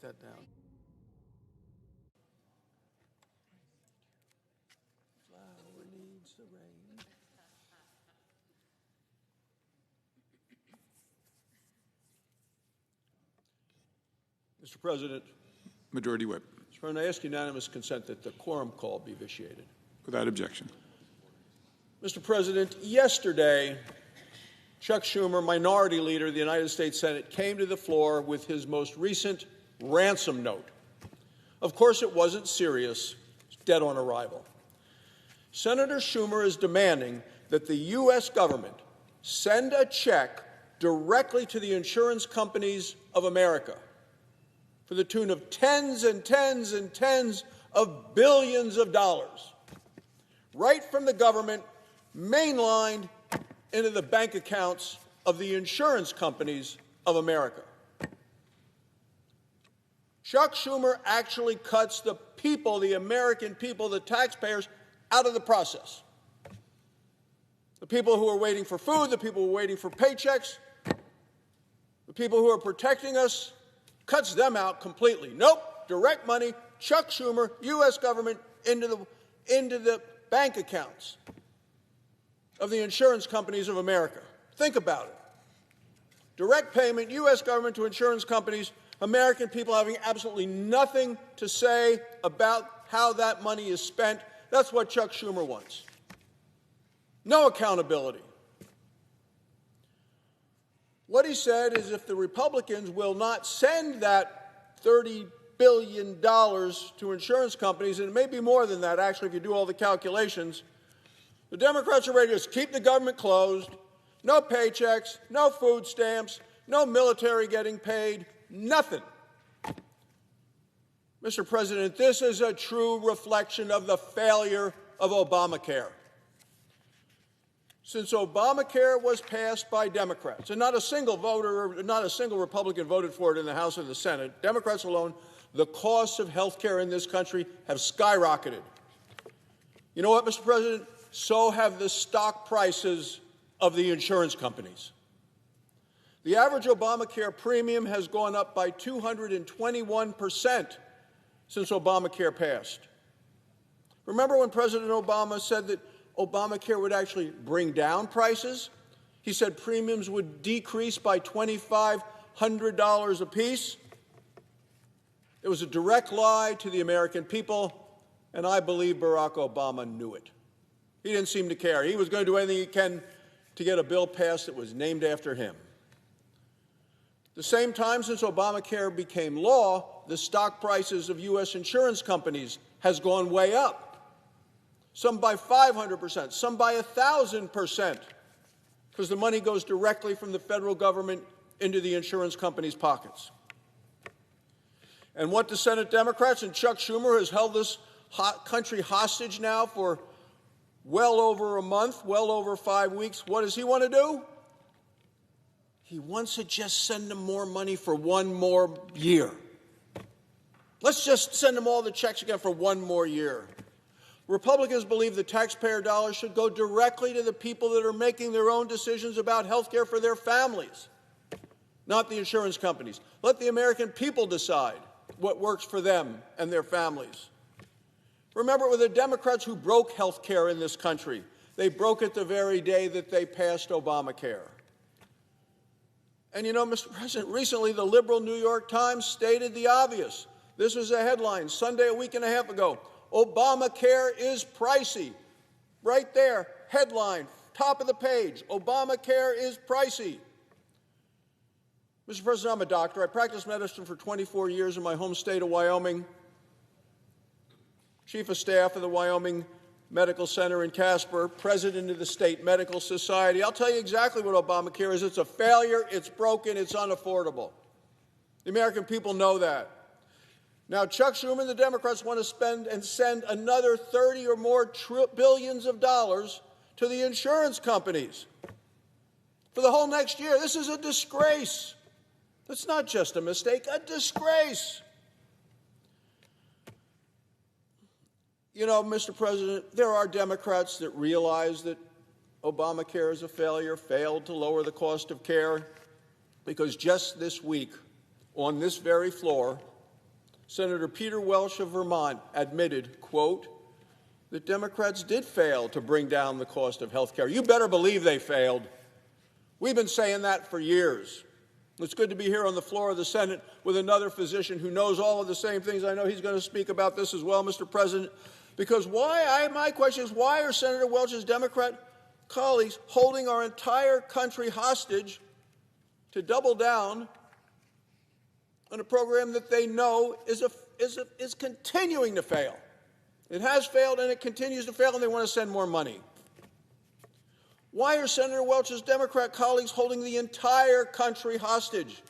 write that down. Flower needs the rain. Mr. President. Majority Whip. Mr. President, I ask unanimous consent that the quorum call be vitiated. Without objection. Mr. President, yesterday, Chuck Schumer, Minority Leader of the United States Senate, came to the floor with his most recent ransom note. Of course, it wasn't serious. It's dead on arrival. Senator Schumer is demanding that the U.S. government send a check directly to the insurance companies of America for the tune of tens and tens and tens of billions of dollars, right from the government, mainlined into the bank accounts of the insurance companies of America. Chuck Schumer actually cuts the people, the American people, the taxpayers, out of the process. The people who are waiting for food, the people who are waiting for paychecks, the people who are protecting us, cuts them out completely. Nope, direct money, Chuck Schumer, U.S. government, into the bank accounts of the insurance companies of America. Think about it. Direct payment, U.S. government to insurance companies, American people having absolutely nothing to say about how that money is spent. That's what Chuck Schumer wants. No accountability. What he said is if the Republicans will not send that $30 billion to insurance companies, and it may be more than that, actually, if you do all the calculations, the Democrats are ready to just keep the government closed, no paychecks, no food stamps, no military getting paid, nothing. Mr. President, this is a true reflection of the failure of Obamacare. Since Obamacare was passed by Democrats, and not a single voter, not a single Republican voted for it in the House or the Senate, Democrats alone, the costs of health care in this country have skyrocketed. You know what, Mr. President? So have the stock prices of the insurance companies. The average Obamacare premium has gone up by 221% since Obamacare passed. Remember when President Obama said that Obamacare would actually bring down prices? He said premiums would decrease by $2,500 apiece. It was a direct lie to the American people, and I believe Barack Obama knew it. He didn't seem to care. He was going to do anything he can to get a bill passed that was named after him. At the same time, since Obamacare became law, the stock prices of U.S. insurance companies has gone way up. Some by 500%, some by 1,000%, because the money goes directly from the federal government into the insurance companies' pockets. And what the Senate Democrats and Chuck Schumer has held this country hostage now for well over a month, well over 5 weeks. What does he want to do? He wants to just send them more money for one more year. Let's just send them all the checks again for one more year. Republicans believe the taxpayer dollars should go directly to the people that are making their own decisions about health care for their families, not the insurance companies. Let the American people decide what works for them and their families. Remember, it were the Democrats who broke health care in this country. They broke it the very day that they passed Obamacare. And you know, Mr. President, recently the liberal New York Times stated the obvious. This was a headline Sunday a week and a half ago. Obamacare is pricey. Right there, headline, top of the page. Obamacare is pricey. Mr. President, I'm a doctor. I practiced medicine for 24 years in my home state of Wyoming. Chief of Staff of the Wyoming Medical Center in Casper, President of the State Medical Society. I'll tell you exactly what Obamacare is. It's a failure, it's broken, it's unaffordable. The American people know that. Now, Chuck Schumer and the Democrats want to spend and send another 30 or more billions of dollars to the insurance companies for the whole next year. This is a disgrace. It's not just a mistake, a disgrace. You know, Mr. President, there are Democrats that realize that Obamacare is a failure, failed to lower the cost of care, because just this week, on this very floor, Senator Peter Welch of Vermont admitted, quote, that Democrats did fail to bring down the cost of health care. You better believe they failed. We've been saying that for years. It's good to be here on the floor of the Senate with another physician who knows all of the same things. I know he's going to speak about this as well, Mr. President, because my question is, why are Senator Welch's Democrat colleagues holding our entire country hostage to double down on a program that they know is continuing to fail? It has failed and it continues to fail, and they want to send more money. Why are Senator Welch's Democrat colleagues holding the entire country hostage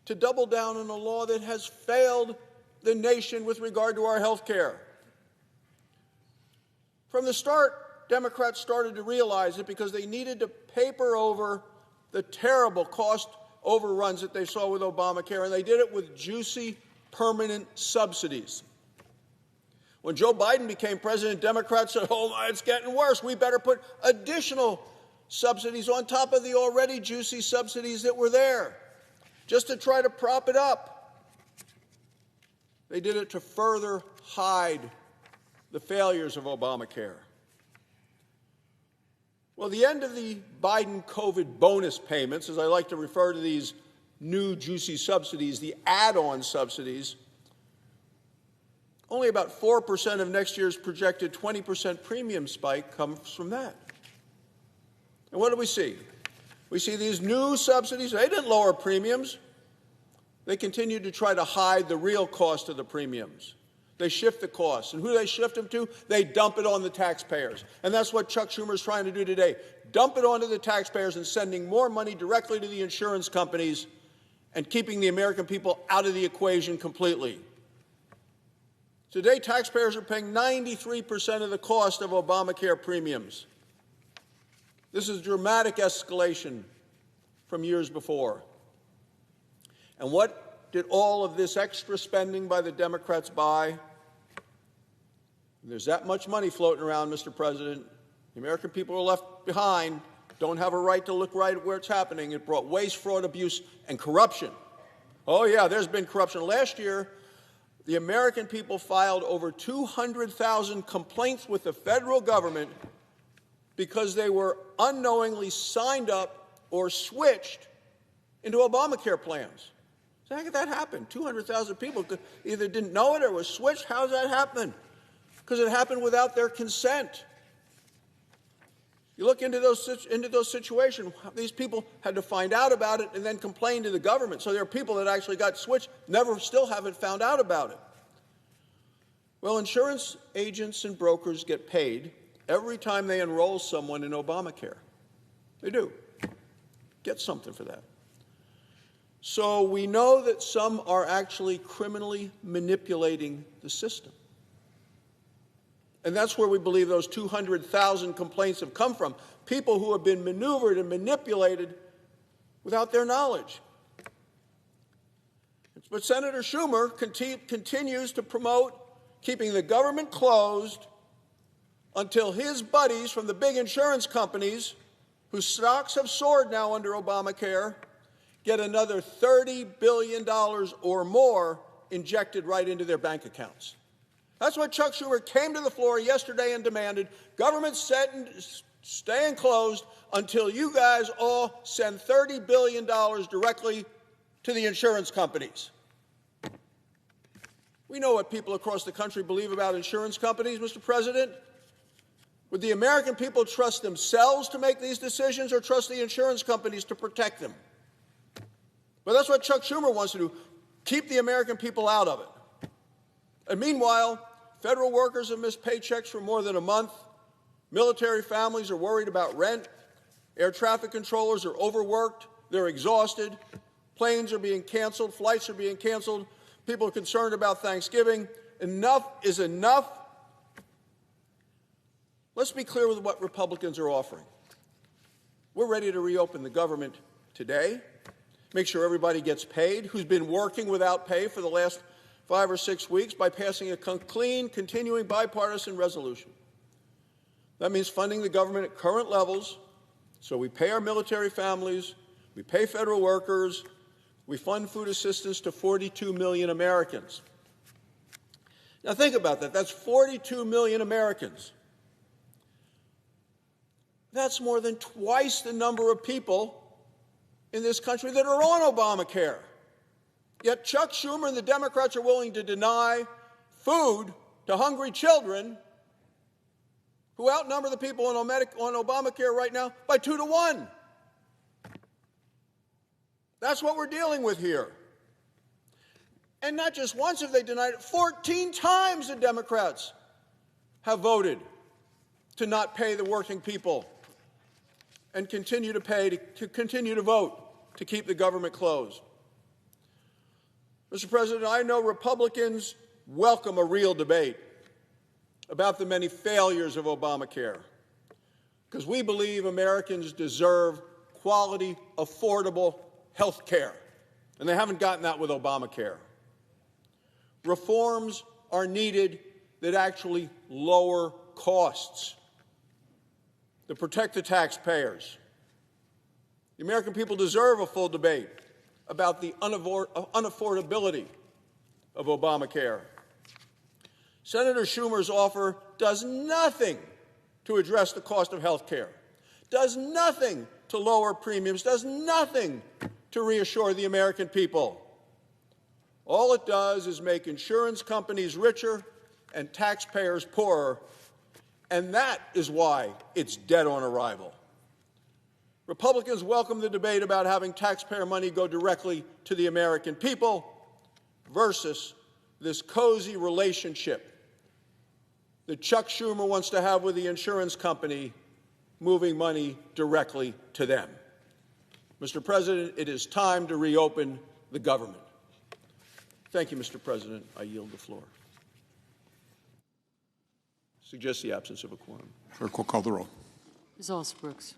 to double down on a law that has failed the nation with regard to our health care? From the start, Democrats started to realize it because they needed to paper over the terrible cost overruns that they saw with Obamacare, and they did it with juicy, permanent subsidies. When Joe Biden became president, Democrats said, oh, it's getting worse. We better put additional subsidies on top of the already juicy subsidies that were there, just to try to prop it up. They did it to further hide the failures of Obamacare. Well, the end of the Biden COVID bonus payments, as I like to refer to these new juicy subsidies, the add-on subsidies, only about 4% of next year's projected 20% premium spike comes from that. And what do we see? We see these new subsidies. They didn't lower premiums. They continued to try to hide the real cost of the premiums. They shift the costs. And who do they shift them to? They dump it on the taxpayers. And that's what Chuck Schumer is trying to do today. Dump it onto the taxpayers and sending more money directly to the insurance companies and keeping the American people out of the equation completely. Today, taxpayers are paying 93% of the cost of Obamacare premiums. This is a dramatic escalation from years before. And what did all of this extra spending by the Democrats buy? There's that much money floating around, Mr. President. The American people are left behind, don't have a right to look right at where it's happening. It brought waste, fraud, abuse, and corruption. Oh, yeah, there's been corruption. Last year, the American people filed over 200,000 complaints with the federal government because they were unknowingly signed up or switched into Obamacare plans. So how could that happen? 200,000 people either didn't know it or was switched. How does that happen? Because it happened without their consent. You look into those situations, these people had to find out about it and then complain to the government. So there are people that actually got switched, still haven't found out about it. Well, insurance agents and brokers get paid every time they enroll someone in Obamacare. They do. Get something for that. So we know that some are actually criminally manipulating the system. And that's where we believe those 200,000 complaints have come from. People who have been maneuvered and manipulated without their knowledge. But Senator Schumer continues to promote keeping the government closed until his buddies from the big insurance companies, whose stocks have soared now under Obamacare, get another $30 billion or more injected right into their bank accounts. That's what Chuck Schumer came to the floor yesterday and demanded. Government staying closed until you guys all send $30 billion directly to the insurance companies. We know what people across the country believe about insurance companies, Mr. President. Would the American people trust themselves to make these decisions or trust the insurance companies to protect them? Well, that's what Chuck Schumer wants to do, keep the American people out of it. And meanwhile, federal workers have missed paychecks for more than a month. Military families are worried about rent. Air traffic controllers are overworked. They're exhausted. Planes are being canceled. Flights are being canceled. People are concerned about Thanksgiving. Enough is enough. Let's be clear with what Republicans are offering. We're ready to reopen the government today, make sure everybody gets paid who's been working without pay for the last 5 or 6 weeks by passing a clean, continuing bipartisan resolution. That means funding the government at current levels, so we pay our military families, we pay federal workers, we fund food assistance to 42 million Americans. Now think about that. That's 42 million Americans. That's more than twice the number of people in this country that are on Obamacare. Yet Chuck Schumer and the Democrats are willing to deny food to hungry children who outnumber the people on Obamacare right now by 2 to 1. That's what we're dealing with here. And not just once have they denied it, 14 times the Democrats have voted to not pay the working people and continue to vote to keep the government closed. Mr. President, I know Republicans welcome a real debate about the many failures of Obamacare, because we believe Americans deserve quality, affordable health care, and they haven't gotten that with Obamacare. Reforms are needed that actually lower costs, to protect the taxpayers. The American people deserve a full debate about the unaffordability of Obamacare. Senator Schumer's offer does nothing to address the cost of health care, does nothing to lower premiums, does nothing to reassure the American people. All it does is make insurance companies richer and taxpayers poorer, and that is why it's dead on arrival. Republicans welcome the debate about having taxpayer money go directly to the American people versus this cozy relationship that Chuck Schumer wants to have with the insurance company, moving money directly to them. Mr. President, it is time to reopen the government. Thank you, Mr. President. I yield the floor. Suggests the absence of a quorum. Clerk will call the roll. Ms. Alsbrooks.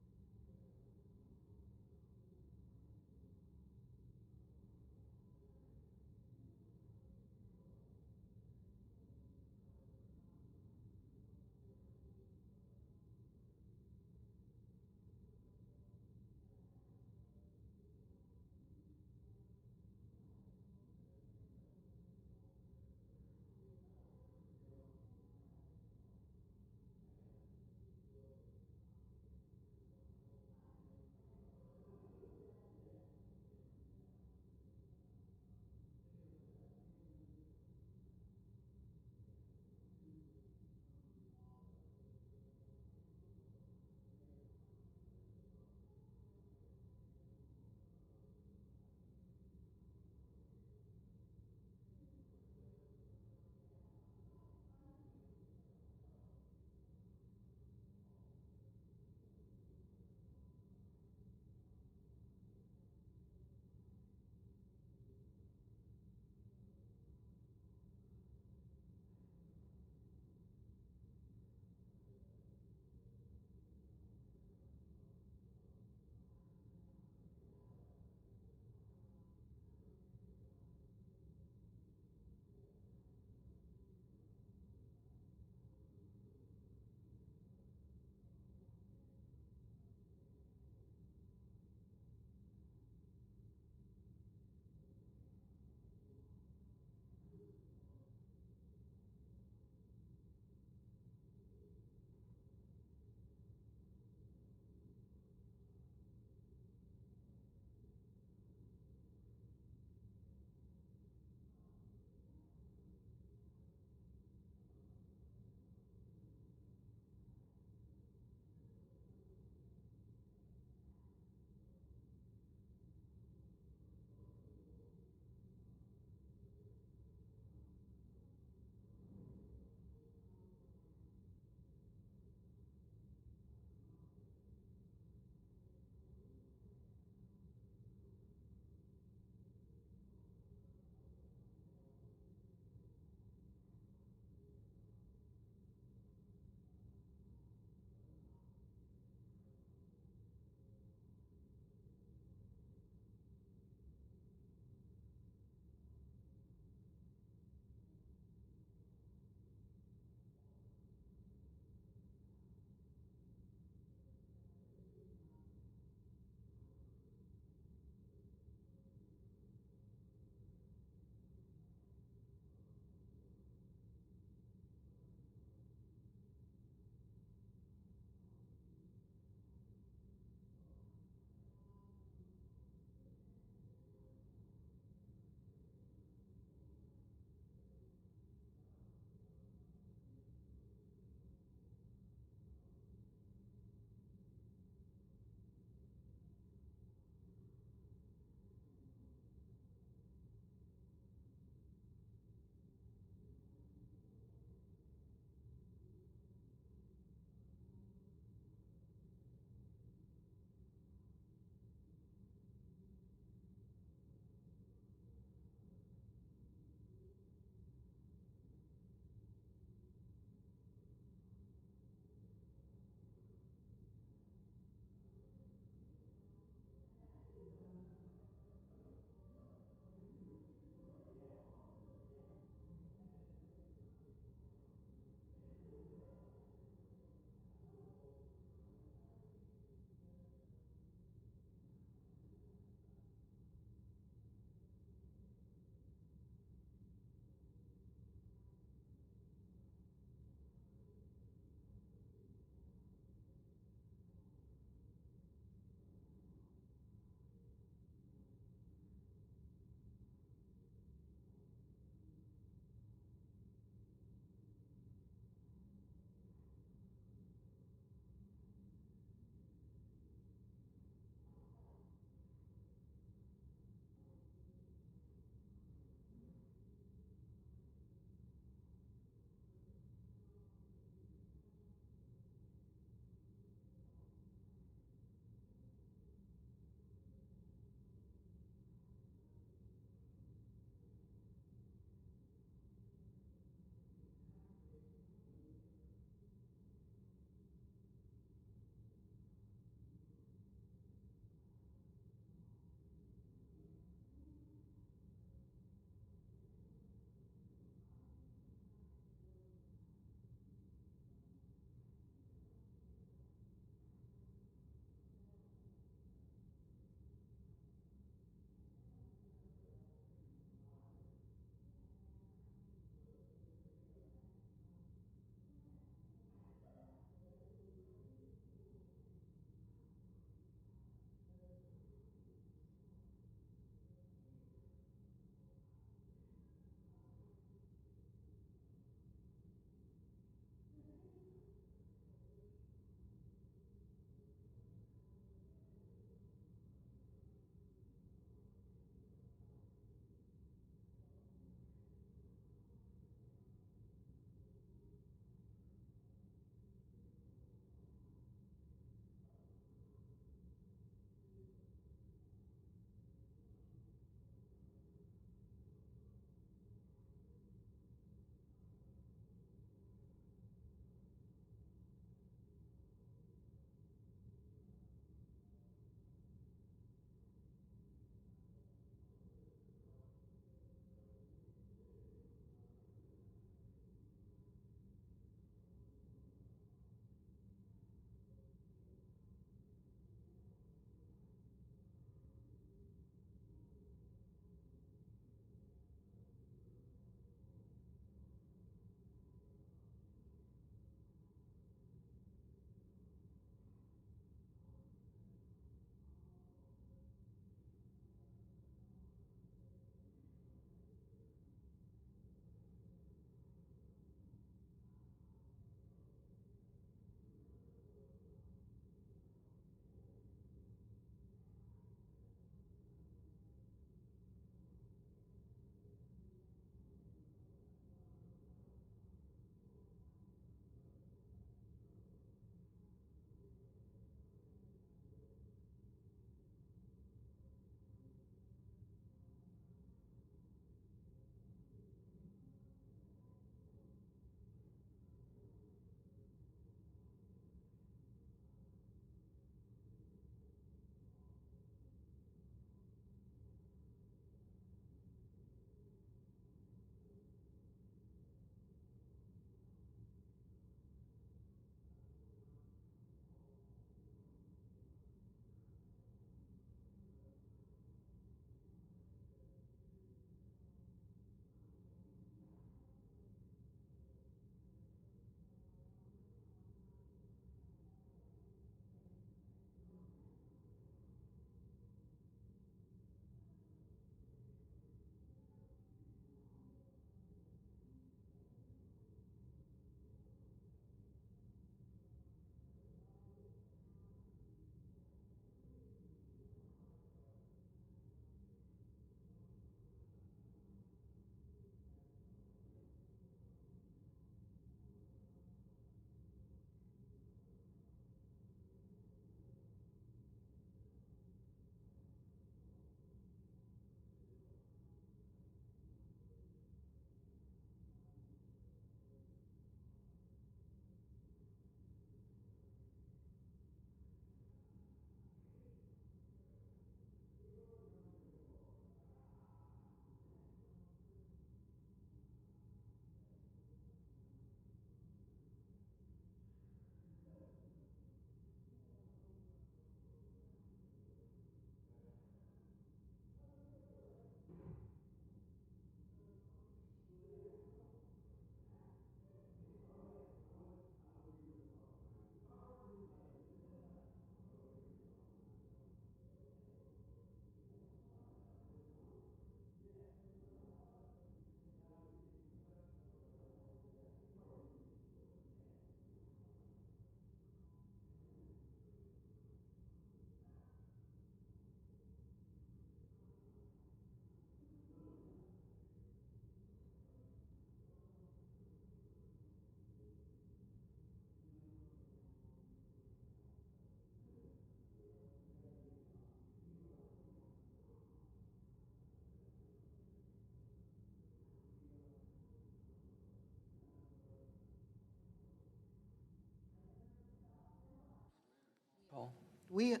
I'd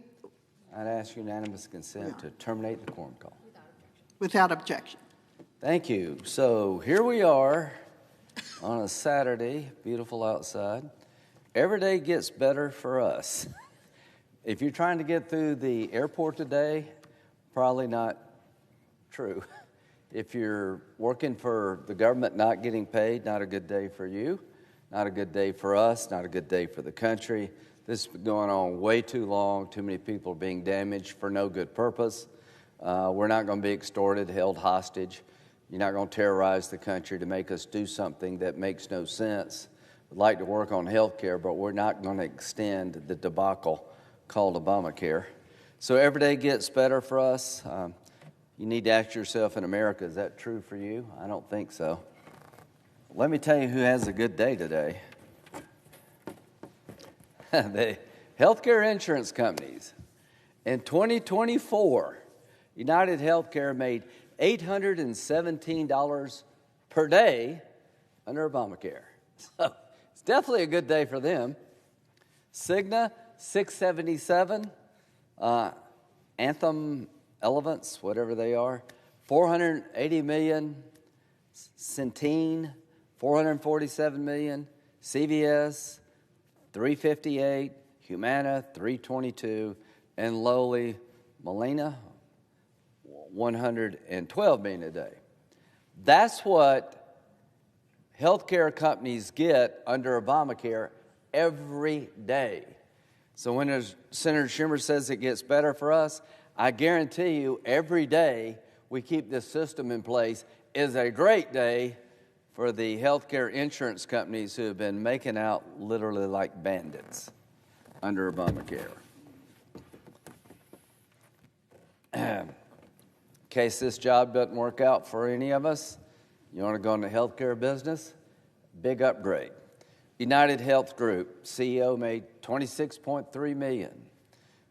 ask unanimous consent to terminate the quorum call. Without objection. Thank you. So here we are on a Saturday, beautiful outside. Every day gets better for us. If you're trying to get through the airport today, probably not true. If you're working for the government not getting paid, not a good day for you, not a good day for us, not a good day for the country. This has been going on way too long. Too many people are being damaged for no good purpose. We're not going to be extorted, held hostage. You're not going to terrorize the country to make us do something that makes no sense. We'd like to work on health care, but we're not going to extend the debacle called Obamacare. So every day gets better for us. You need to ask yourself in America, is that true for you? I don't think so. Let me tell you who has a good day today. The healthcare insurance companies. In 2024, United Healthcare made $817 per day under Obamacare. So it's definitely a good day for them. Cigna, $677. Anthem, Elevance, whatever they are, $480 million. Centene, $447 million. CVS, $358. Humana, $322. And lowly, Molina, $112 million a day. That's what healthcare companies get under Obamacare every day. So when Senator Schumer says it gets better for us, I guarantee you every day we keep this system in place is a great day for the healthcare insurance companies who have been making out literally like bandits under Obamacare. In case this job doesn't work out for any of us, you want to go into the healthcare business? Big upgrade. United Health Group, CEO made $26.3 million.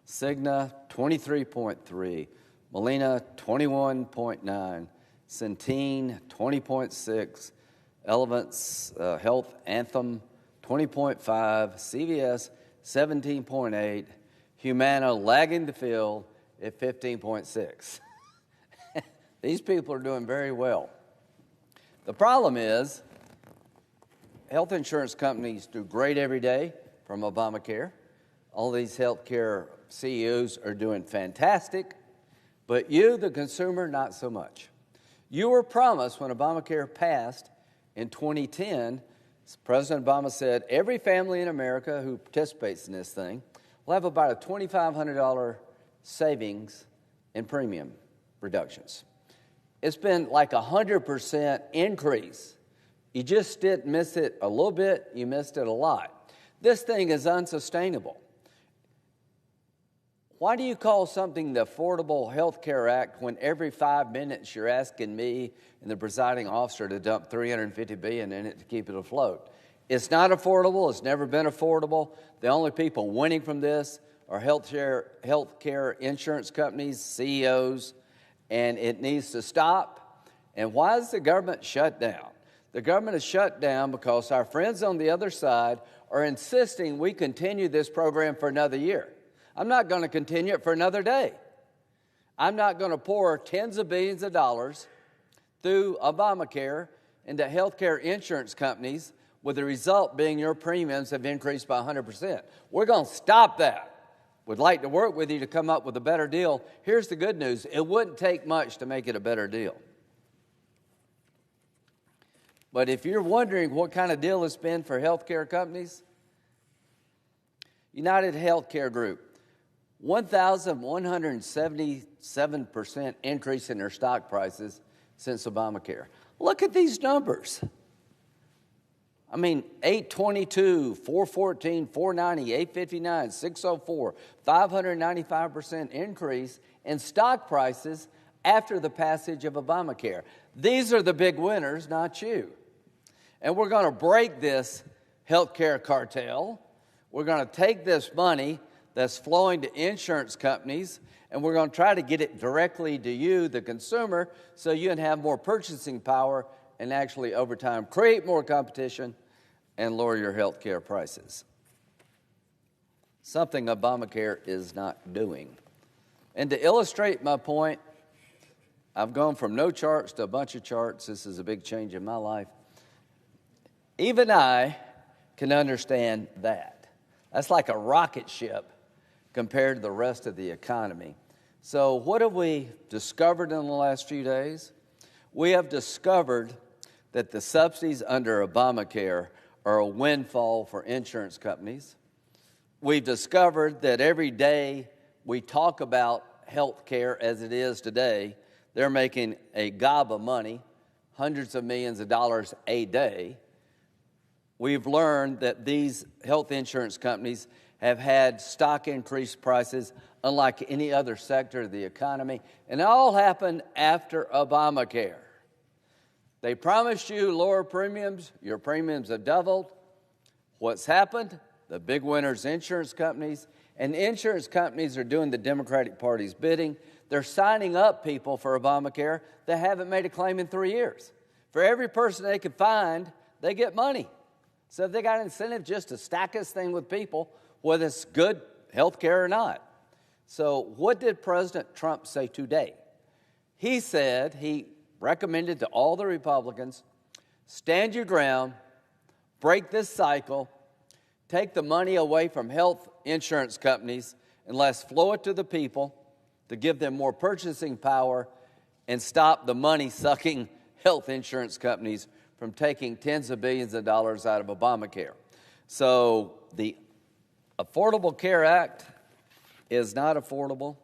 Cigna, $23.3. Molina, $21.9. Centene, $20.6. Elevance Health, Anthem, $20.5. CVS, $17.8. Humana, lagging the field at $15.6. These people are doing very well. The problem is, health insurance companies do great every day from Obamacare. All these healthcare CEOs are doing fantastic, but you, the consumer, not so much. You were promised when Obamacare passed in 2010, President Obama said every family in America who participates in this thing will have about a $2,500 savings in premium reductions. It's been like 100% increase. You just didn't miss it a little bit, you missed it a lot. This thing is unsustainable. Why do you call something the Affordable Health Care Act when every 5 minutes you're asking me and the presiding officer to dump $350 billion in it to keep it afloat? It's not affordable. It's never been affordable. The only people winning from this are health care insurance companies, CEOs, and it needs to stop. And why is the government shut down? The government is shut down because our friends on the other side are insisting we continue this program for another year. I'm not going to continue it for another day. I'm not going to pour tens of billions of dollars through Obamacare into healthcare insurance companies with the result being your premiums have increased by 100%. We're going to stop that. We'd like to work with you to come up with a better deal. Here's the good news. It wouldn't take much to make it a better deal. But if you're wondering what kind of deal it's been for healthcare companies, United Healthcare Group, 1,177% increase in their stock prices since Obamacare. Look at these numbers. I mean, 822, 414, 490, 859, 604, 595% increase in stock prices after the passage of Obamacare. These are the big winners, not you. And we're going to break this healthcare cartel. We're going to take this money that's flowing to insurance companies, and we're going to try to get it directly to you, the consumer, so you can have more purchasing power and actually, over time, create more competition and lower your health care prices. something Obamacare is not doing. And to illustrate my point, I've gone from no charts to a bunch of charts. This is a big change in my life. Even I can understand that. That's like a rocket ship compared to the rest of the economy. So what have we discovered in the last few days? We have discovered that the subsidies under Obamacare are a windfall for insurance companies. We've discovered that every day we talk about health care as it is today, they're making a gob of money, hundreds of millions of dollars a day. We've learned that these health insurance companies have had stock increase prices unlike any other sector of the economy, and it all happened after Obamacare. They promised you lower premiums. Your premiums have doubled. What's happened? The big winners, insurance companies, and insurance companies are doing the Democratic Party's bidding. They're signing up people for Obamacare that haven't made a claim in 3 years. For every person they can find, they get money. So they got an incentive just to stack this thing with people, whether it's good health care or not. So what did President Trump say today? He said, he recommended to all the Republicans, stand your ground, break this cycle, take the money away from health insurance companies, and let's flow it to the people to give them more purchasing power and stop the money-sucking health insurance companies from taking tens of billions of dollars out of Obamacare. So the Affordable Care Act is not affordable.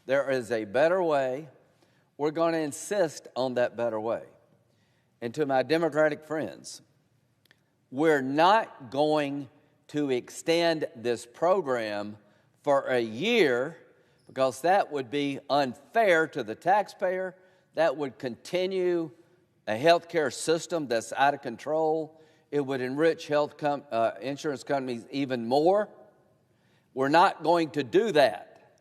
There is a better way. We're going to insist on that better way. And to my Democratic friends, we're not going to extend this program for a year because that would be unfair to the taxpayer. That would continue a health care system that's out of control. It would enrich insurance companies even more. We're not going to do that.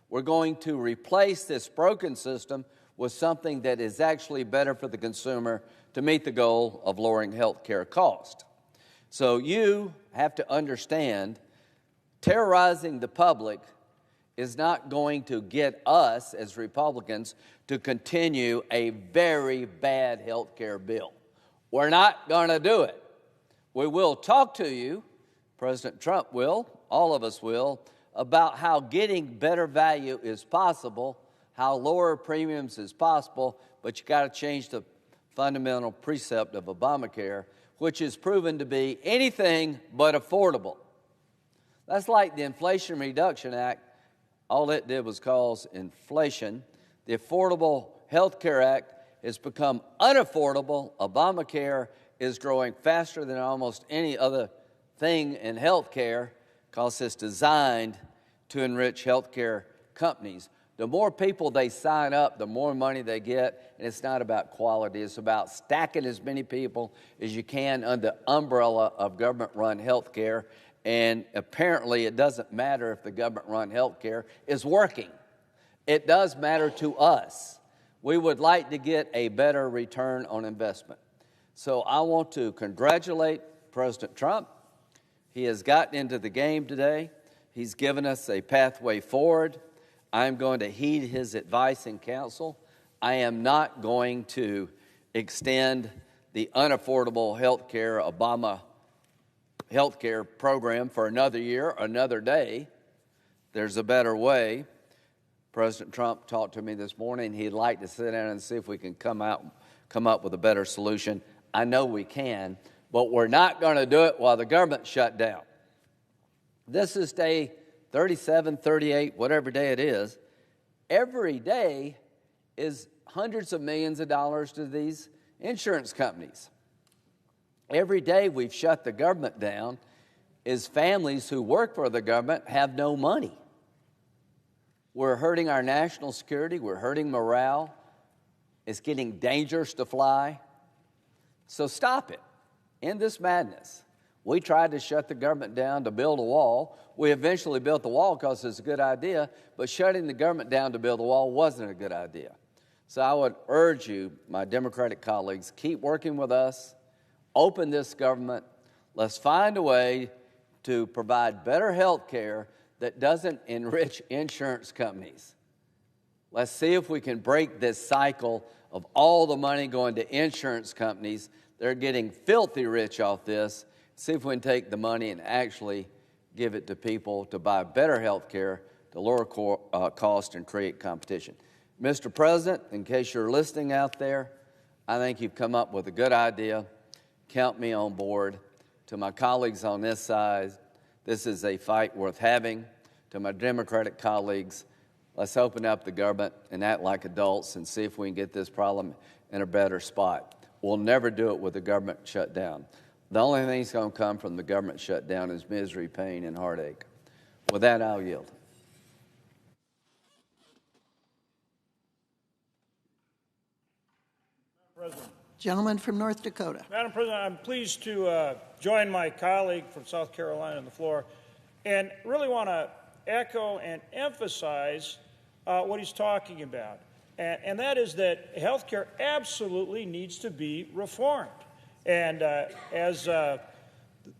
We're going to replace this broken system with something that is actually better for the consumer to meet the goal of lowering health care cost. So you have to understand, terrorizing the public is not going to get us as Republicans to continue a very bad health care bill. We're not going to do it. We will talk to you, President Trump will, all of us will, about how getting better value is possible, how lower premiums is possible, but you got to change the fundamental precept of Obamacare, which is proven to be anything but affordable. That's like the Inflation Reduction Act. All it did was cause inflation. The Affordable Health Care Act has become unaffordable. Obamacare is growing faster than almost any other thing in health care because it's designed to enrich health care companies. The more people they sign up, the more money they get, and it's not about quality. It's about stacking as many people as you can under the umbrella of government-run health care, and apparently it doesn't matter if the government-run health care is working. It does matter to us. We would like to get a better return on investment. So I want to congratulate President Trump. He has gotten into the game today. He's given us a pathway forward. I'm going to heed his advice and counsel. I am not going to extend the unaffordable health care, Obama health care program for another year, another day. There's a better way. President Trump talked to me this morning. He'd like to sit down and see if we can come up with a better solution. I know we can, but we're not going to do it while the government shut down. This is day 37, 38, whatever day it is. Every day is hundreds of millions of dollars to these insurance companies. Every day we've shut the government down is families who work for the government have no money. We're hurting our national security. We're hurting morale. It's getting dangerous to fly. So stop it. End this madness. We tried to shut the government down to build a wall. We eventually built the wall because it's a good idea, but shutting the government down to build a wall wasn't a good idea. So I would urge you, my Democratic colleagues, keep working with us. Open this government. Let's find a way to provide better health care that doesn't enrich insurance companies. Let's see if we can break this cycle of all the money going to insurance companies. They're getting filthy rich off this. See if we can take the money and actually give it to people to buy better health care, to lower cost and create competition. Mr. President, in case you're listening out there, I think you've come up with a good idea. Count me on board. To my colleagues on this side, this is a fight worth having. To my Democratic colleagues, let's open up the government and act like adults and see if we can get this problem in a better spot. We'll never do it with a government shutdown. The only thing that's going to come from the government shutdown is misery, pain, and heartache. With that, I'll yield. President. Gentleman from North Dakota. Madam President, I'm pleased to join my colleague from South Carolina on the floor and really want to echo and emphasize what he's talking about. And that is that health care absolutely needs to be reformed. And as the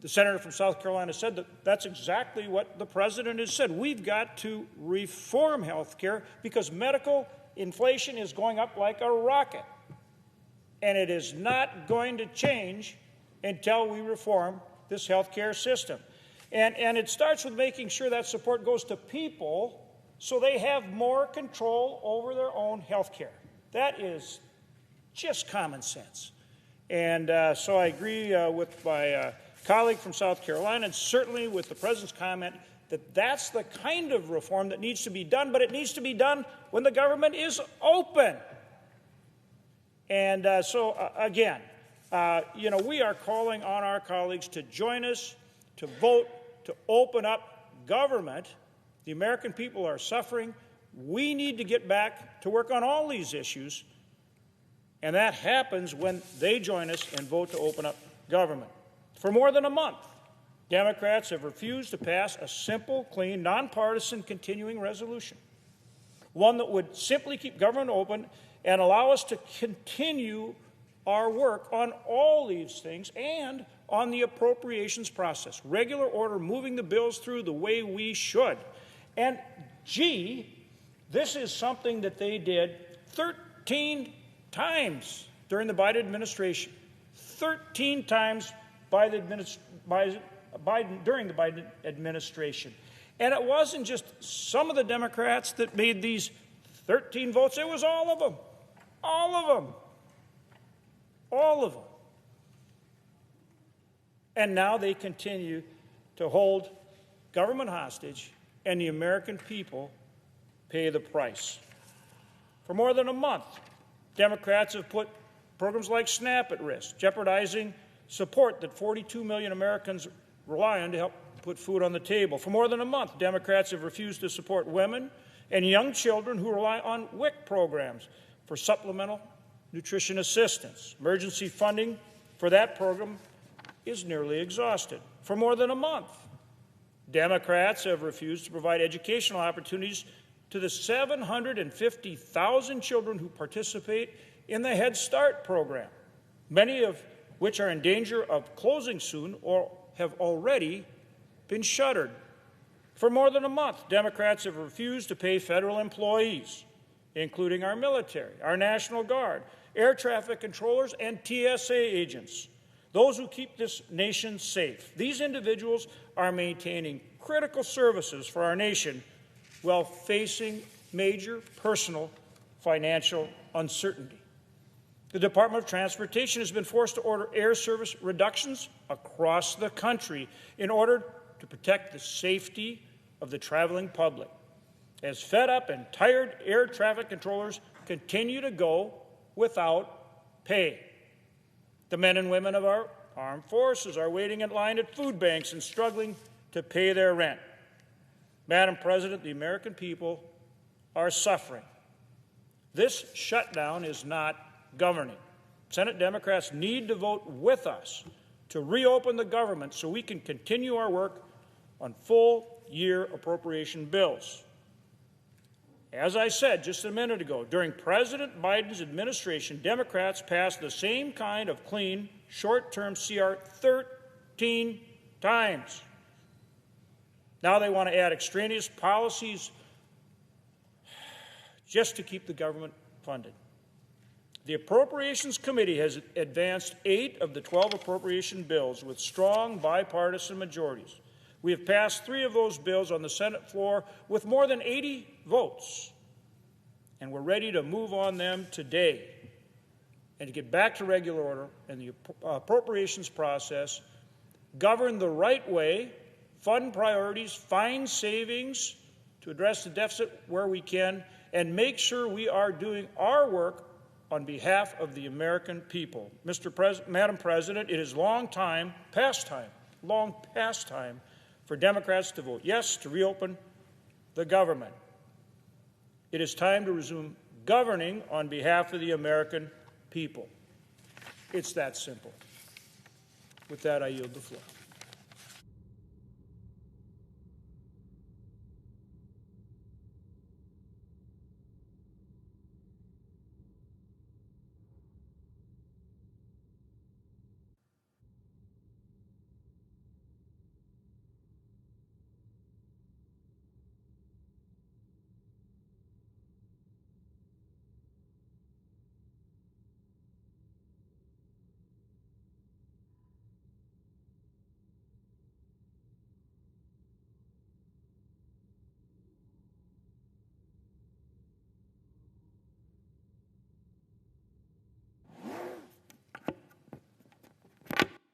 senator from South Carolina said, that's exactly what the president has said. We've got to reform health care because medical inflation is going up like a rocket. And it is not going to change until we reform this health care system. And it starts with making sure that support goes to people so they have more control over their own health care. That is just common sense. And so I agree with my colleague from South Carolina and certainly with the President's comment that that's the kind of reform that needs to be done, but it needs to be done when the government is open. And again, we are calling on our colleagues to join us, to vote, to open up government. The American people are suffering. We need to get back to work on all these issues, and that happens when they join us and vote to open up government. For more than a month, Democrats have refused to pass a simple, clean, nonpartisan continuing resolution, one that would simply keep government open and allow us to continue our work on all these things and on the appropriations process. Regular order, moving the bills through the way we should. And, gee, this is something that they did 13 times during the Biden administration. 13 times during the Biden administration. And it wasn't just some of the Democrats that made these 13 votes. It was all of them. All of them. All of them. And now they continue to hold government hostage, and the American people pay the price. For more than a month, Democrats have put programs like SNAP at risk, jeopardizing support that 42 million Americans rely on to help put food on the table. For more than a month, Democrats have refused to support women and young children who rely on WIC programs for supplemental nutrition assistance. Emergency funding for that program is nearly exhausted. For more than a month, Democrats have refused to provide educational opportunities to the 750,000 children who participate in the Head Start program, many of which are in danger of closing soon or have already been shuttered. For more than a month, Democrats have refused to pay federal employees, including our military, our National Guard, air traffic controllers, and TSA agents, those who keep this nation safe. These individuals are maintaining critical services for our nation while facing major personal financial uncertainty. The Department of Transportation has been forced to order air service reductions across the country in order to protect the safety of the traveling public, as fed up and tired air traffic controllers continue to go without pay. The men and women of our armed forces are waiting in line at food banks and struggling to pay their rent. Madam President, the American people are suffering. This shutdown is not governing. Senate Democrats need to vote with us to reopen the government so we can continue our work on full-year appropriation bills. As I said just a minute ago, during President Biden's administration, Democrats passed the same kind of clean, short-term CR 13 times. Now they want to add extraneous policies just to keep the government funded. The Appropriations Committee has advanced 8 of the 12 appropriation bills with strong bipartisan majorities. We have passed 3 of those bills on the Senate floor with more than 80 votes, and we're ready to move on them today and to get back to regular order and the appropriations process, govern the right way, fund priorities, find savings to address the deficit where we can, and make sure we are doing our work on behalf of the American people. Madam President, it is long past time for Democrats to vote yes to reopen the government. It is time to resume governing on behalf of the American people. It's that simple. With that, I yield the floor.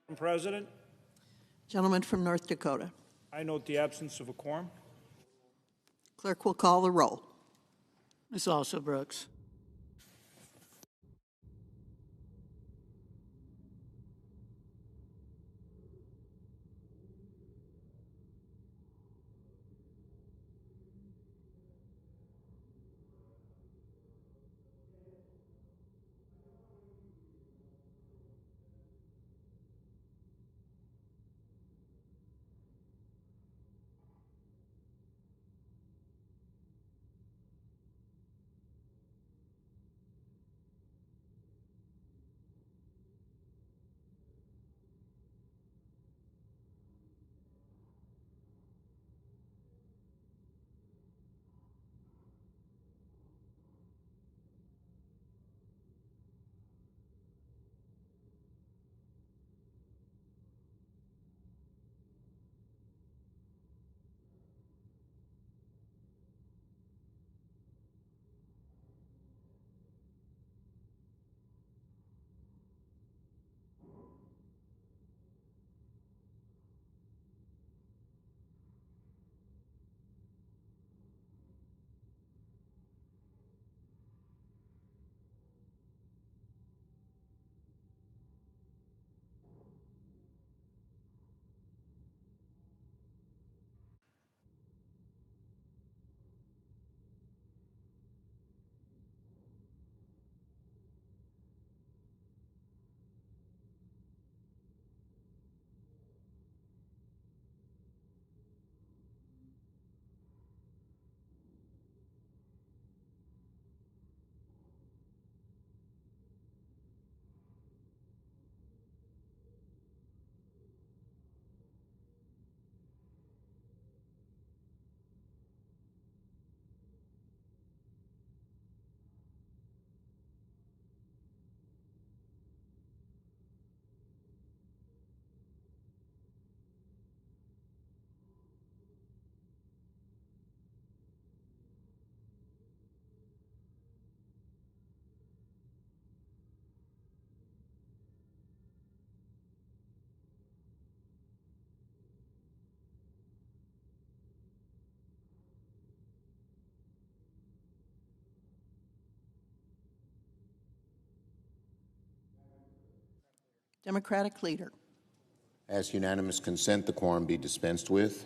Madam President, Gentleman from North Dakota. I note the absence of a quorum. Clerk will call the roll. Ms. Also Brooks. Democratic leader. Ask unanimous consent the quorum be dispensed with.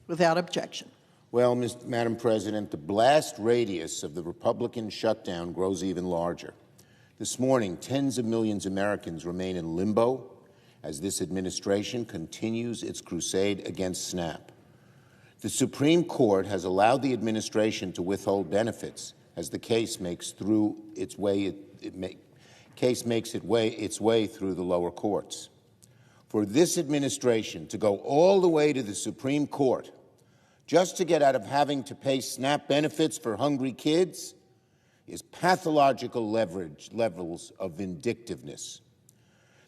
Without objection. Well, Madam President, the blast radius of the Republican shutdown grows even larger. This morning, tens of millions of Americans remain in limbo as this administration continues its crusade against SNAP. The Supreme Court has allowed the administration to withhold benefits as the case makes its way through the lower courts. For this administration to go all the way to the Supreme Court just to get out of having to pay SNAP benefits for hungry kids is pathological levels of vindictiveness.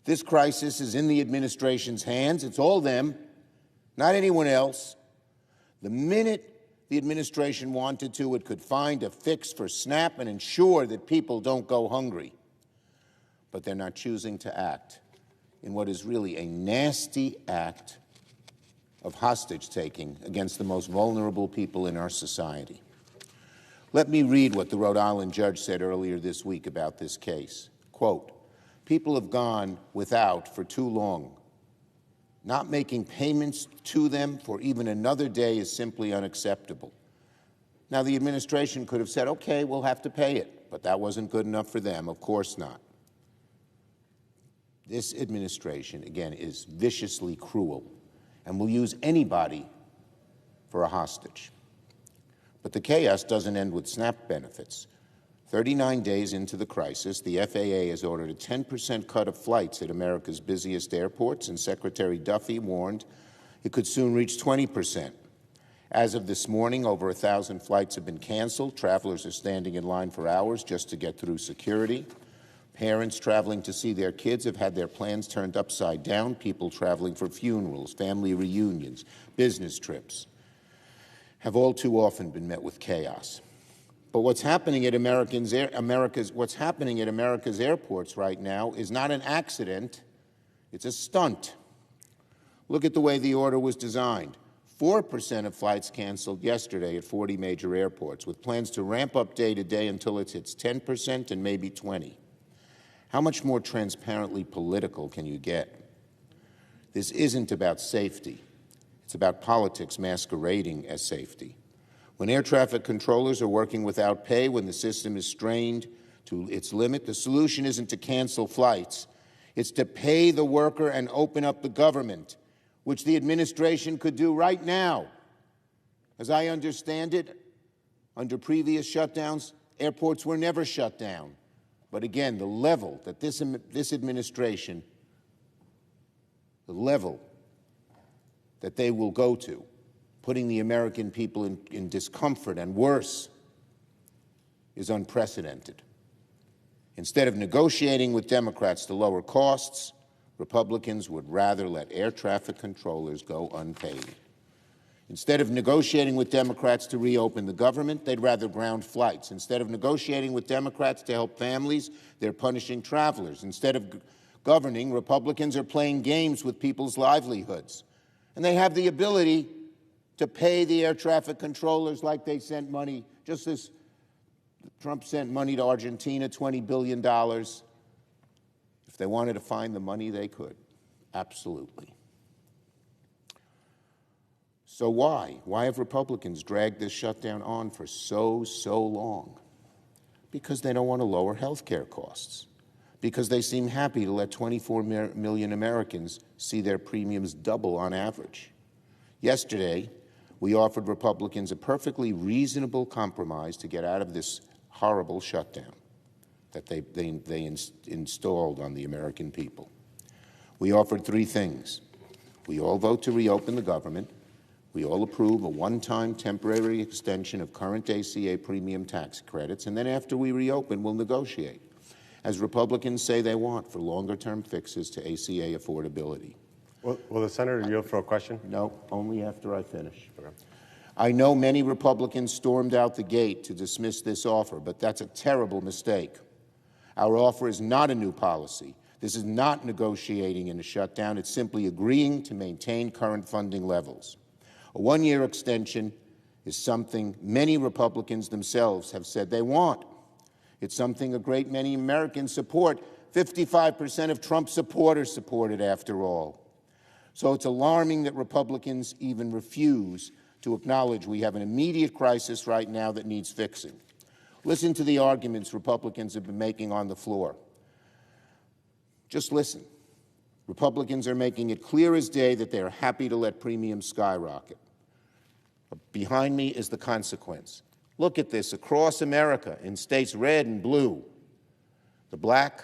This crisis is in the administration's hands. It's all them, not anyone else. The minute the administration wanted to, it could find a fix for SNAP and ensure that people don't go hungry. But they're not choosing to act in what is really a nasty act of hostage-taking against the most vulnerable people in our society. Let me read what the Rhode Island judge said earlier this week about this case. Quote, "People have gone without for too long. Not making payments to them for even another day is simply unacceptable." Now, the administration could have said, okay, we'll have to pay it, but that wasn't good enough for them. Of course not. This administration, again, is viciously cruel and will use anybody for a hostage. But the chaos doesn't end with SNAP benefits. 39 days into the crisis, the FAA has ordered a 10% cut of flights at America's busiest airports, and Secretary Duffy warned it could soon reach 20%. As of this morning, over 1,000 flights have been canceled. Travelers are standing in line for hours just to get through security. Parents traveling to see their kids have had their plans turned upside down. People traveling for funerals, family reunions, business trips have all too often been met with chaos. But what's happening at America's airports right now is not an accident, it's a stunt. Look at the way the order was designed. 4% of flights canceled yesterday at 40 major airports, with plans to ramp up day to day until it hits 10% and maybe 20%. How much more transparently political can you get? This isn't about safety. It's about politics masquerading as safety. When air traffic controllers are working without pay, when the system is strained to its limit, the solution isn't to cancel flights. It's to pay the worker and open up the government, which the administration could do right now. As I understand it, under previous shutdowns, airports were never shut down. But again, the level that this administration, the level that they will go to, putting the American people in discomfort and worse, is unprecedented. Instead of negotiating with Democrats to lower costs, Republicans would rather let air traffic controllers go unpaid. Instead of negotiating with Democrats to reopen the government, they'd rather ground flights. Instead of negotiating with Democrats to help families, they're punishing travelers. Instead of governing, Republicans are playing games with people's livelihoods. And they have the ability to pay the air traffic controllers like they sent money, just as Trump sent money to Argentina, $20 billion. If they wanted to find the money, they could. Absolutely. So why? Why have Republicans dragged this shutdown on for so long? Because they don't want to lower health care costs. Because they seem happy to let 24 million Americans see their premiums double on average. Yesterday, we offered Republicans a perfectly reasonable compromise to get out of this horrible shutdown that they installed on the American people. We offered three things. We all vote to reopen the government. We all approve a one-time temporary extension of current ACA premium tax credits, and then after we reopen, we'll negotiate, as Republicans say they want, for longer-term fixes to ACA affordability. Will the senator yield for a question? No, only after I finish. I know many Republicans stormed out the gate to dismiss this offer, but that's a terrible mistake. Our offer is not a new policy. This is not negotiating in a shutdown. It's simply agreeing to maintain current funding levels. A one-year extension is something many Republicans themselves have said they want. It's something a great many Americans support. 55% of Trump supporters support it, after all. So it's alarming that Republicans even refuse to acknowledge we have an immediate crisis right now that needs fixing. Listen to the arguments Republicans have been making on the floor. Just listen. Republicans are making it clear as day that they are happy to let premiums skyrocket. Behind me is the consequence. Look at this across America in states red and blue. The black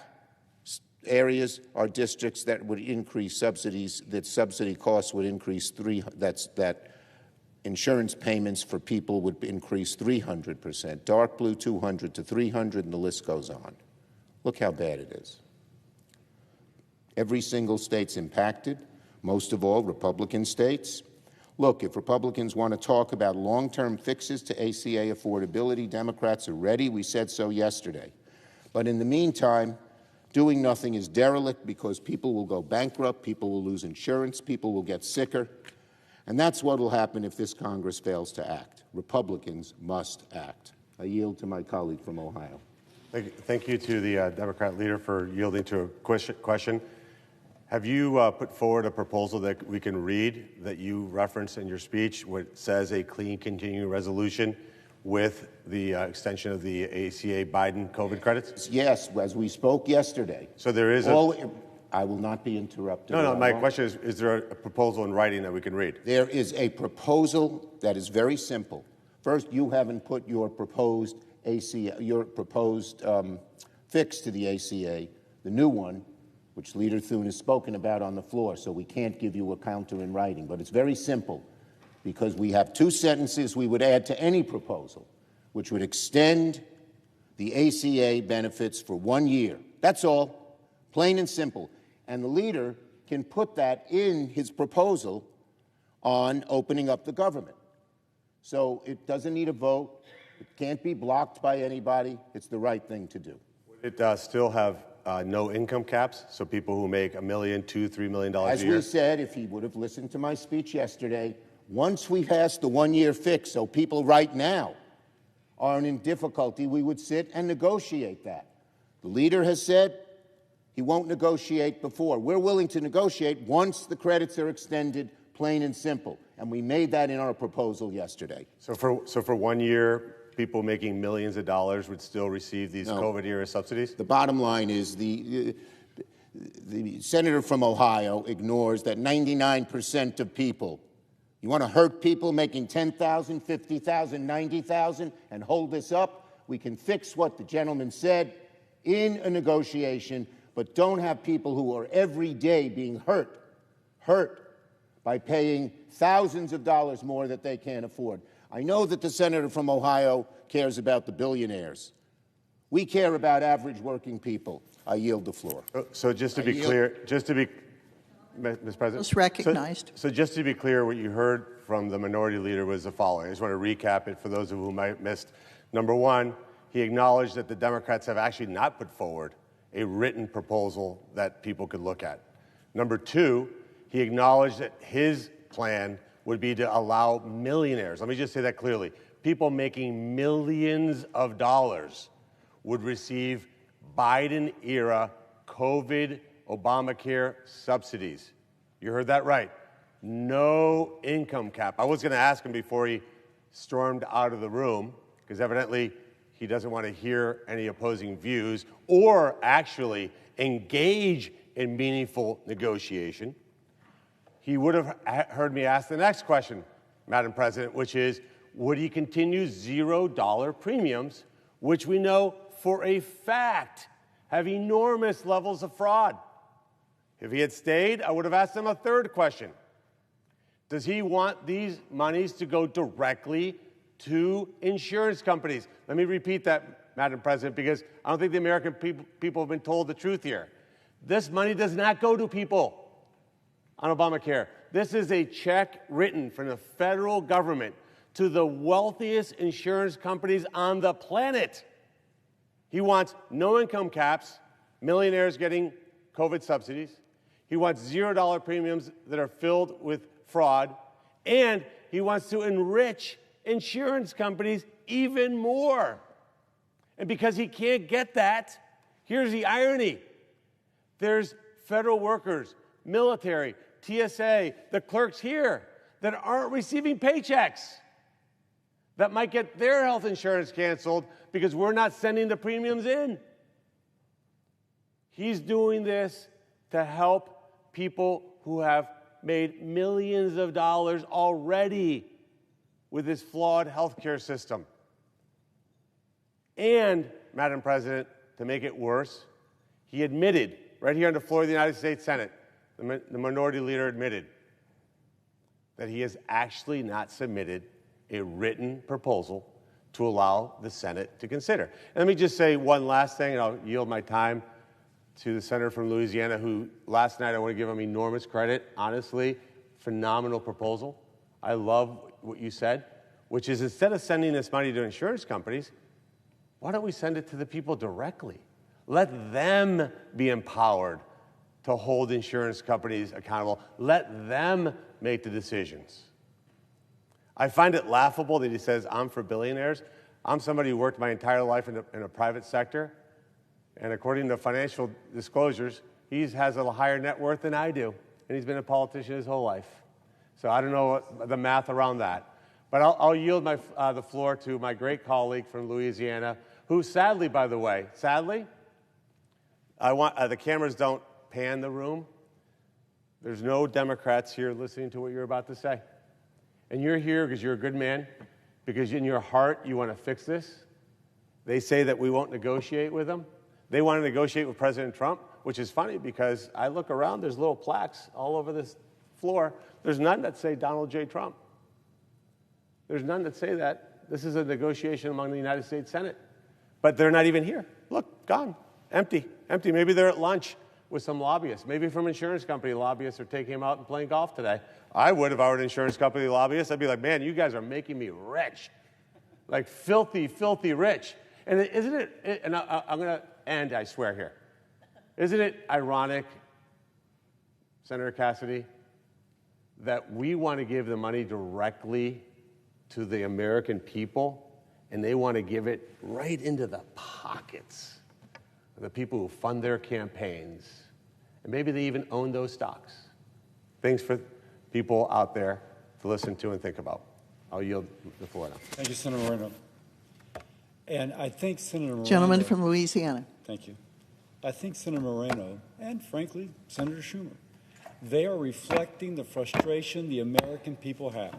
areas are districts that would increase subsidies, that subsidy costs would increase insurance payments for people would increase 300%, dark blue 200 to 300, and the list goes on. Look how bad it is. Every single state's impacted, most of all Republican states. Look, if Republicans want to talk about long-term fixes to ACA affordability, Democrats are ready. We said so yesterday. But in the meantime, doing nothing is derelict because people will go bankrupt, people will lose insurance, people will get sicker. And that's what will happen if this Congress fails to act. Republicans must act. I yield to my colleague from Ohio. Thank you to the Democrat leader for yielding to a question. Have you put forward a proposal that we can read that you referenced in your speech, what says a clean continuing resolution with the extension of the ACA Biden COVID credits? Yes, as we spoke yesterday. So there is I will not be interrupted. No, my question is there a proposal in writing that we can read? There is a proposal that is very simple. First, you haven't put your proposed fix to the ACA, the new one, which Leader Thune has spoken about on the floor, so we can't give you a counter in writing. But it's very simple, because we have two sentences we would add to any proposal, which would extend the ACA benefits for 1 year. That's all, plain and simple. And the leader can put that in his proposal on opening up the government. So it doesn't need a vote. It can't be blocked by anybody. It's the right thing to do. Would it still have no income caps, so people who make $1 million, $2, $3 million a year? As we said, if he would have listened to my speech yesterday, once we pass the 1 year fix, so people right now are in difficulty, we would sit and negotiate that. The leader has said he won't negotiate before. We're willing to negotiate once the credits are extended, plain and simple. And we made that in our proposal yesterday. So for 1 year, people making millions of dollars would still receive these COVID-era subsidies? The bottom line is the senator from Ohio ignores that 99% of people, you want to hurt people making $10,000, $50,000, $90,000 and hold this up? We can fix what the gentleman said in a negotiation, but don't have people who are every day being hurt by paying thousands of dollars more that they can't afford. I know that the senator from Ohio cares about the billionaires. We care about average working people. I yield the floor. So just to be clear, Ms. President. It's recognized. So just to be clear, what you heard from the minority leader was the following. I just want to recap it for those of whom I missed. Number one, he acknowledged that the Democrats have actually not put forward a written proposal that people could look at. Number two, he acknowledged that his plan would be to allow millionaires, let me just say that clearly, people making millions of dollars would receive Biden-era COVID Obamacare subsidies. You heard that right. No income cap. I was going to ask him before he stormed out of the room, because evidently he doesn't want to hear any opposing views or actually engage in meaningful negotiation. He would have heard me ask the next question, Madam President, which is, would he continue $0 premiums, which we know for a fact have enormous levels of fraud? If he had stayed, I would have asked him a third question. Does he want these monies to go directly to insurance companies? Let me repeat that, Madam President, because I don't think the American people have been told the truth here. This money does not go to people on Obamacare. This is a check written from the federal government to the wealthiest insurance companies on the planet. He wants no income caps, millionaires getting COVID subsidies. He wants $0 premiums that are filled with fraud. And he wants to enrich insurance companies even more. And because he can't get that, here's the irony. There's federal workers, military, TSA, the clerks here that aren't receiving paychecks, that might get their health insurance canceled because we're not sending the premiums in. He's doing this to help people who have made millions of dollars already with this flawed health care system. And, Madam President, to make it worse, he admitted, right here on the floor of the United States Senate, the minority leader admitted that he has actually not submitted a written proposal to allow the Senate to consider. And let me just say one last thing, and I'll yield my time to the senator from Louisiana, who last night I want to give him enormous credit. Honestly, phenomenal proposal. I love what you said, which is instead of sending this money to insurance companies, why don't we send it to the people directly? Let them be empowered to hold insurance companies accountable. Let them make the decisions. I find it laughable that he says, I'm for billionaires. I'm somebody who worked my entire life in a private sector, and according to financial disclosures, he has a higher net worth than I do, and he's been a politician his whole life. So I don't know the math around that. But I'll yield the floor to my great colleague from Louisiana, who sadly, by the way, I want the cameras don't pan the room. There's no Democrats here listening to what you're about to say. And you're here because you're a good man, because in your heart you want to fix this. They say that we won't negotiate with them. They want to negotiate with President Trump, which is funny because I look around, there's little plaques all over this floor. There's none that say Donald J. Trump. There's none that say that. This is a negotiation among the United States Senate. But they're not even here. Look, gone, empty. Maybe they're at lunch with some lobbyists. Maybe from insurance company lobbyists are taking him out and playing golf today. I would if I were an insurance company lobbyist. I'd be like, man, you guys are making me rich. Like filthy, filthy rich. And isn't it, and I'm going to end, I swear here. Isn't it ironic, Senator Cassidy, that we want to give the money directly to the American people, and they want to give it right into the pockets of the people who fund their campaigns, and maybe they even own those stocks. Things for people out there to listen to and think about. I'll yield the floor now. Thank you, Senator Moreno. And I think Senator Moreno... Gentleman from Louisiana. Thank you. I think Senator Moreno, and frankly, Senator Schumer, they are reflecting the frustration the American people have.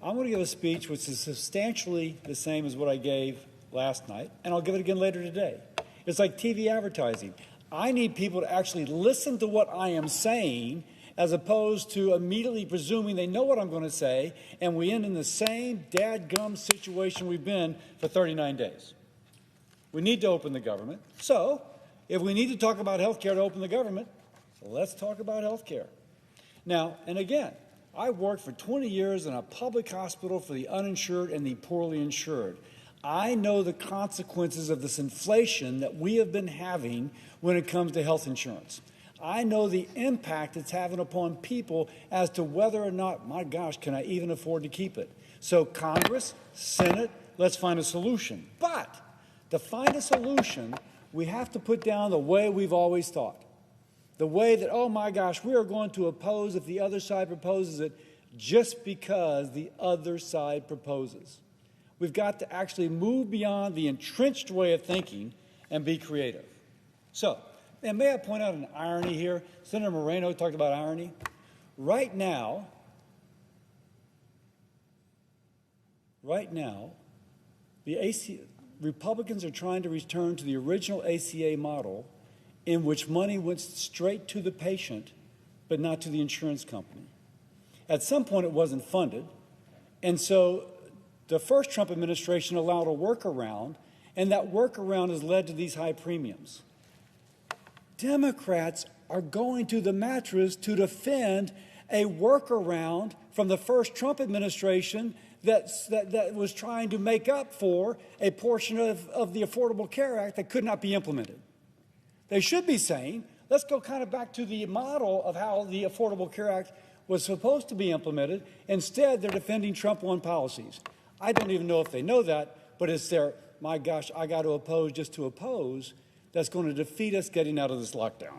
I'm going to give a speech which is substantially the same as what I gave last night, and I'll give it again later today. It's like TV advertising. I need people to actually listen to what I am saying as opposed to immediately presuming they know what I'm going to say, and we end in the same dadgum situation we've been for 39 days. We need to open the government. So, if we need to talk about health care to open the government, let's talk about health care. Now, and again, I worked for 20 years in a public hospital for the uninsured and the poorly insured. I know the consequences of this inflation that we have been having when it comes to health insurance. I know the impact it's having upon people as to whether or not, my gosh, can I even afford to keep it? So Congress, Senate, let's find a solution. But to find a solution, we have to put down the way we've always thought. The way that, oh my gosh, we are going to oppose if the other side proposes it just because the other side proposes. We've got to actually move beyond the entrenched way of thinking and be creative. So, and may I point out an irony here? Senator Moreno talked about irony. Right now, the Republicans are trying to return to the original ACA model in which money went straight to the patient, but not to the insurance company. At some point, it wasn't funded, and so the first Trump administration allowed a workaround, and that workaround has led to these high premiums. Democrats are going to the mattress to defend a workaround from the first Trump administration that was trying to make up for a portion of the Affordable Care Act that could not be implemented. They should be saying, let's go kind of back to the model of how the Affordable Care Act was supposed to be implemented. Instead, they're defending Trump 1 policies. I don't even know if they know that, but it's their, my gosh, I got to oppose just to oppose, that's going to defeat us getting out of this lockdown.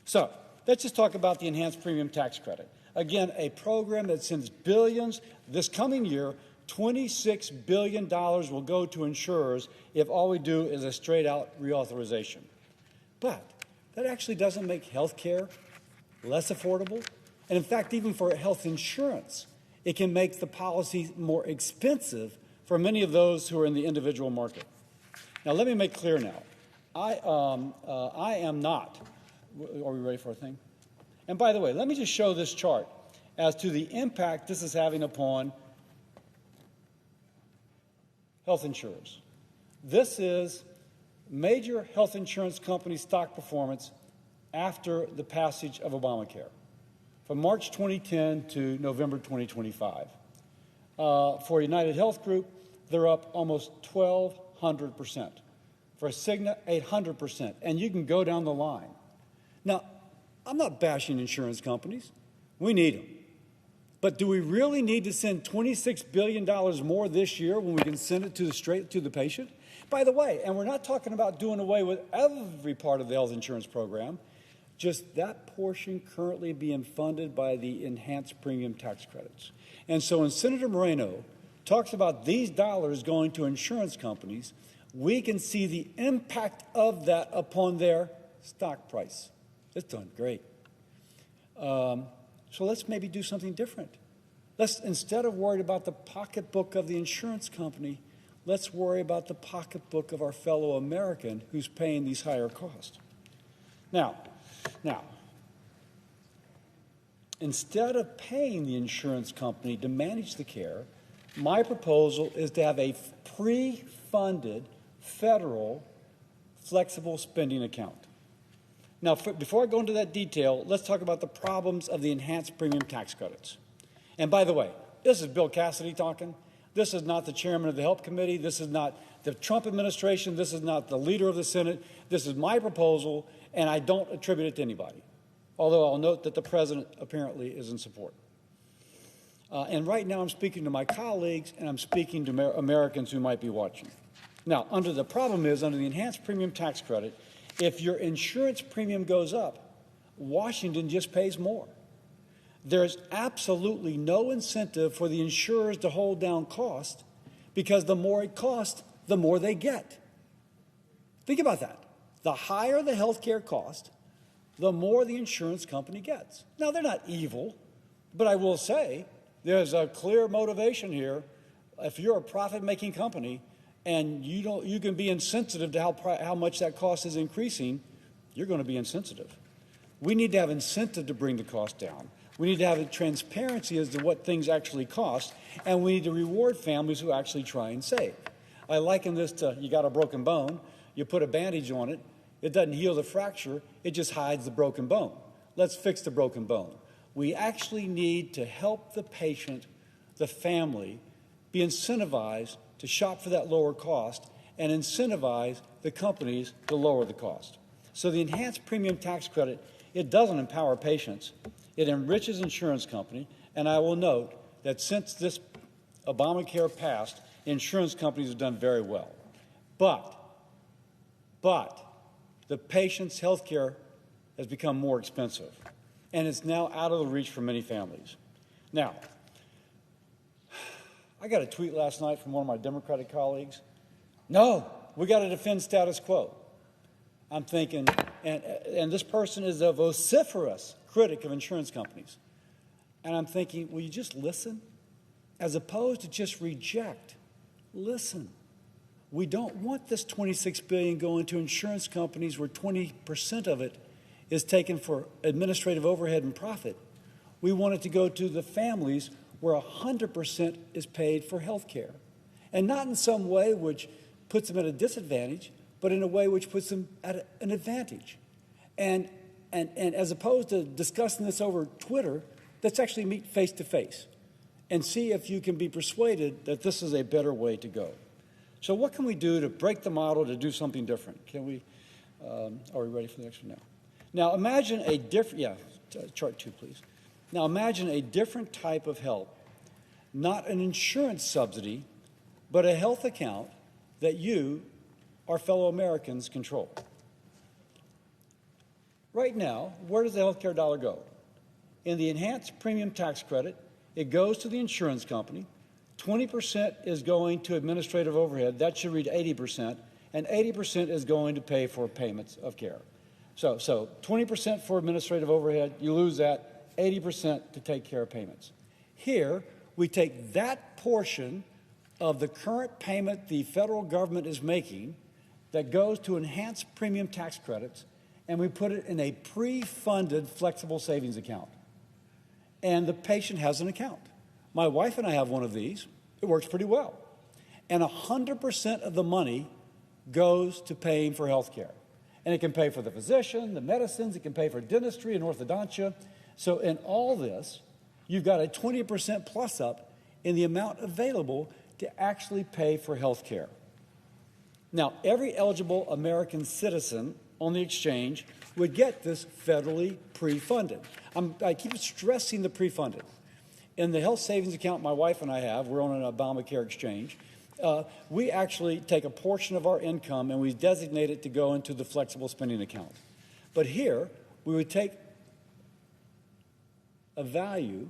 So let's just talk about the enhanced premium tax credit. Again, a program that sends billions. This coming year, $26 billion will go to insurers if all we do is a straight-out reauthorization. But that actually doesn't make health care less affordable. And in fact, even for health insurance, it can make the policy more expensive for many of those who are in the individual market. Now, let me make clear now. I am not. Are we ready for a thing? And by the way, let me just show this chart. as to the impact this is having upon health insurers. This is major health insurance company stock performance after the passage of Obamacare, from March 2010 to November 2025. For United Health Group, they're up almost 1,200%. For Cigna, 800%. And you can go down the line. Now, I'm not bashing insurance companies. We need them. But do we really need to send $26 billion more this year when we can send it straight to the patient? By the way, and we're not talking about doing away with every part of the health insurance program, just that portion currently being funded by the enhanced premium tax credits. And so when Senator Moreno talks about these dollars going to insurance companies, we can see the impact of that upon their stock price. It's done great. So let's maybe do something different. Let's, instead of worried about the pocketbook of the insurance company, let's worry about the pocketbook of our fellow American who's paying these higher costs. Now, instead of paying the insurance company to manage the care, my proposal is to have a pre-funded federal flexible spending account. Now, before I go into that detail, let's talk about the problems of the enhanced premium tax credits. And by the way, this is Bill Cassidy talking. This is not the chairman of the Help Committee. This is not the Trump administration. This is not the leader of the Senate. This is my proposal, and I don't attribute it to anybody, although I'll note that the president apparently is in support. And right now I'm speaking to my colleagues, and I'm speaking to Americans who might be watching. Now, under the enhanced premium tax credit, if your insurance premium goes up, Washington just pays more. There's absolutely no incentive for the insurers to hold down cost, because the more it costs, the more they get. Think about that. The higher the health care cost, the more the insurance company gets. Now, they're not evil, but I will say there's a clear motivation here. If you're a profit-making company and you can be insensitive to how much that cost is increasing, you're going to be insensitive. We need to have incentive to bring the cost down. We need to have a transparency as to what things actually cost, and we need to reward families who actually try and save. I liken this to, you got a broken bone, you put a bandage on it, it doesn't heal the fracture, it just hides the broken bone. Let's fix the broken bone. We actually need to help the patient, the family, be incentivized to shop for that lower cost and incentivize the companies to lower the cost. So the enhanced premium tax credit, it doesn't empower patients. It enriches insurance company, and I will note that since this Obamacare passed, insurance companies have done very well. But the patient's health care has become more expensive, and it's now out of the reach for many families. Now, I got a tweet last night from one of my Democratic colleagues. No, we got to defend status quo. I'm thinking, and this person is a vociferous critic of insurance companies. And I'm thinking, will you just listen? As opposed to just reject, listen. We don't want this $26 billion going to insurance companies where 20% of it is taken for administrative overhead and profit. We want it to go to the families where 100% is paid for health care. And not in some way which puts them at a disadvantage, but in a way which puts them at an advantage. And as opposed to discussing this over Twitter, let's actually meet face to face and see if you can be persuaded that this is a better way to go. So what can we do to break the model, to do something different? Can we, are we ready for the next one now? Now imagine a different, chart 2, please. Now imagine a different type of help, not an insurance subsidy, but a health account that you, our fellow Americans, control. Right now, where does the health care dollar go? In the enhanced premium tax credit, it goes to the insurance company. 20% is going to administrative overhead. That should read 80%. And 80% is going to pay for payments of care. So 20% for administrative overhead, you lose that, 80% to take care of payments. Here, we take that portion of the current payment the federal government is making that goes to enhanced premium tax credits, and we put it in a pre-funded flexible savings account. and the patient has an account. My wife and I have one of these. It works pretty well. And 100% of the money goes to paying for health care. And it can pay for the physician, the medicines, it can pay for dentistry and orthodontia. So in all this, you've got a 20% plus up in the amount available to actually pay for health care. Now, every eligible American citizen on the exchange would get this federally pre-funded. I keep stressing the pre-funded. In the health savings account my wife and I have, we're on an Obamacare exchange, we actually take a portion of our income and we designate it to go into the flexible spending account. But here, we would take a value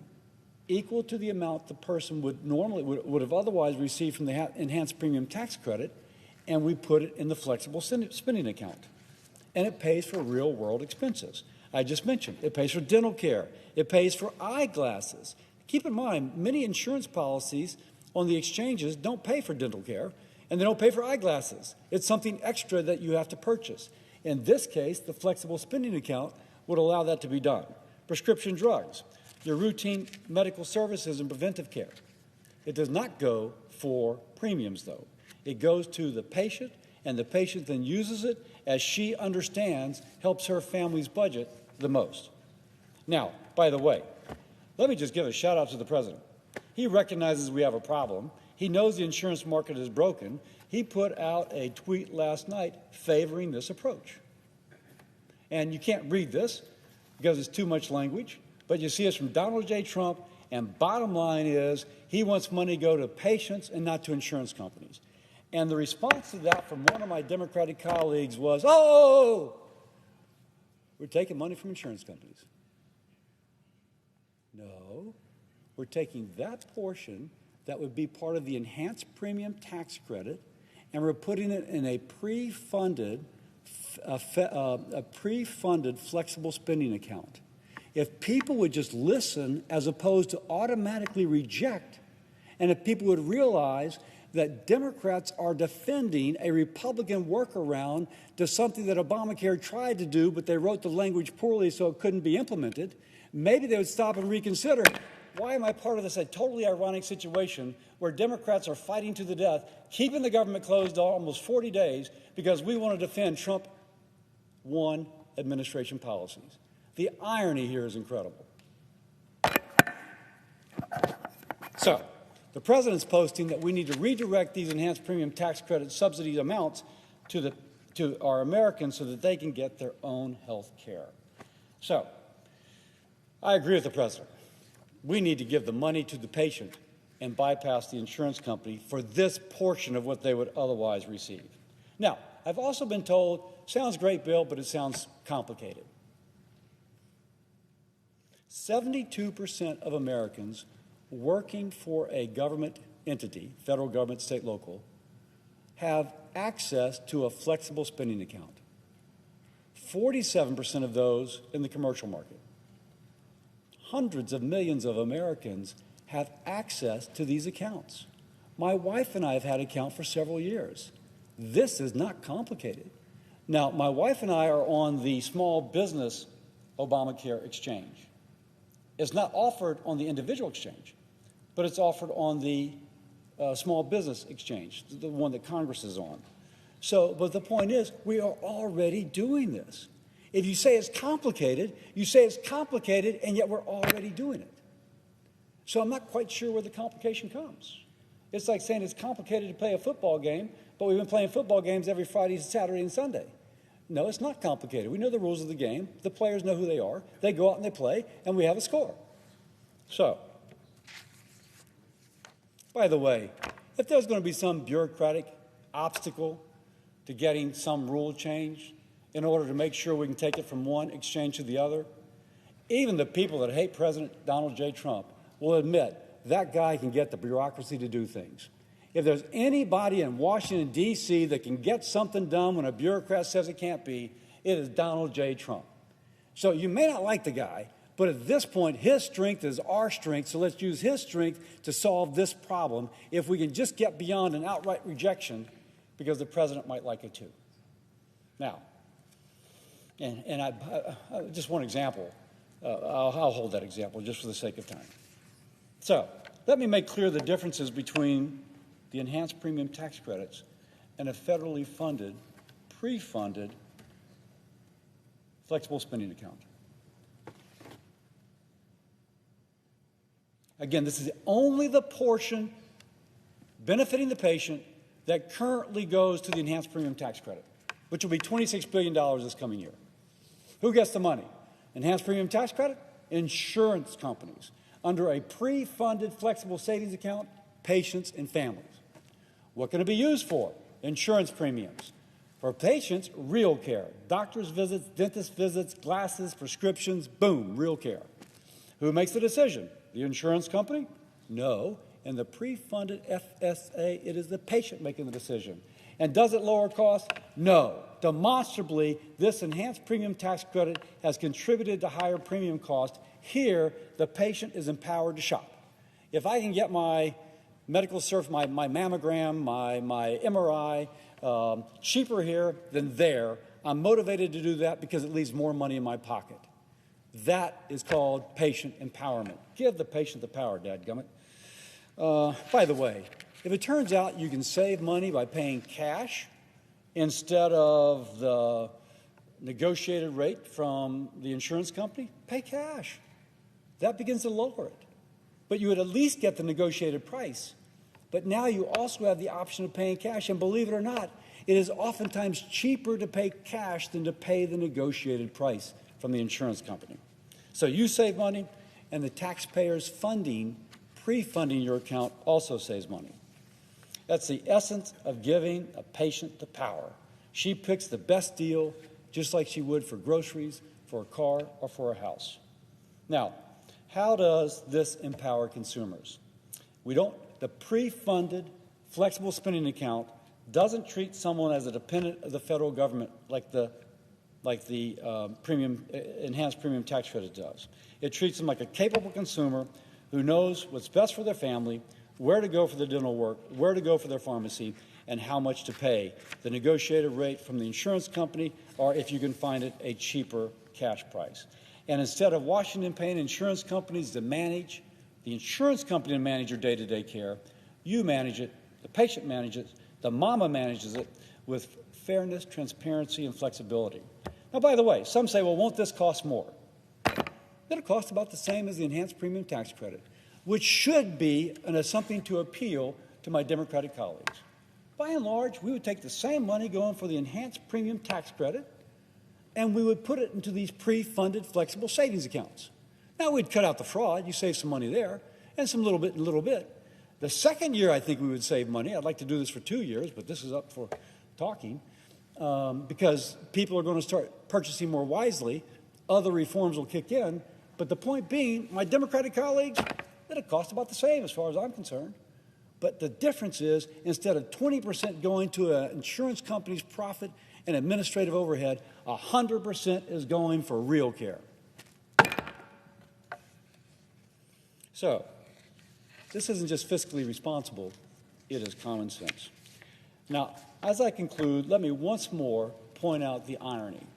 equal to the amount the person would have otherwise received from the enhanced premium tax credit, and we put it in the flexible spending account. And it pays for real-world expenses. I just mentioned, it pays for dental care. It pays for eyeglasses. Keep in mind, many insurance policies on the exchanges don't pay for dental care, and they don't pay for eyeglasses. It's something extra that you have to purchase. In this case, the flexible spending account would allow that to be done. Prescription drugs, your routine medical services and preventive care. It does not go for premiums, though. It goes to the patient, and the patient then uses it as she understands helps her family's budget the most. Now, by the way, let me just give a shout out to the president. He recognizes we have a problem. He knows the insurance market is broken. He put out a tweet last night favoring this approach. And you can't read this because it's too much language, but you see it's from Donald J. Trump, and bottom line is he wants money to go to patients and not to insurance companies. And the response to that from one of my Democratic colleagues was, oh, we're taking money from insurance companies. No, we're taking that portion that would be part of the enhanced premium tax credit, and we're putting it in a pre-funded flexible spending account. If people would just listen as opposed to automatically reject, and if people would realize that Democrats are defending a Republican workaround to something that Obamacare tried to do, but they wrote the language poorly so it couldn't be implemented, maybe they would stop and reconsider. Why am I part of this totally ironic situation where Democrats are fighting to the death, keeping the government closed almost 40 days because we want to defend Trump 1 administration policies? The irony here is incredible. So, the president's posting that we need to redirect these enhanced premium tax credit subsidy amounts to our Americans so that they can get their own health care. So, I agree with the president. We need to give the money to the patient and bypass the insurance company for this portion of what they would otherwise receive. Now, I've also been told, sounds great, Bill, but it sounds complicated. 72% of Americans working for a government entity, federal government, state, local, have access to a flexible spending account. 47% of those in the commercial market. Hundreds of millions of Americans have access to these accounts. My wife and I have had an account for several years. This is not complicated. Now, my wife and I are on the small business Obamacare exchange. It's not offered on the individual exchange, but it's offered on the small business exchange, the one that Congress is on. So, but the point is, we are already doing this. If you say it's complicated, you say it's complicated, and yet we're already doing it. So I'm not quite sure where the complication comes. It's like saying it's complicated to play a football game, but we've been playing football games every Friday, Saturday, and Sunday. No, it's not complicated. We know the rules of the game. The players know who they are. They go out and they play, and we have a score. So, by the way, if there's going to be some bureaucratic obstacle to getting some rule change in order to make sure we can take it from one exchange to the other, even the people that hate President Donald J. Trump will admit that guy can get the bureaucracy to do things. If there's anybody in Washington, D.C. that can get something done when a bureaucrat says it can't be, it is Donald J. Trump. So you may not like the guy, but at this point, his strength is our strength, so let's use his strength to solve this problem if we can just get beyond an outright rejection, because the president might like it too. Now, and just one example. I'll hold that example just for the sake of time. So let me make clear the differences between the enhanced premium tax credits and a federally funded, pre-funded flexible spending account. Again, this is only the portion benefiting the patient that currently goes to the enhanced premium tax credit, which will be $26 billion this coming year. Who gets the money? Enhanced premium tax credit? Insurance companies. Under a pre-funded flexible savings account, patients and families. What can it be used for? Insurance premiums. For patients, real care. Doctor's visits, dentist visits, glasses, prescriptions, boom, real care. Who makes the decision? The insurance company? No. In the pre-funded FSA, it is the patient making the decision. And does it lower costs? No. Demonstrably, this enhanced premium tax credit has contributed to higher premium costs. Here, the patient is empowered to shop. If I can get my medical my mammogram, my MRI cheaper here than there, I'm motivated to do that because it leaves more money in my pocket. That is called patient empowerment. Give the patient the power, dadgummit. By the way, if it turns out you can save money by paying cash instead of the negotiated rate from the insurance company, pay cash. That begins to lower it. But you would at least get the negotiated price. But now you also have the option of paying cash, and believe it or not, it is oftentimes cheaper to pay cash than to pay the negotiated price from the insurance company. So you save money, and the taxpayer's funding, pre-funding your account, also saves money. That's the essence of giving a patient the power. She picks the best deal, just like she would for groceries, for a car, or for a house. Now, how does this empower consumers? The pre-funded flexible spending account doesn't treat someone as a dependent of the federal government like the enhanced premium tax credit does. It treats them like a capable consumer who knows what's best for their family, where to go for their dental work, where to go for their pharmacy, and how much to pay. The negotiated rate from the insurance company, or if you can find it, a cheaper cash price. And instead of Washington paying insurance companies to manage, the insurance company to manage your day-to-day care, you manage it, the patient manages it, the mama manages it with fairness, transparency, and flexibility. Now, by the way, some say, well, won't this cost more? It'll cost about the same as the enhanced premium tax credit, which should be something to appeal to my Democratic colleagues. By and large, we would take the same money going for the enhanced premium tax credit, and we would put it into these pre-funded flexible savings accounts. Now, we'd cut out the fraud. You save some money there, and some little bit and little bit. The second year, I think we would save money. I'd like to do this for 2 years, but this is up for talking, because people are going to start purchasing more wisely. Other reforms will kick in. But the point being, my Democratic colleagues, it'll cost about the same as far as I'm concerned. But the difference is, instead of 20% going to an insurance company's profit and administrative overhead, 100% is going for real care. So, this isn't just fiscally responsible, it is common sense. Now, as I conclude, let me once more point out the irony.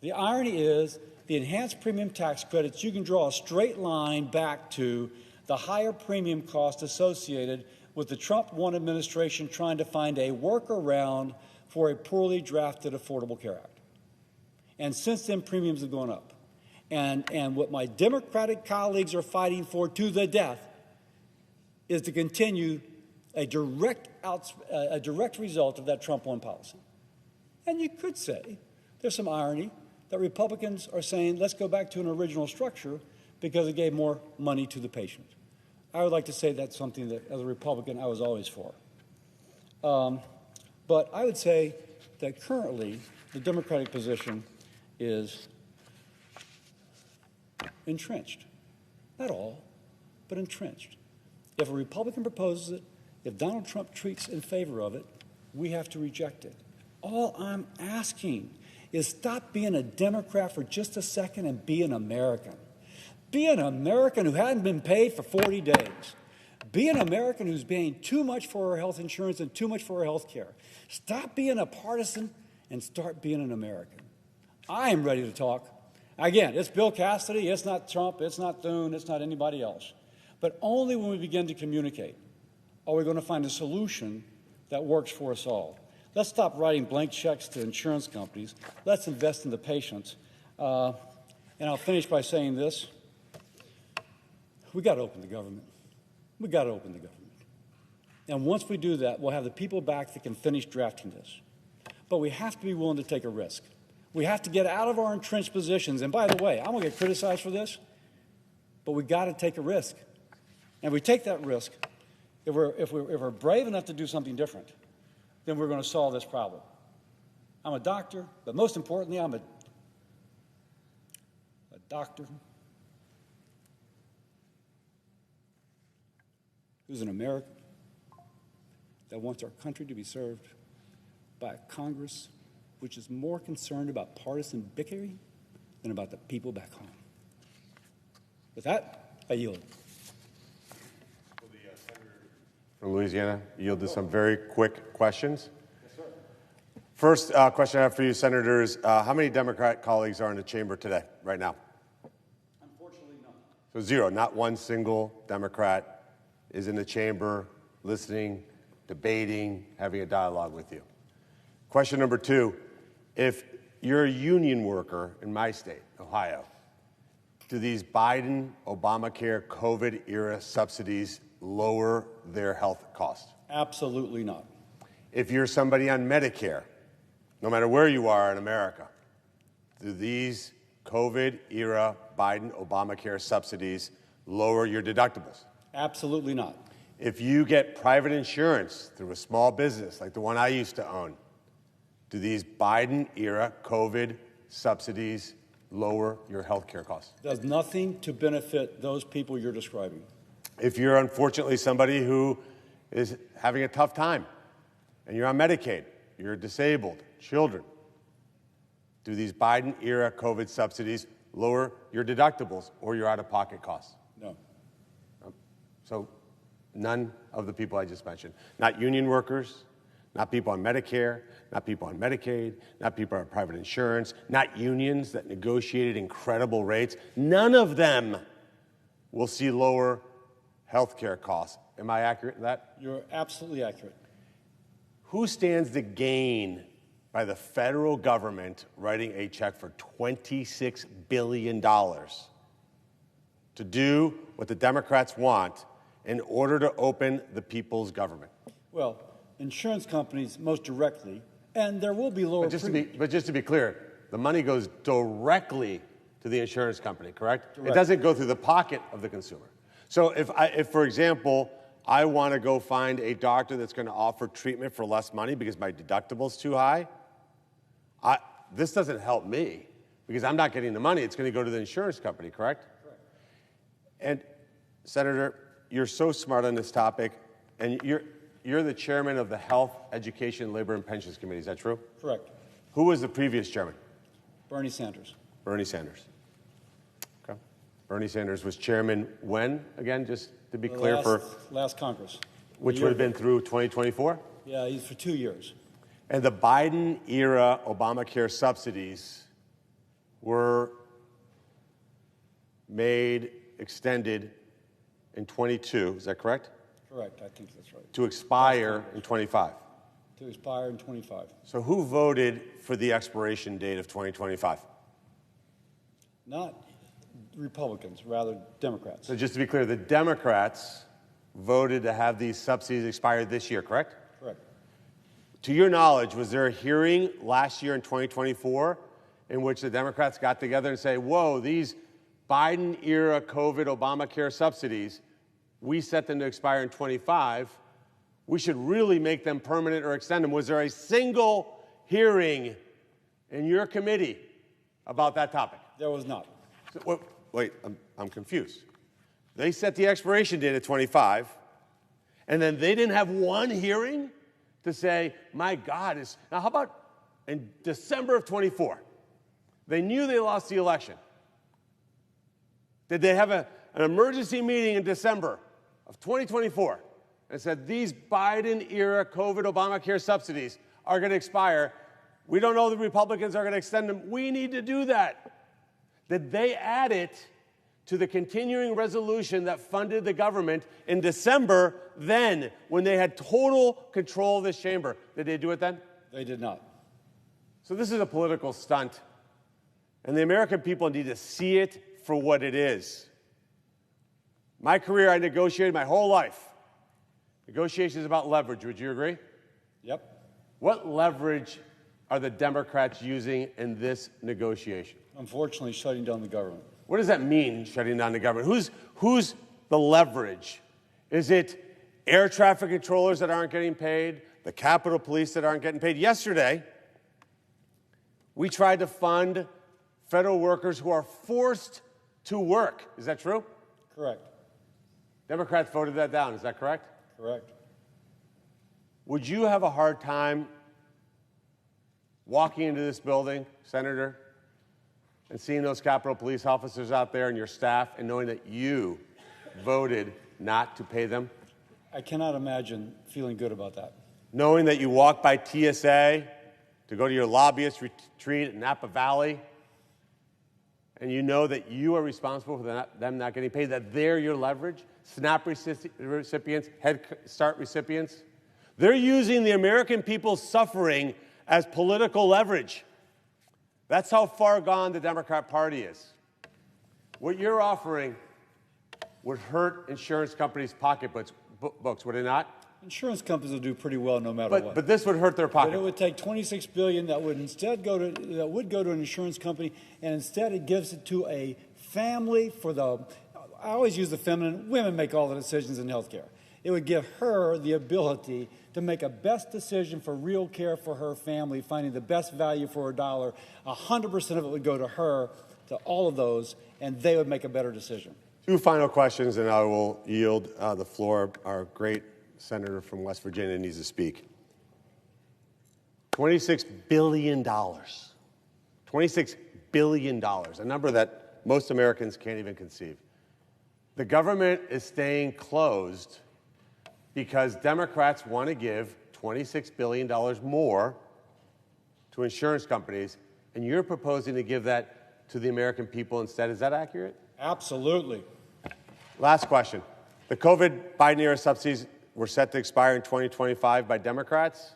The irony is, the enhanced premium tax credits, you can draw a straight line back to the higher premium cost associated with the Trump 1 administration trying to find a workaround for a poorly drafted Affordable Care Act. And since then, premiums have gone up. And what my Democratic colleagues are fighting for to the death is to continue a direct result of that Trump 1 policy. And you could say there's some irony that Republicans are saying, let's go back to an original structure because it gave more money to the patient. I would like to say that's something that, as a Republican, I was always for. But I would say that currently the Democratic position is entrenched. Not all, but entrenched. If a Republican proposes it, if Donald Trump tweets in favor of it, we have to reject it. All I'm asking is stop being a Democrat for just a second and be an American. Be an American who hadn't been paid for 40 days. Be an American who's paying too much for our health insurance and too much for our health care. Stop being a partisan and start being an American. I am ready to talk. Again, it's Bill Cassidy, it's not Trump, it's not Thune, it's not anybody else. But only when we begin to communicate are we going to find a solution that works for us all. Let's stop writing blank checks to insurance companies. Let's invest in the patients. And I'll finish by saying this. We got to open the government. We got to open the government. And once we do that, we'll have the people back that can finish drafting this. But we have to be willing to take a risk. We have to get out of our entrenched positions. And by the way, I'm going to get criticized for this, but we got to take a risk. And we take that risk. If we're brave enough to do something different, then we're going to solve this problem. I'm a doctor, but most importantly, I'm a doctor who's an American that wants our country to be served by a Congress which is more concerned about partisan bickering than about the people back home. With that, I yield. Will the senator from Louisiana yield to some very quick questions? Yes, sir. First question I have for you, senators: how many Democrat colleagues are in the chamber today, right now? Unfortunately, none. So zero. Not one single Democrat is in the chamber listening, debating, having a dialogue with you. Question number two: if you're a union worker in my state, Ohio, do these Biden, Obamacare, COVID-era subsidies lower their health costs? Absolutely not. If you're somebody on Medicare, no matter where you are in America, do these COVID-era Biden, Obamacare subsidies lower your deductibles? Absolutely not. If you get private insurance through a small business like the one I used to own, do these Biden-era COVID subsidies lower your health care costs? Does nothing to benefit those people you're describing. If you're unfortunately somebody who is having a tough time and you're on Medicaid, you're disabled, children, do these Biden-era COVID subsidies lower your deductibles or your out-of-pocket costs? No. So none of the people I just mentioned. Not union workers, not people on Medicare, not people on Medicaid, not people on private insurance, not unions that negotiated incredible rates. None of them will see lower health care costs. Am I accurate in that? You're absolutely accurate. Who stands to gain by the federal government writing a check for $26 billion to do what the Democrats want in order to open the people's government? Well, insurance companies most directly, and there will be lower premiums. But just to be clear, the money goes directly to the insurance company, correct? Correct. It doesn't go through the pocket of the consumer. So if for example, I want to go find a doctor that's going to offer treatment for less money because my deductible's too high, this doesn't help me because I'm not getting the money. It's going to go to the insurance company, correct? Correct. And Senator, you're so smart on this topic, and you're the chairman of the Health, Education, Labor, and Pensions Committee. Is that true? Correct. Who was the previous chairman? Bernie Sanders. Bernie Sanders. Okay. Bernie Sanders was chairman when, again, just to be clear, last Congress. which would have been through 2024? Yeah, he's for 2 years. And the Biden-era Obamacare subsidies were extended in 22, is that correct? Correct, I think that's right. To expire in 25. To expire in 25. So who voted for the expiration date of 2025? Not Republicans, rather Democrats. So just to be clear, the Democrats voted to have these subsidies expire this year, correct? Correct. To your knowledge, was there a hearing last year in 2024 in which the Democrats got together and say, whoa, these Biden-era COVID Obamacare subsidies, we set them to expire in 25. We should really make them permanent or extend them. Was there a single hearing in your committee about that topic? There was not. So, wait, I'm confused. They set the expiration date at 25, and then they didn't have one hearing to say, my God, now how about in December of 24? They knew they lost the election. Did they have an emergency meeting in December of 2024 and said, these Biden-era COVID Obamacare subsidies are going to expire. We don't know the Republicans are going to extend them. We need to do that. Did they add it to the continuing resolution that funded the government in December then, when they had total control of this chamber? Did they do it then? They did not. So this is a political stunt, and the American people need to see it for what it is. My career, I negotiated my whole life. Negotiations about leverage, would you agree? Yep. What leverage are the Democrats using in this negotiation? Unfortunately, shutting down the government. What does that mean, shutting down the government? Who's the leverage? Is it air traffic controllers that aren't getting paid? The Capitol Police that aren't getting paid? Yesterday, we tried to fund federal workers who are forced to work. Is that true? Correct. Democrats voted that down. Is that correct? Correct. Would you have a hard time walking into this building, Senator, and seeing those Capitol Police officers out there and your staff and knowing that you voted not to pay them? I cannot imagine feeling good about that. Knowing that you walk by TSA to go to your lobbyist retreat in Napa Valley, and you know that you are responsible for them not getting paid, that they're your leverage, SNAP recipients, Head Start recipients. They're using the American people's suffering as political leverage. That's how far gone the Democrat Party is. What you're offering would hurt insurance companies' pocketbooks, would it not? Insurance companies will do pretty well no matter what. But this would hurt their pocket. But it would take $26 billion that would instead go to an insurance company, and instead it gives it to a family for the. I always use the feminine. Women make all the decisions in healthcare. It would give her the ability to make a best decision for real care for her family, finding the best value for her dollar. 100% of it would go to her, to all of those, and they would make a better decision. Two final questions, and I will yield the floor. Our great senator from West Virginia needs to speak. $26 billion. $26 billion, a number that most Americans can't even conceive. The government is staying closed because Democrats want to give $26 billion more to insurance companies, and you're proposing to give that to the American people instead. Is that accurate? Absolutely. Last question. The COVID Biden-era subsidies were set to expire in 2025 by Democrats.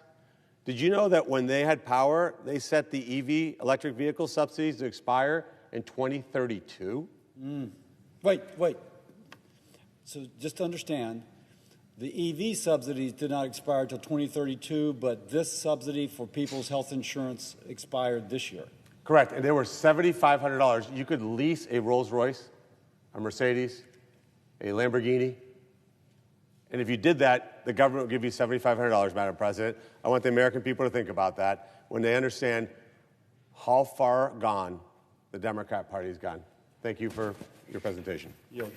Did you know that when they had power, they set the EV, electric vehicle subsidies, to expire in 2032? Wait. So just to understand, the EV subsidies did not expire until 2032, but this subsidy for people's health insurance expired this year. Correct, and they were $7,500. You could lease a Rolls-Royce, a Mercedes, a Lamborghini, and if you did that, the government would give you $7,500, Madam President. I want the American people to think about that when they understand how far gone the Democrat Party has gone. Thank you for your presentation. Yield.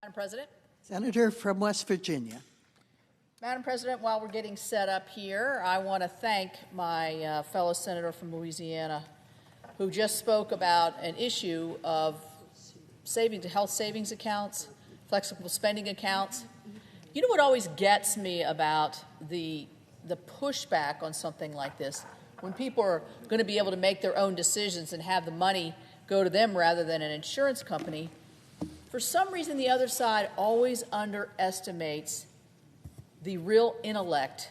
Madam President. Senator from West Virginia. Madam President, while we're getting set up here, I want to thank my fellow senator from Louisiana who just spoke about an issue of saving to health savings accounts, flexible spending accounts. You know what always gets me about the pushback on something like this? When people are going to be able to make their own decisions and have the money go to them rather than an insurance company, for some reason, the other side always underestimates the real intellect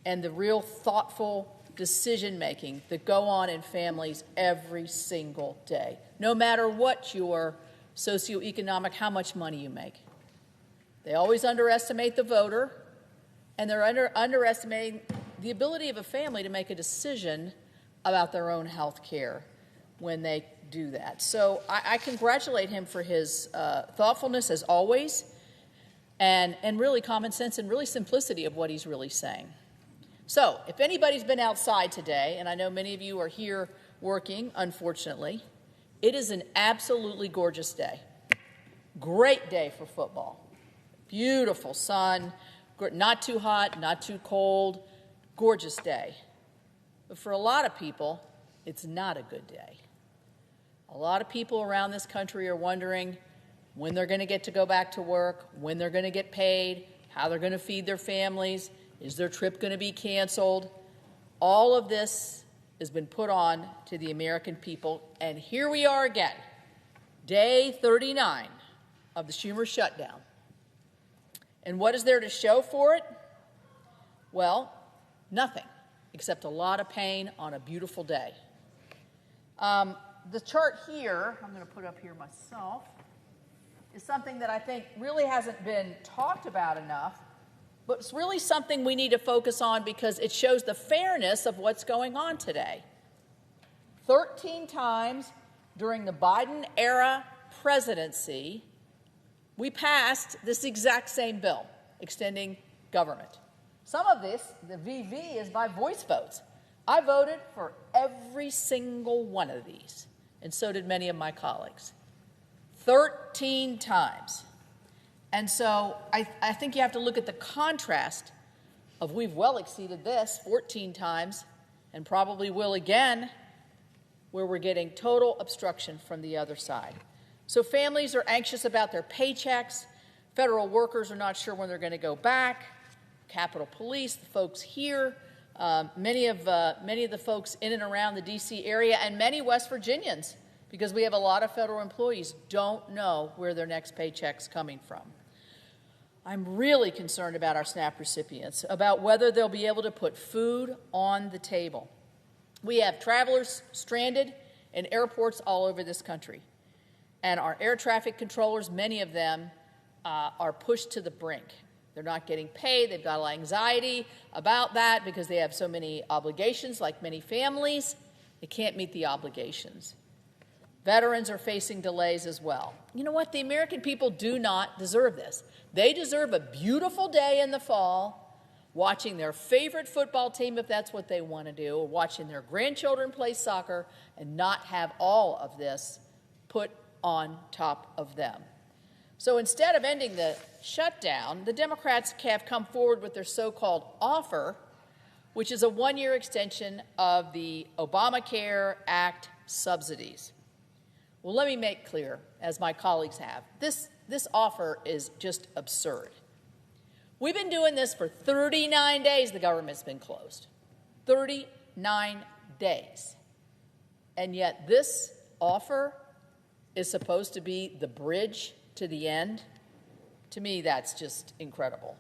and the real thoughtful decision-making that go on in families every single day, no matter what your socioeconomic, how much money you make. They always underestimate the voter, and they're underestimating the ability of a family to make a decision about their own health care when they do that. So I congratulate him for his thoughtfulness, as always, and really common sense and really simplicity of what he's really saying. So if anybody's been outside today, and I know many of you are here working, unfortunately, it is an absolutely gorgeous day. Great day for football. Beautiful sun, not too hot, not too cold, gorgeous day. But for a lot of people, it's not a good day. A lot of people around this country are wondering when they're going to get to go back to work, when they're going to get paid, how they're going to feed their families, is their trip going to be canceled? All of this has been put on to the American people, and here we are again, day 39 of the Schumer shutdown. And what is there to show for it? Well, nothing, except a lot of pain on a beautiful day. The chart here, I'm going to put up here myself, is something that I think really hasn't been talked about enough, but it's really something we need to focus on because it shows the fairness of what's going on today. 13 times during the Biden-era presidency, we passed this exact same bill, extending government. Some of this, the VV, is by voice votes. I voted for every single one of these, and so did many of my colleagues. 13 times. And so I think you have to look at the contrast of we've well exceeded this 14 times and probably will again, where we're getting total obstruction from the other side. So families are anxious about their paychecks. Federal workers are not sure when they're going to go back. Capitol Police, the folks here, many of the folks in and around the D.C. area, and many West Virginians, because we have a lot of federal employees, don't know where their next paycheck's coming from. I'm really concerned about our SNAP recipients, about whether they'll be able to put food on the table. We have travelers stranded in airports all over this country. And our air traffic controllers, many of them, are pushed to the brink. They're not getting paid. They've got a lot of anxiety about that because they have so many obligations, like many families. They can't meet the obligations. Veterans are facing delays as well. You know what? The American people do not deserve this. They deserve a beautiful day in the fall, watching their favorite football team, if that's what they want to do, or watching their grandchildren play soccer, and not have all of this put on top of them. So instead of ending the shutdown, the Democrats have come forward with their so-called offer, which is a one-year extension of the Obamacare Act subsidies. Well, let me make clear, as my colleagues have, this offer is just absurd. We've been doing this for 39 days the government's been closed. 39 days. And yet this offer is supposed to be the bridge to the end. To me, that's just incredible.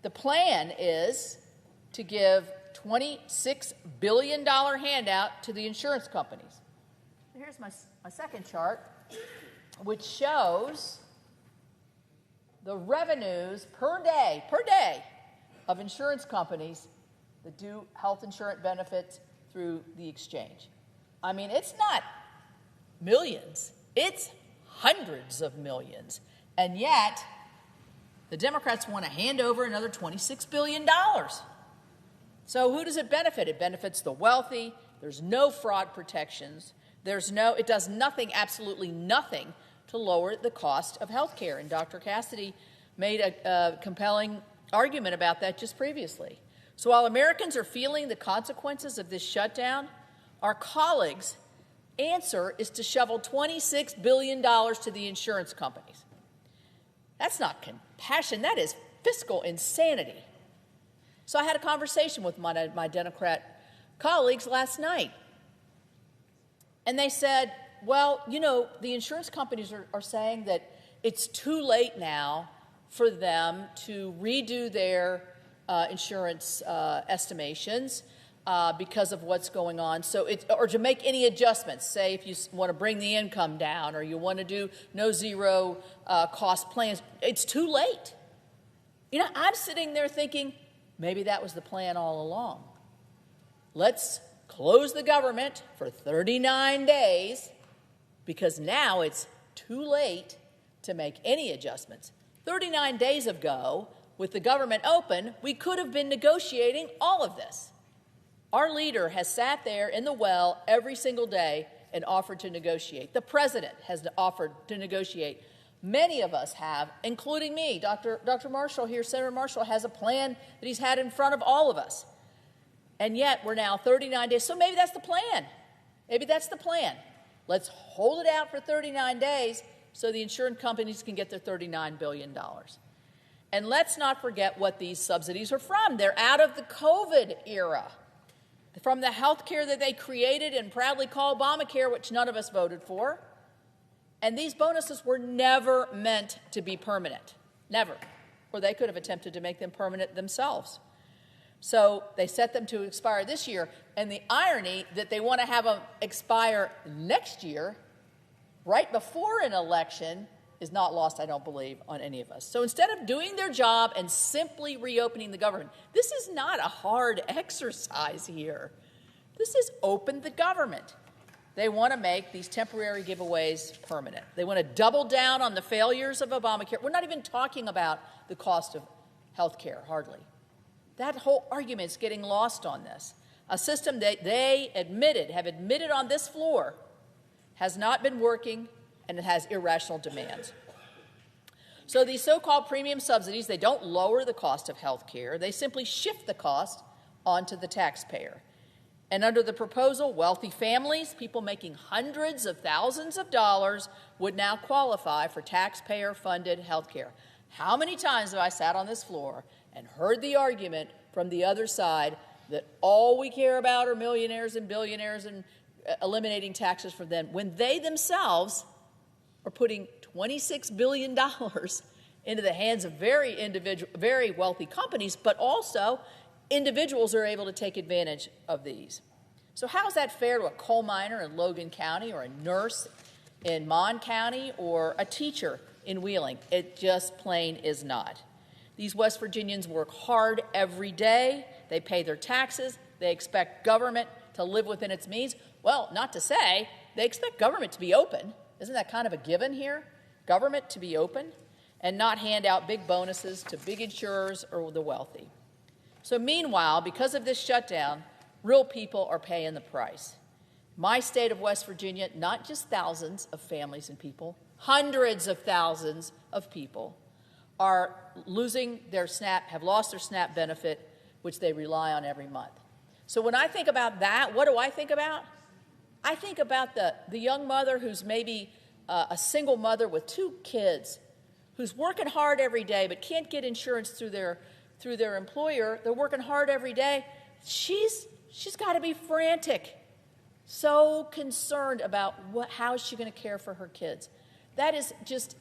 The plan is to give $26 billion handout to the insurance companies. Here's my second chart, which shows the revenues per day of insurance companies that do health insurance benefits through the exchange. I mean, it's not millions, it's hundreds of millions. And yet, the Democrats want to hand over another $26 billion. So who does it benefit? It benefits the wealthy. There's no fraud protections. It does nothing, absolutely nothing, to lower the cost of health care. And Dr. Cassidy made a compelling argument about that just previously. So while Americans are feeling the consequences of this shutdown, our colleagues' answer is to shovel $26 billion to the insurance companies. That's not compassion. That is fiscal insanity. So I had a conversation with my Democrat colleagues last night. And they said, well, you know, the insurance companies are saying that it's too late now for them to redo their insurance estimations because of what's going on. So or to make any adjustments, say if you want to bring the income down or you want to do no zero cost plans, it's too late. You know, I'm sitting there thinking, maybe that was the plan all along. Let's close the government for 39 days because now it's too late to make any adjustments. 39 days ago, with the government open, we could have been negotiating all of this. Our leader has sat there in the well every single day and offered to negotiate. The president has offered to negotiate. Many of us have, including me. Dr. Marshall here, Senator Marshall, has a plan that he's had in front of all of us. And yet we're now 39 days. So maybe that's the plan. Maybe that's the plan. Let's hold it out for 39 days so the insurance companies can get their $39 billion. And let's not forget what these subsidies are from. They're out of the COVID era, from the health care that they created and proudly call Obamacare, which none of us voted for. And these bonuses were never meant to be permanent, never, or they could have attempted to make them permanent themselves. So they set them to expire this year, and the irony that they want to have them expire next year, right before an election, is not lost, I don't believe, on any of us. So instead of doing their job and simply reopening the government, this is not a hard exercise here. This is open the government. They want to make these temporary giveaways permanent. They want to double down on the failures of Obamacare. We're not even talking about the cost of health care, hardly. That whole argument is getting lost on this. A system that they have admitted on this floor, has not been working, and it has irrational demands. So these so-called premium subsidies, they don't lower the cost of health care. They simply shift the cost onto the taxpayer. And under the proposal, wealthy families, people making hundreds of thousands of dollars, would now qualify for taxpayer-funded health care. How many times have I sat on this floor and heard the argument from the other side that all we care about are millionaires and billionaires and eliminating taxes for them, when they themselves are putting $26 billion into the hands of very wealthy companies, but also individuals are able to take advantage of these. So how is that fair to a coal miner in Logan County, or a nurse in Mon County, or a teacher in Wheeling? It just plain is not. These West Virginians work hard every day. They pay their taxes. They expect government to live within its means. Well, not to say they expect government to be open. Isn't that kind of a given here? Government to be open and not hand out big bonuses to big insurers or the wealthy. So meanwhile, because of this shutdown, real people are paying the price. My state of West Virginia, not just thousands of families and people, hundreds of thousands of people are losing their SNAP, have lost their SNAP benefit, which they rely on every month. So when I think about that, what do I think about? I think about the young mother who's maybe a single mother with 2 kids, who's working hard every day but can't get insurance through their employer. They're working hard every day. She's got to be frantic, so concerned about how is she going to care for her kids. That is just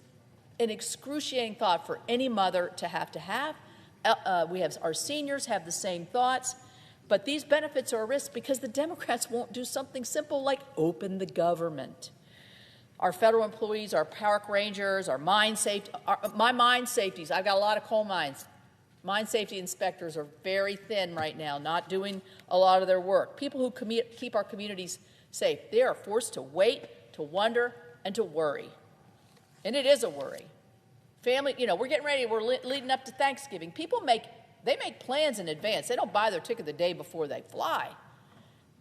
an excruciating thought for any mother to have. Our seniors have the same thoughts. But these benefits are a risk because the Democrats won't do something simple like open the government. Our federal employees, our park rangers, our mine safety, my mine safeties, I've got a lot of coal mines. Mine safety inspectors are very thin right now, not doing a lot of their work. People who keep our communities safe, they are forced to wait, to wonder, and to worry. And it is a worry. Family, we're getting ready, we're leading up to Thanksgiving. People make plans in advance. They don't buy their ticket the day before they fly.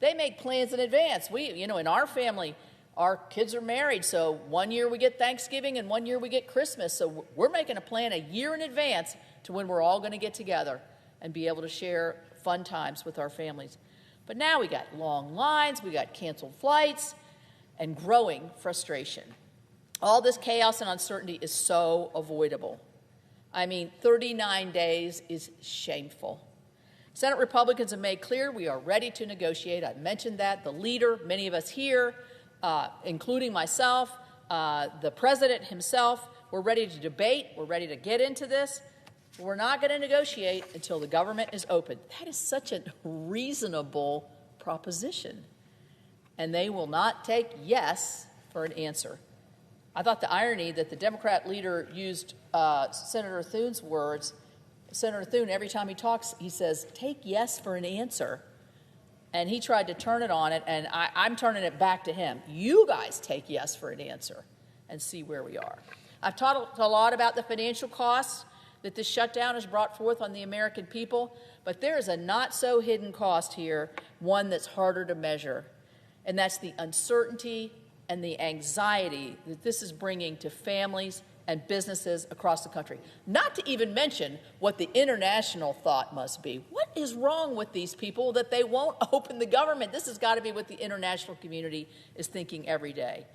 They make plans in advance. In our family, our kids are married, so one year we get Thanksgiving and one year we get Christmas. So we're making a plan a year in advance to when we're all going to get together and be able to share fun times with our families. But now we got long lines, we got canceled flights, and growing frustration. All this chaos and uncertainty is so avoidable. 39 days is shameful. Senate Republicans have made clear we are ready to negotiate. I mentioned that. The leader, many of us here, including myself, the president himself, we're ready to debate. We're ready to get into this. We're not going to negotiate until the government is open. That is such a reasonable proposition. And they will not take yes for an answer. I thought the irony that the Democrat leader used Senator Thune's words. Senator Thune, every time he talks, he says, take yes for an answer. And he tried to turn it on it, and I'm turning it back to him. You guys take yes for an answer and see where we are. I've talked a lot about the financial costs that this shutdown has brought forth on the American people, but there is a not-so-hidden cost here, one that's harder to measure, and that's the uncertainty and the anxiety that this is bringing to families and businesses across the country. Not to even mention what the international thought must be. What is wrong with these people that they won't open the government? This has got to be what the international community is thinking every day.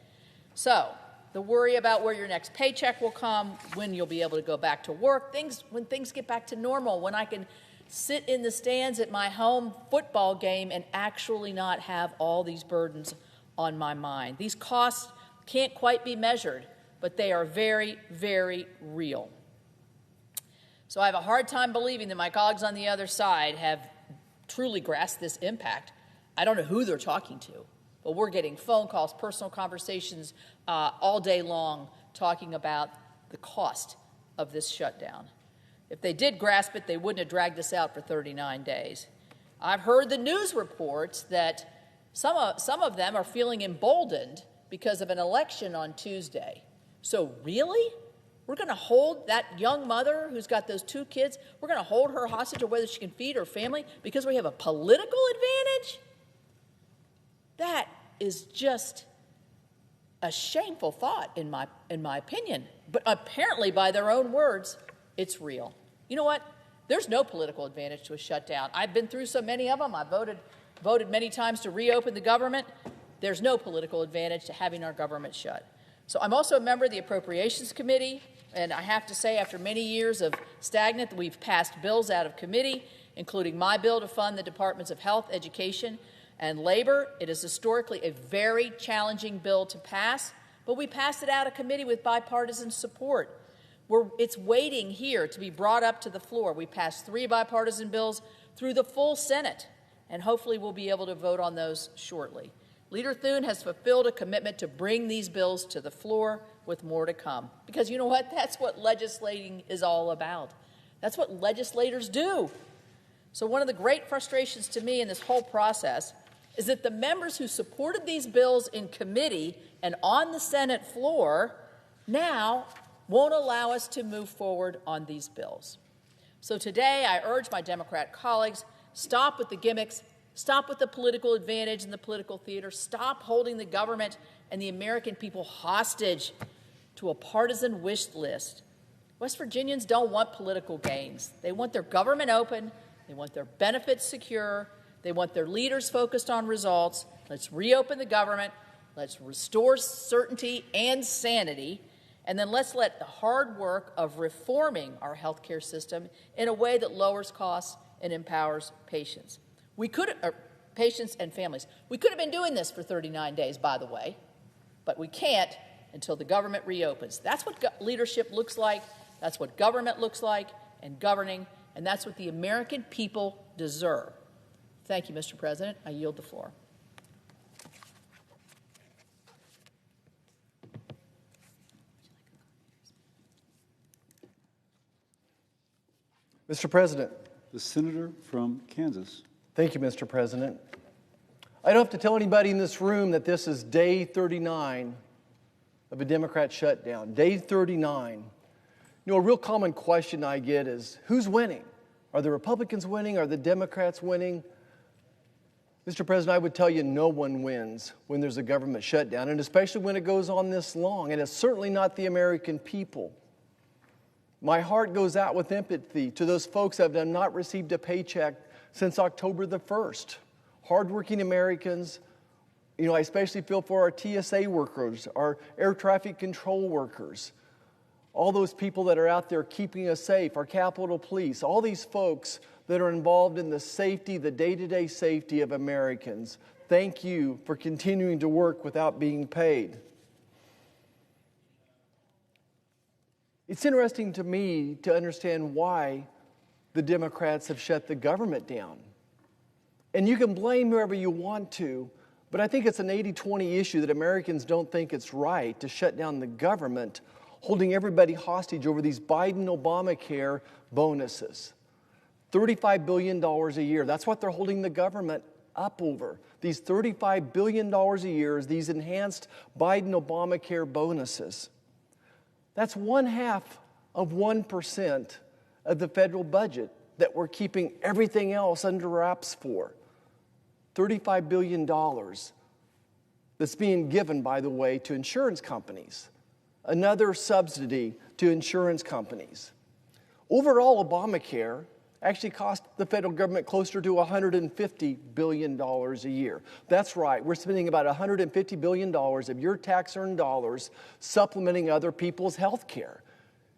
So, the worry about where your next paycheck will come, when you'll be able to go back to work, when things get back to normal, when I can sit in the stands at my home football game and actually not have all these burdens on my mind. These costs can't quite be measured, but they are very, very real. So I have a hard time believing that my colleagues on the other side have truly grasped this impact. I don't know who they're talking to, but we're getting phone calls, personal conversations all day long talking about the cost of this shutdown. If they did grasp it, they wouldn't have dragged us out for 39 days. I've heard the news reports that some of them are feeling emboldened because of an election on Tuesday. So really? We're going to hold that young mother who's got those 2 kids, we're going to hold her hostage of whether she can feed her family because we have a political advantage? That is just a shameful thought in my opinion. But apparently, by their own words, it's real. You know what? There's no political advantage to a shutdown. I've been through so many of them. I've voted many times to reopen the government. There's no political advantage to having our government shut. So I'm also a member of the Appropriations Committee, and I have to say, after many years of stagnant, we've passed bills out of committee, including my bill to fund the Departments of Health, Education, and Labor. It is historically a very challenging bill to pass, but we passed it out of committee with bipartisan support. It's waiting here to be brought up to the floor. We passed 3 bipartisan bills through the full Senate, and hopefully we'll be able to vote on those shortly. Leader Thune has fulfilled a commitment to bring these bills to the floor with more to come. Because you know what? That's what legislating is all about. That's what legislators do. So one of the great frustrations to me in this whole process is that the members who supported these bills in committee and on the Senate floor now won't allow us to move forward on these bills. So today I urge my Democrat colleagues, stop with the gimmicks, stop with the political advantage and the political theater, stop holding the government and the American people hostage to a partisan wish list. West Virginians don't want political gains. They want their government open, they want their benefits secure, they want their leaders focused on results. Let's reopen the government, let's restore certainty and sanity, and then let's let the hard work of reforming our health care system in a way that lowers costs and empowers patients. Patients and families. We could have been doing this for 39 days, by the way, but we can't until the government reopens. That's what leadership looks like, that's what government looks like, and governing, and that's what the American people deserve. Thank you, Mr. President. I yield the floor. Mr. President. The senator from Kansas. Thank you, Mr. President. I don't have to tell anybody in this room that this is day 39 of a Democrat shutdown. Day 39. You know, a real common question I get is, who's winning? Are the Republicans winning? Are the Democrats winning? Mr. President, I would tell you no one wins when there's a government shutdown, and especially when it goes on this long, and it's certainly not the American people. My heart goes out with empathy to those folks that have not received a paycheck since October the 1st. Hardworking Americans, you know, I especially feel for our TSA workers, our air traffic control workers, all those people that are out there keeping us safe, our Capitol Police, all these folks that are involved in the safety, the day-to-day safety of Americans. Thank you for continuing to work without being paid. It's interesting to me to understand why the Democrats have shut the government down. And you can blame whoever you want to, but I think it's an 80-20 issue that Americans don't think it's right to shut down the government, holding everybody hostage over these Biden-Obamacare bonuses. $35 billion a year. That's what they're holding the government up over. These $35 billion a year is these enhanced Biden-Obamacare bonuses. That's 0.5% of the federal budget that we're keeping everything else under wraps for. $35 billion that's being given, by the way, to insurance companies another subsidy to insurance companies. Overall, Obamacare actually cost the federal government closer to $150 billion a year. That's right, we're spending about $150 billion of your tax-earned dollars supplementing other people's health care.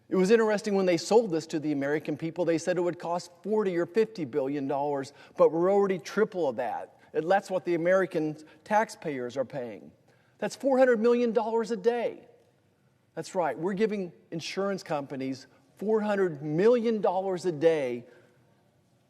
It was interesting when they sold this to the American people, they said it would cost $40 or $50 billion, but we're already triple of that. That's what the American taxpayers are paying. That's $400 million a day. That's right, we're giving insurance companies $400 million a day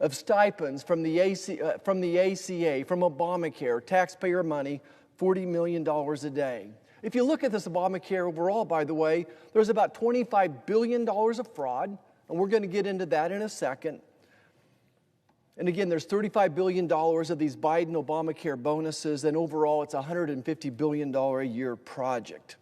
of stipends from the ACA, from Obamacare, taxpayer money, $40 million a day. If you look at this Obamacare overall, by the way, there's about $25 billion of fraud, and we're going to get into that in a second. And again, there's $35 billion of these Biden-Obamacare bonuses, and overall it's a $150 billion a year project.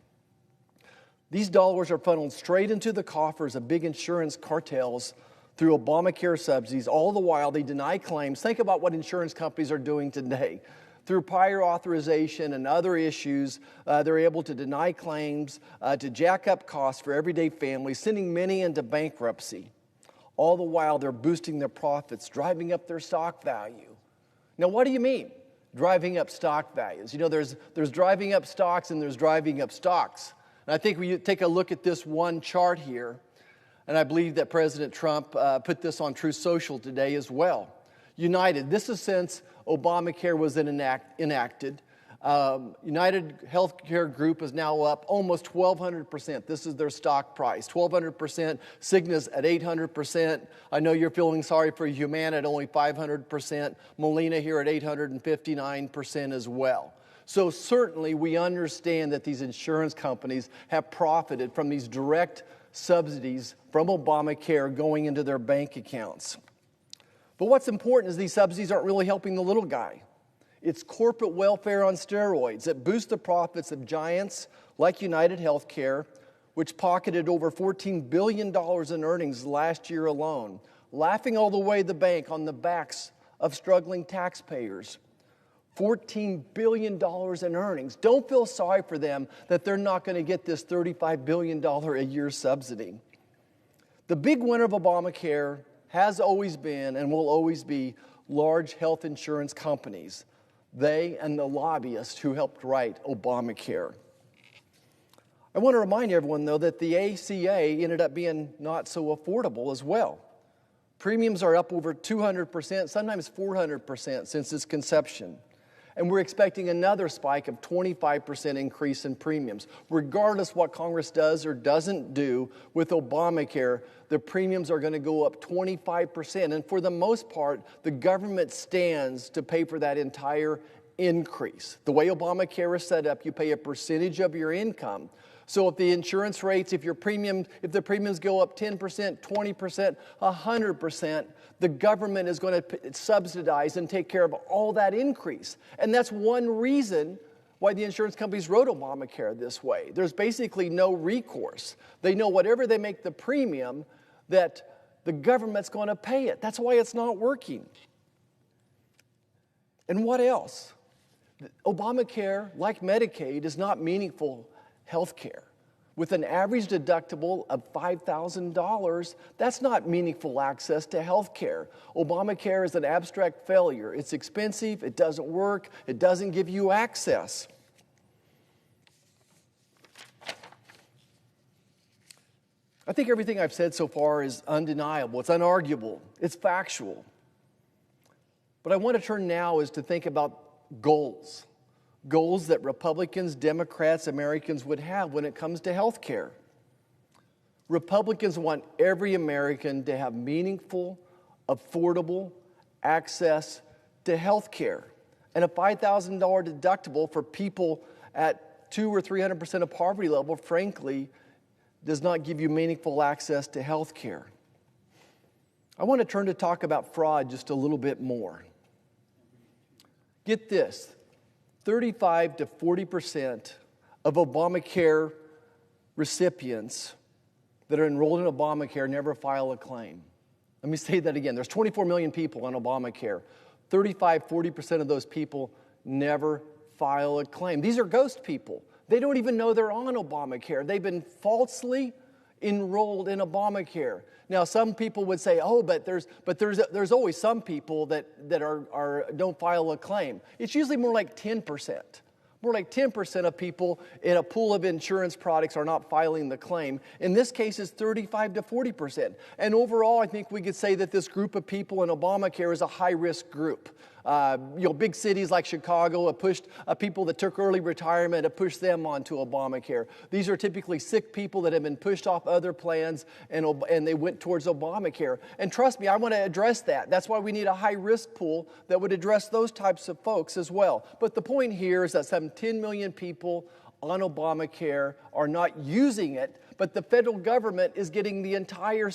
These dollars are funneled straight into the coffers of big insurance cartels through Obamacare subsidies. All the while, they deny claims. Think about what insurance companies are doing today. Through prior authorization and other issues, they're able to deny claims, to jack up costs for everyday families, sending many into bankruptcy. All the while, they're boosting their profits, driving up their stock value. Now, what do you mean, driving up stock values? You know, there's driving up stocks and there's driving up stocks. And I think we take a look at this one chart here, and I believe that President Trump put this on Truth Social today as well. United, this is since Obamacare was enacted. United Healthcare Group is now up almost 1,200%. This is their stock price, 1,200%. Cigna's at 800%. I know you're feeling sorry for Humana at only 500%. Molina here at 859% as well. So certainly we understand that these insurance companies have profited from these direct subsidies from Obamacare going into their bank accounts. But what's important is these subsidies aren't really helping the little guy. It's corporate welfare on steroids that boost the profits of giants like United Healthcare, which pocketed over $14 billion in earnings last year alone, laughing all the way to the bank on the backs of struggling taxpayers. $14 billion in earnings. Don't feel sorry for them that they're not going to get this $35 billion a year subsidy. The big winner of Obamacare has always been and will always be large health insurance companies. They and the lobbyists who helped write Obamacare. I want to remind everyone, though, that the ACA ended up being not so affordable as well. Premiums are up over 200%, sometimes 400% since its conception. And we're expecting another spike of 25% increase in premiums. Regardless what Congress does or doesn't do with Obamacare, the premiums are going to go up 25%. And for the most part, the government stands to pay for that entire increase. The way Obamacare is set up, you pay a percentage of your income. So if the insurance rates, if the premiums go up 10%, 20%, 100%, the government is going to subsidize and take care of all that increase. And that's one reason why the insurance companies wrote Obamacare this way. There's basically no recourse. They know whatever they make the premium, that the government's going to pay it. That's why it's not working. And what else? Obamacare, like Medicaid, is not meaningful health care. With an average deductible of $5,000, that's not meaningful access to health care. Obamacare is an abstract failure. It's expensive, it doesn't work, it doesn't give you access. I think everything I've said so far is undeniable, it's unarguable, it's factual. But I want to turn now is to think about goals. Goals that Republicans, Democrats, Americans would have when it comes to health care. Republicans want every American to have meaningful, affordable access to health care. And a $5,000 deductible for people at 200 or 300% of poverty level, frankly, does not give you meaningful access to health care. I want to turn to talk about fraud just a little bit more. Get this. 35 to 40% of Obamacare recipients that are enrolled in Obamacare never file a claim. Let me say that again. There's 24 million people on Obamacare. 35, 40% of those people never file a claim. These are ghost people. They don't even know they're on Obamacare. They've been falsely enrolled in Obamacare. Now, some people would say, "Oh, but there's always some people that don't file a claim." It's usually more like 10%. More like 10% of people in a pool of insurance products are not filing the claim. In this case, it's 35 to 40%. And overall, I think we could say that this group of people in Obamacare is a high-risk group. Big cities like Chicago have pushed people that took early retirement, have pushed them onto Obamacare. These are typically sick people that have been pushed off other plans, and they went towards Obamacare. And trust me, I want to address that. That's why we need a high-risk pool that would address those types of folks as well. But the point here is that some 10 million people on Obamacare are not using it, but the federal government is getting the entire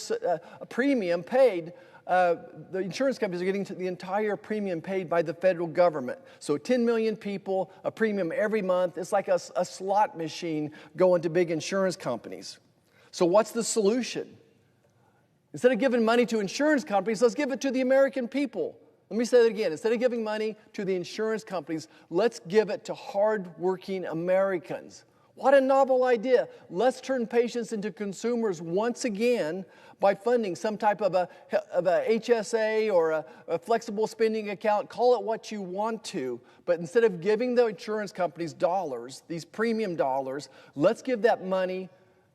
premium paid. The insurance companies are getting the entire premium paid by the federal government. So 10 million people, a premium every month. It's like a slot machine going to big insurance companies. So what's the solution? Instead of giving money to insurance companies, let's give it to the American people. Let me say that again. Instead of giving money to the insurance companies, let's give it to hard-working Americans. What a novel idea. Let's turn patients into consumers once again by funding some type of a HSA or a flexible spending account. Call it what you want to. But instead of giving the insurance companies dollars, these premium dollars, let's give that money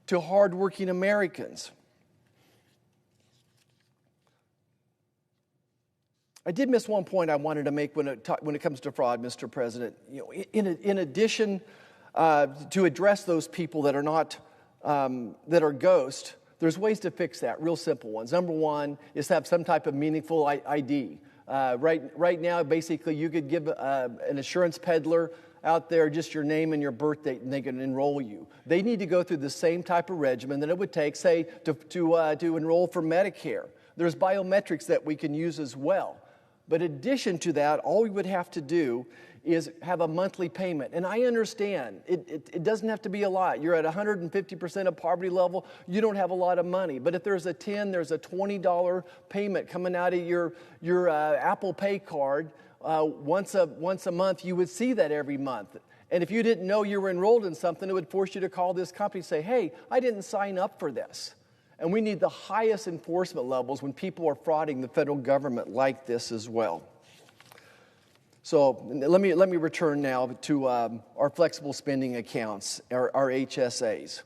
to hardworking Americans. I did miss one point I wanted to make when it comes to fraud, Mr. President. In addition to address those people that are not that are ghosts, there's ways to fix that, real simple ones. Number one is to have some type of meaningful ID. Right now, basically, you could give an insurance peddler out there just your name and your birth date, and they can enroll you. They need to go through the same type of regimen that it would take, say, to enroll for Medicare. There's biometrics that we can use as well. But in addition to that, all we would have to do is have a monthly payment. And I understand, it doesn't have to be a lot. You're at 150% of poverty level, you don't have a lot of money. But if there's a there's a $20 payment coming out of your Apple Pay card once a month, you would see that every month. And if you didn't know you were enrolled in something, it would force you to call this company and say, "Hey, I didn't sign up for this." And we need the highest enforcement levels when people are frauding the federal government like this as well. So let me return now to our flexible spending accounts, our HSAs.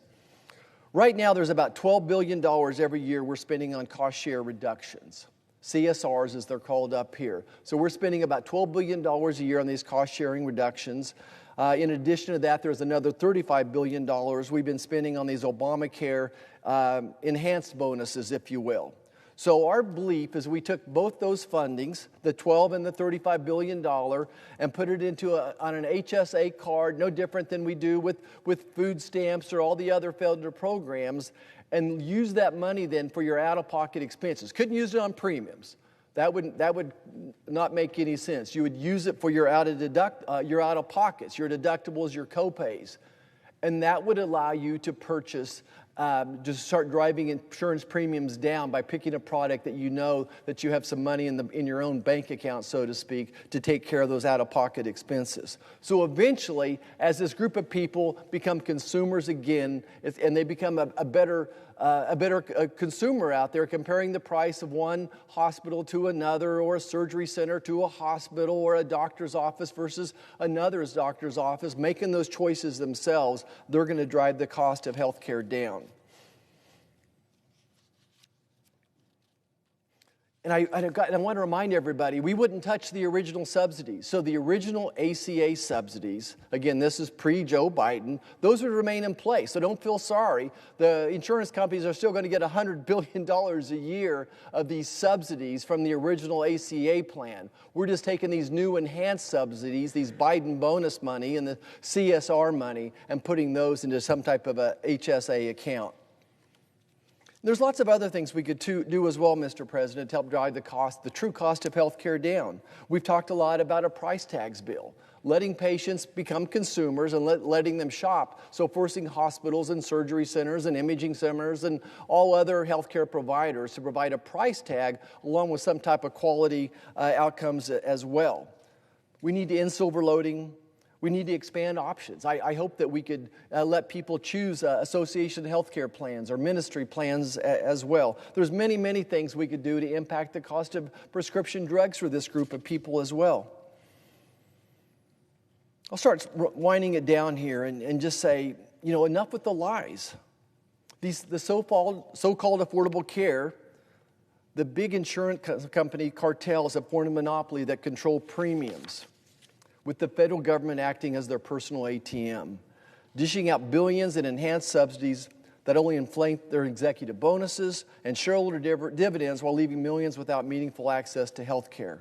Right now, there's about $12 billion every year we're spending on cost share reductions. CSRs, as they're called up here. So we're spending about $12 billion a year on these cost sharing reductions. In addition to that, there's another $35 billion we've been spending on these Obamacare enhanced bonuses, if you will. So our belief is we took both those fundings, the $12 and the $35 billion, and put it on an HSA card, no different than we do with food stamps or all the other federal programs, and use that money then for your out-of-pocket expenses. Couldn't use it on premiums. That would not make any sense. You would use it for your out-of-pockets, your deductibles, your co-pays. And that would allow you to purchase, just start driving insurance premiums down by picking a product that you know that you have some money in your own bank account, so to speak, to take care of those out-of-pocket expenses. So eventually, as this group of people become consumers again, and they become a better consumer out there, comparing the price of one hospital to another, or a surgery center to a hospital, or a doctor's office versus another's doctor's office, making those choices themselves, they're going to drive the cost of health care down. And I want to remind everybody, we wouldn't touch the original subsidies. So the original ACA subsidies, again, this is pre-Joe Biden, those would remain in place. So don't feel sorry. The insurance companies are still going to get $100 billion a year of these subsidies from the original ACA plan. We're just taking these new enhanced subsidies, these Biden bonus money and the CSR money, and putting those into some type of a HSA account. There's lots of other things we could do as well, Mr. President, to help drive the true cost of health care down. We've talked a lot about a price tags bill, letting patients become consumers and letting them shop, so forcing hospitals and surgery centers and imaging centers and all other health care providers to provide a price tag along with some type of quality outcomes as well. We need to end silver loading. We need to expand options. I hope that we could let people choose association healthcare plans or ministry plans as well. There's many, many things we could do to impact the cost of prescription drugs for this group of people as well. I'll start winding it down here and just say, enough with the lies. The so-called affordable care, the big insurance company cartels have formed a monopoly that control premiums, with the federal government acting as their personal ATM, dishing out billions in enhanced subsidies that only inflate their executive bonuses and shareholder dividends while leaving millions without meaningful access to health care.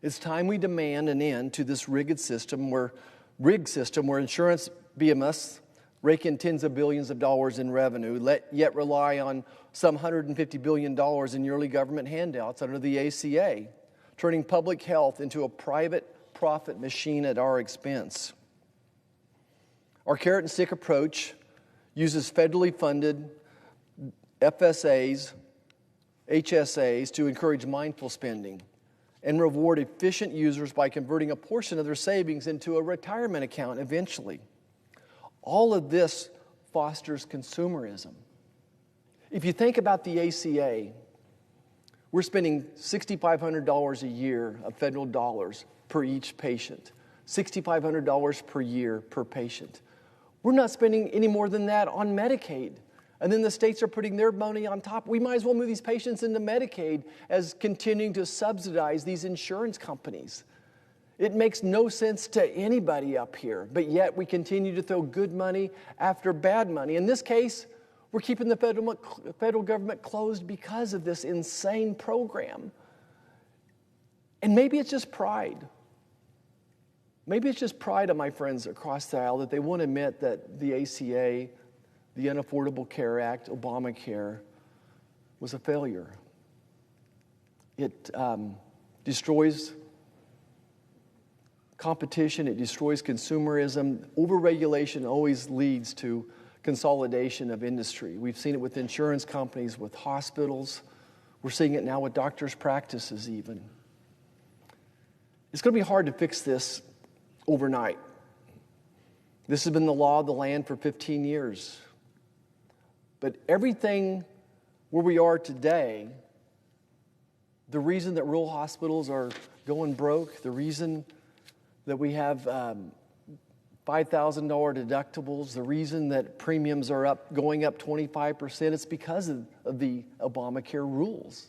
It's time we demand an end to this rigged system where insurance behemoths rake in tens of billions of dollars in revenue, yet rely on some $150 billion in yearly government handouts under the ACA, turning public health into a private profit machine at our expense. Our carrot and stick approach uses federally funded FSAs, HSAs to encourage mindful spending and reward efficient users by converting a portion of their savings into a retirement account eventually. All of this fosters consumerism. If you think about the ACA, we're spending $6,500 a year of federal dollars per each patient, $6,500 per year per patient. We're not spending any more than that on Medicaid. And then the states are putting their money on top. We might as well move these patients into Medicaid as continuing to subsidize these insurance companies. It makes no sense to anybody up here, but yet we continue to throw good money after bad money. In this case, we're keeping the federal government closed because of this insane program. And maybe it's just pride. Maybe it's just pride of my friends across the aisle that they won't admit that the ACA, the Unaffordable Care Act, Obamacare, was a failure. It destroys competition, it destroys consumerism. Overregulation always leads to consolidation of industry. We've seen it with insurance companies, with hospitals. We're seeing it now with doctors' practices even. It's going to be hard to fix this overnight. This has been the law of the land for 15 years. But everything where we are today, the reason that rural hospitals are going broke, the reason that we have $5,000 deductibles, the reason that premiums are going up 25%, it's because of the Obamacare rules.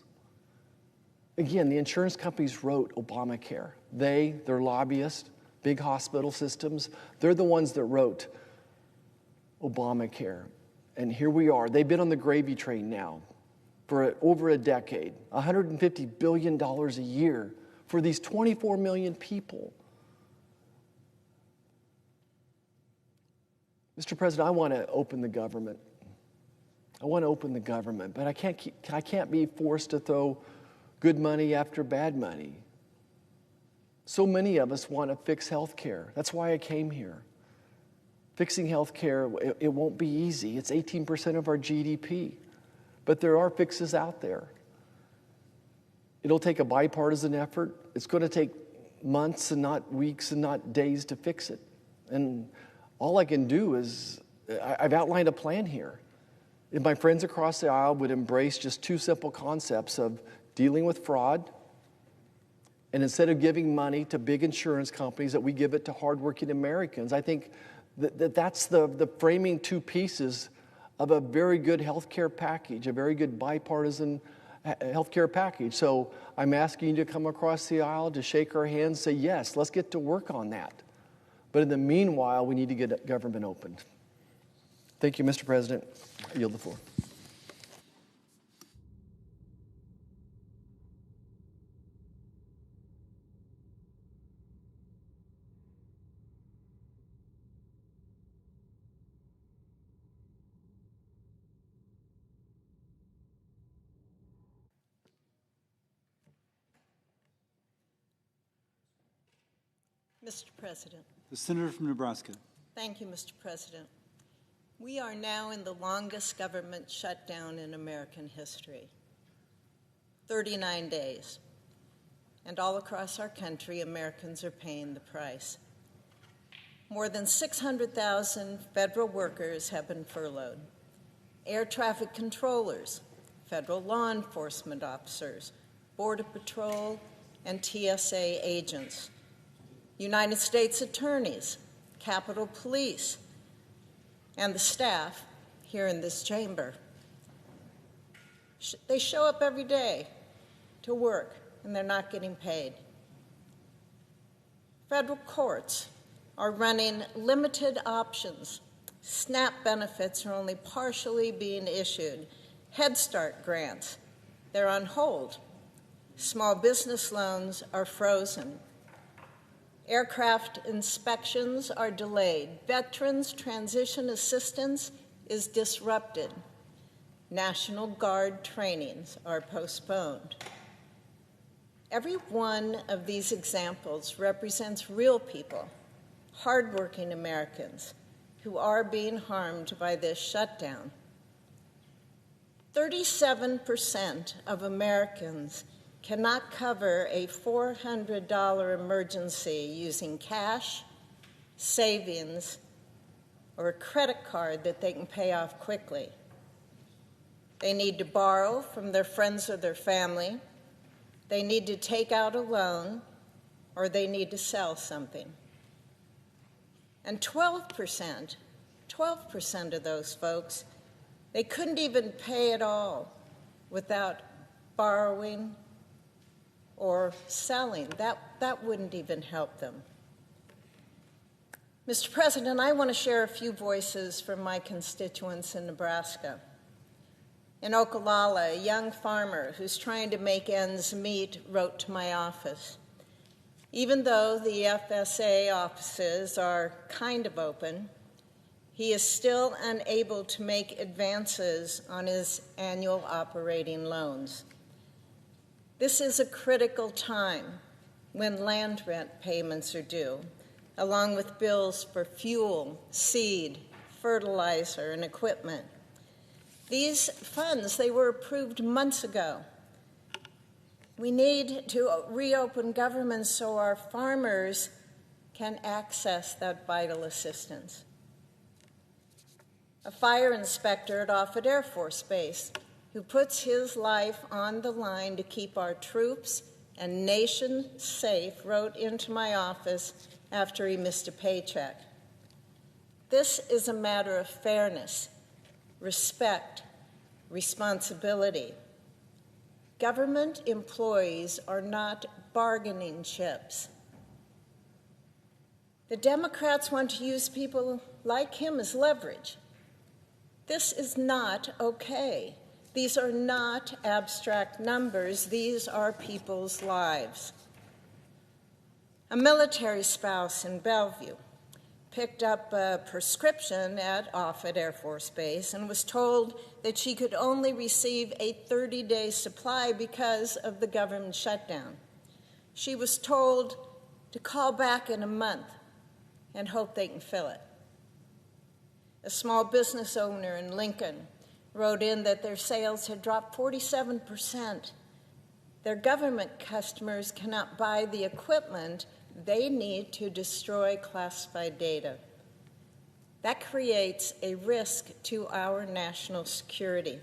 Again, the insurance companies wrote Obamacare. Their lobbyists, big hospital systems, they're the ones that wrote Obamacare. And here we are. They've been on the gravy train now for over a decade. $150 billion a year for these 24 million people. Mr. President, I want to open the government. But I can't be forced to throw good money after bad money. So many of us want to fix health care. That's why I came here. Fixing health care, it won't be easy. It's 18% of our GDP. But there are fixes out there. It'll take a bipartisan effort. It's going to take months and not weeks and not days to fix it. And all I can do is, I've outlined a plan here. If my friends across the aisle would embrace just two simple concepts of dealing with fraud, and instead of giving money to big insurance companies, that we give it to hardworking Americans. I think that's the framing two pieces of a very good health care package, a very good bipartisan health care package. So I'm asking you to come across the aisle, to shake our hands, say, yes, let's get to work on that. But in the meanwhile, we need to get government opened. Thank you, Mr. President. I yield the floor. Mr. President. The Senator from Nebraska. Thank you, Mr. President. We are now in the longest government shutdown in American history, 39 days. And all across our country, Americans are paying the price. More than 600,000 federal workers have been furloughed. Air traffic controllers, federal law enforcement officers, Border Patrol and TSA agents, United States attorneys, Capitol Police, and the staff here in this chamber. They show up every day to work, and they're not getting paid. Federal courts are running limited options. SNAP benefits are only partially being issued. Head Start grants, they're on hold. Small business loans are frozen. Aircraft inspections are delayed. Veterans transition assistance is disrupted. National Guard trainings are postponed. Every one of these examples represents real people, hardworking Americans who are being harmed by this shutdown. 37% of Americans cannot cover a $400 emergency using cash, savings, or a credit card that they can pay off quickly. They need to borrow from their friends or their family. They need to take out a loan, or they need to sell something. And 12% of those folks, they couldn't even pay at all without borrowing or selling. That wouldn't even help them. Mr. President, I want to share a few voices from my constituents in Nebraska. In Okalala, a young farmer who's trying to make ends meet wrote to my office. Even though the FSA offices are kind of open, he is still unable to make advances on his annual operating loans. This is a critical time when land rent payments are due, along with bills for fuel, seed, fertilizer, and equipment. These funds, they were approved months ago. We need to reopen government so our farmers can access that vital assistance. A fire inspector at Offutt Air Force Base who puts his life on the line to keep our troops and nation safe wrote into my office after he missed a paycheck. This is a matter of fairness, respect, responsibility. Government employees are not bargaining chips. The Democrats want to use people like him as leverage. This is not okay. These are not abstract numbers. These are people's lives. A military spouse in Bellevue picked up a prescription at Offutt Air Force Base and was told that she could only receive a 30-day supply because of the government shutdown. She was told to call back in a month and hope they can fill it. A small business owner in Lincoln wrote in that their sales had dropped 47%. Their government customers cannot buy the equipment they need to destroy classified data. That creates a risk to our national security.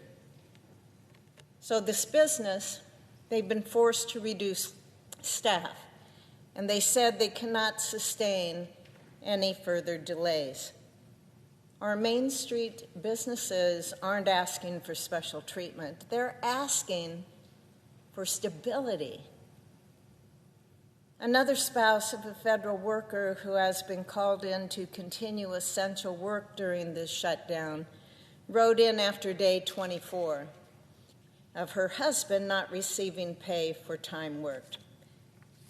So this business, they've been forced to reduce staff, and they said they cannot sustain any further delays. Our Main Street businesses aren't asking for special treatment. They're asking for stability. Another spouse of a federal worker who has been called in to continue essential work during this shutdown wrote in after day 24 of her husband not receiving pay for time worked.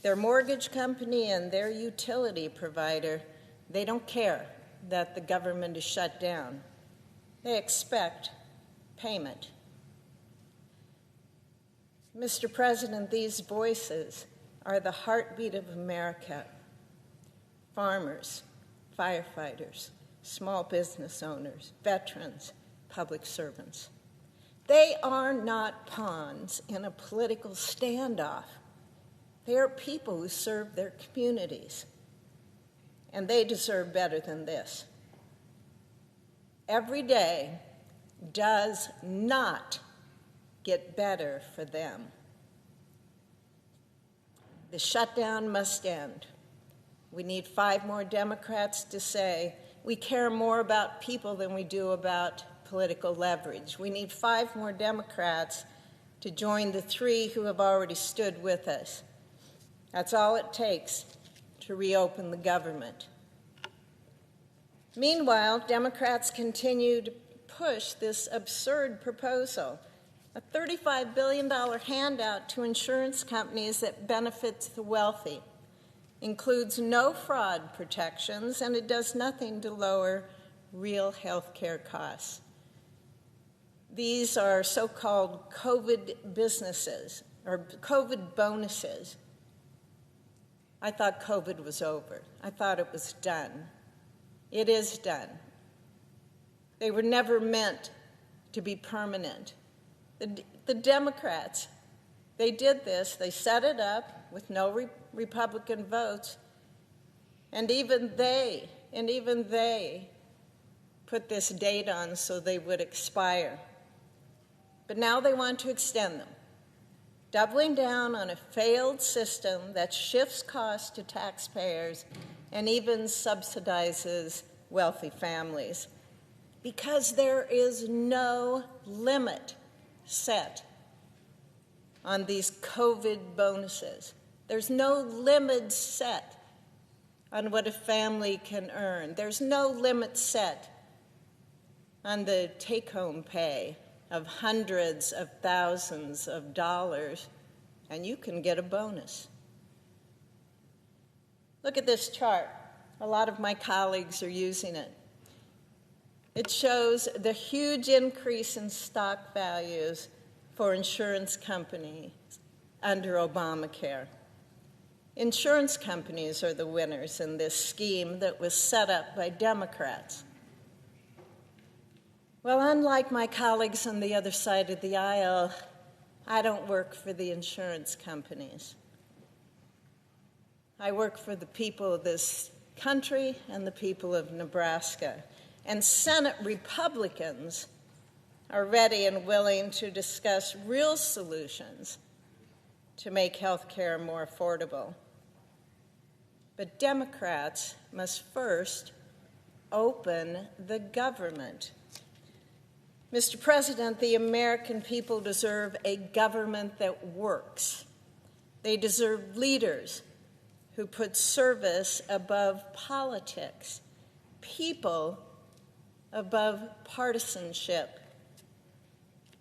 Their mortgage company and their utility provider, they don't care that the government is shut down. They expect payment. Mr. President, these voices are the heartbeat of America. Farmers, firefighters, small business owners, veterans, public servants. They are not pawns in a political standoff. They are people who serve their communities. and they deserve better than this. Every day does not get better for them. The shutdown must end. We need 5 more Democrats to say we care more about people than we do about political leverage. We need 5 more Democrats to join the 3 who have already stood with us. That's all it takes to reopen the government. Meanwhile, Democrats continue to push this absurd proposal, a $35 billion handout to insurance companies that benefits the wealthy, includes no fraud protections, and it does nothing to lower real health care costs. These are so-called COVID businesses, or COVID bonuses. I thought COVID was over. I thought it was done. It is done. They were never meant to be permanent. The Democrats, they did this. They set it up with no Republican votes, and even they put this date on so they would expire. But now they want to extend them, doubling down on a failed system that shifts costs to taxpayers and even subsidizes wealthy families, because there is no limit set on these COVID bonuses. There's no limit set on what a family can earn. There's no limit set on the take-home pay of hundreds of thousands of dollars, and you can get a bonus. Look at this chart. A lot of my colleagues are using it. It shows the huge increase in stock values for insurance companies under Obamacare. Insurance companies are the winners in this scheme that was set up by Democrats. Well, unlike my colleagues on the other side of the aisle, I don't work for the insurance companies. I work for the people of this country and the people of Nebraska. And Senate Republicans are ready and willing to discuss real solutions to make health care more affordable. But Democrats must first open the government. Mr. President, the American people deserve a government that works. They deserve leaders who put service above politics, people above partisanship,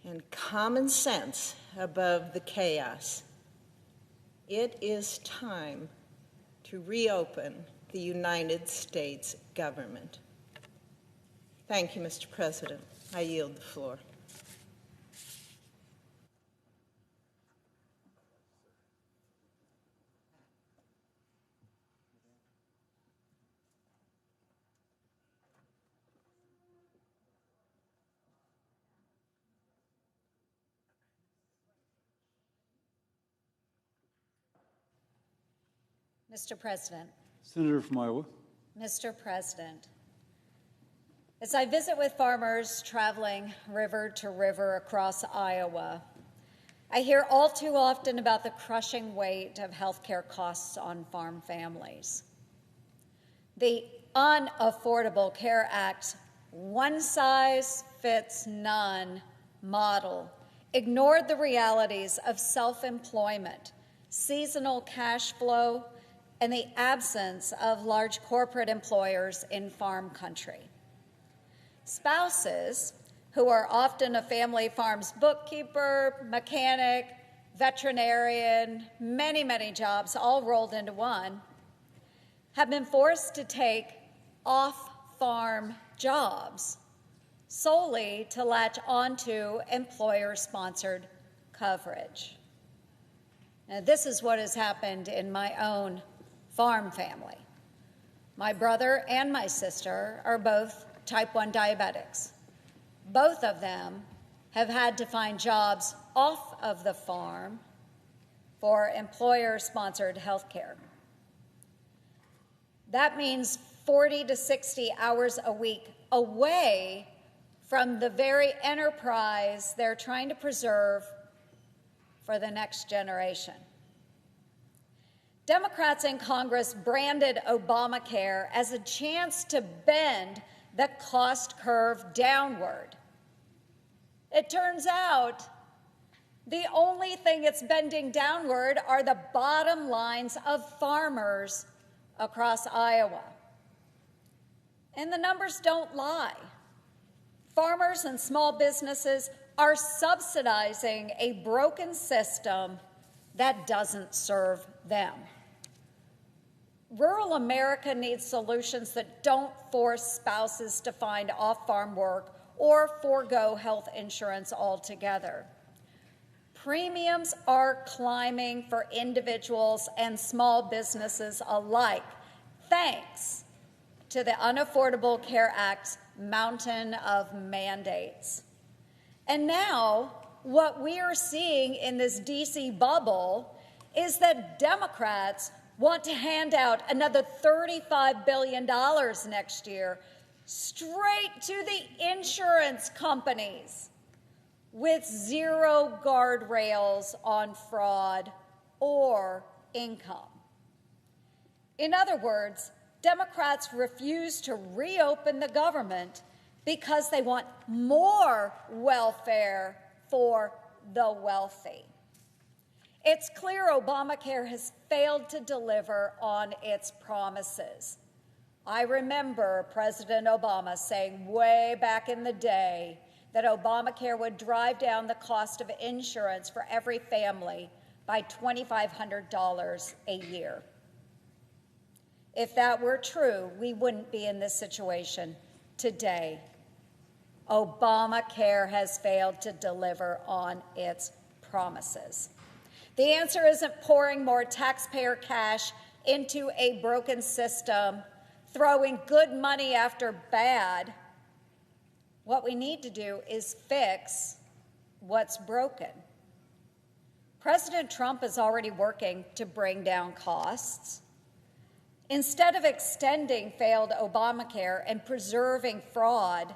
and common sense above the chaos. It is time to reopen the United States government. Thank you, Mr. President. I yield the floor. Mr. President. Senator from Iowa. Mr. President, as I visit with farmers traveling river to river across Iowa, I hear all too often about the crushing weight of health care costs on farm families. The Unaffordable Care Act's one-size-fits-none model ignored the realities of self-employment, seasonal cash flow, and the absence of large corporate employers in farm country. Spouses, who are often a family farm's bookkeeper, mechanic, veterinarian, many jobs all rolled into one, have been forced to take off-farm jobs solely to latch onto employer-sponsored coverage. Now, this is what has happened in my own farm family. My brother and my sister are both type 1 diabetics. Both of them have had to find jobs off of the farm for employer-sponsored health care. That means 40 to 60 hours a week away from the very enterprise they're trying to preserve for the next generation. Democrats in Congress branded Obamacare as a chance to bend the cost curve downward. It turns out the only thing it's bending downward are the bottom lines of farmers across Iowa. And the numbers don't lie. Farmers and small businesses are subsidizing a broken system that doesn't serve them. Rural America needs solutions that don't force spouses to find off-farm work or forego health insurance altogether. Premiums are climbing for individuals and small businesses alike, thanks to the Unaffordable Care Act's mountain of mandates. And now, what we are seeing in this DC bubble is that Democrats want to hand out another $35 billion next year straight to the insurance companies with zero guardrails on fraud or income. In other words, Democrats refuse to reopen the government because they want more welfare for the wealthy. It's clear Obamacare has failed to deliver on its promises. I remember President Obama saying way back in the day that Obamacare would drive down the cost of insurance for every family by $2,500 a year. If that were true, we wouldn't be in this situation today. Obamacare has failed to deliver on its promises. The answer isn't pouring more taxpayer cash into a broken system, throwing good money after bad. What we need to do is fix what's broken. President Trump is already working to bring down costs. Instead of extending failed Obamacare and preserving fraud,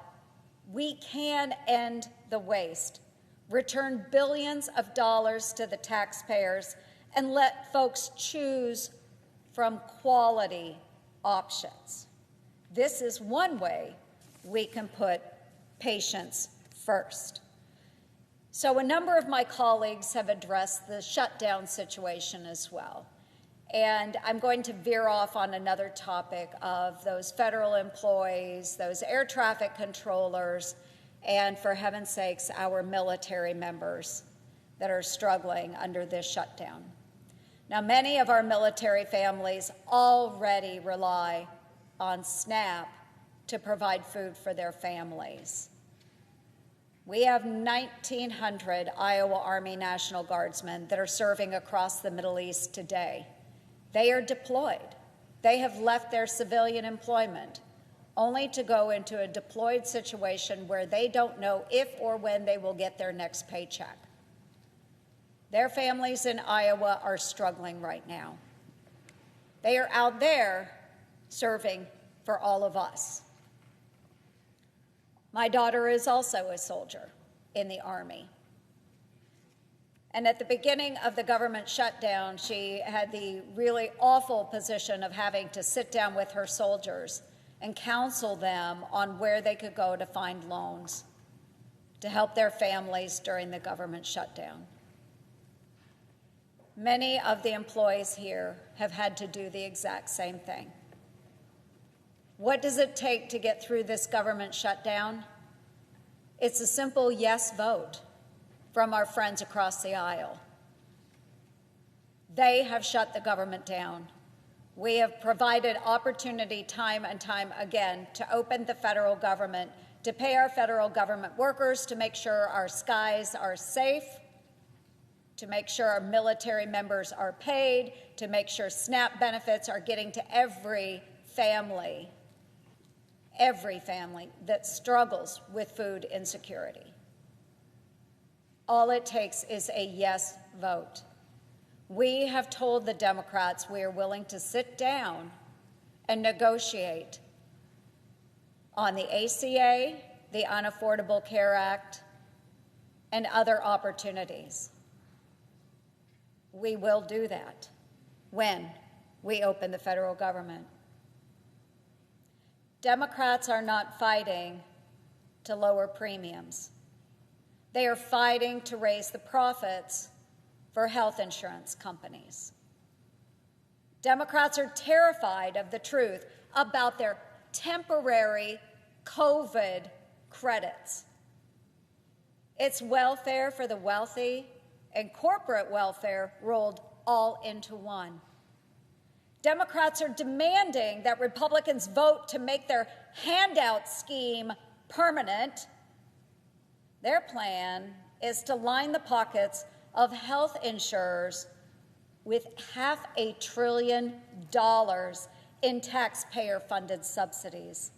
we can end the waste, return billions of dollars to the taxpayers, and let folks choose from quality options. This is one way we can put patients first. So a number of my colleagues have addressed the shutdown situation as well. And I'm going to veer off on another topic of those federal employees, those air traffic controllers, and for heaven's sakes, our military members that are struggling under this shutdown. Now, many of our military families already rely on SNAP to provide food for their families. We have 1,900 Iowa Army National Guardsmen that are serving across the Middle East today. They are deployed. They have left their civilian employment only to go into a deployed situation where they don't know if or when they will get their next paycheck. Their families in Iowa are struggling right now. They are out there serving for all of us. My daughter is also a soldier in the Army. And at the beginning of the government shutdown, she had the really awful position of having to sit down with her soldiers and counsel them on where they could go to find loans to help their families during the government shutdown. Many of the employees here have had to do the exact same thing. What does it take to get through this government shutdown? It's a simple yes vote from our friends across the aisle. They have shut the government down. We have provided opportunity time and time again to open the federal government, to pay our federal government workers, to make sure our skies are safe, to make sure our military members are paid, to make sure SNAP benefits are getting to every family that struggles with food insecurity. All it takes is a yes vote. We have told the Democrats we are willing to sit down and negotiate on the ACA, the Unaffordable Care Act, and other opportunities. We will do that when we open the federal government. Democrats are not fighting to lower premiums. They are fighting to raise the profits for health insurance companies. Democrats are terrified of the truth about their temporary COVID credits. It's welfare for the wealthy and corporate welfare rolled all into one. Democrats are demanding that Republicans vote to make their handout scheme permanent. Their plan is to line the pockets of health insurers with $500 billion in taxpayer-funded subsidies.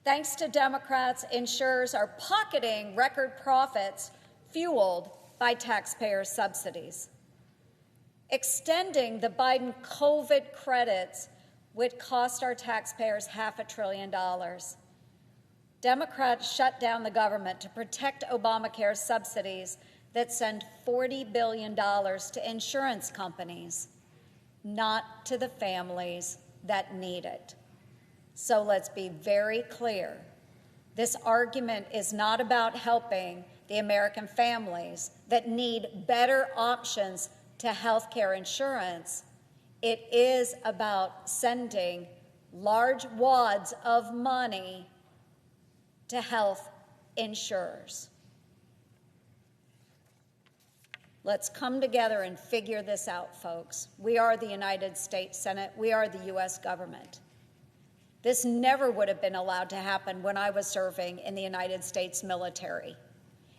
Thanks to Democrats, insurers are pocketing record profits fueled by taxpayer subsidies. Extending the Biden COVID credits would cost our taxpayers $500 billion. Democrats shut down the government to protect Obamacare subsidies that send $40 billion to insurance companies, not to the families that need it. So let's be very clear. This argument is not about helping the American families that need better options to health care insurance. It is about sending large wads of money to health insurers. Let's come together and figure this out, folks. We are the United States Senate. We are the U.S. government. This never would have been allowed to happen when I was serving in the United States military.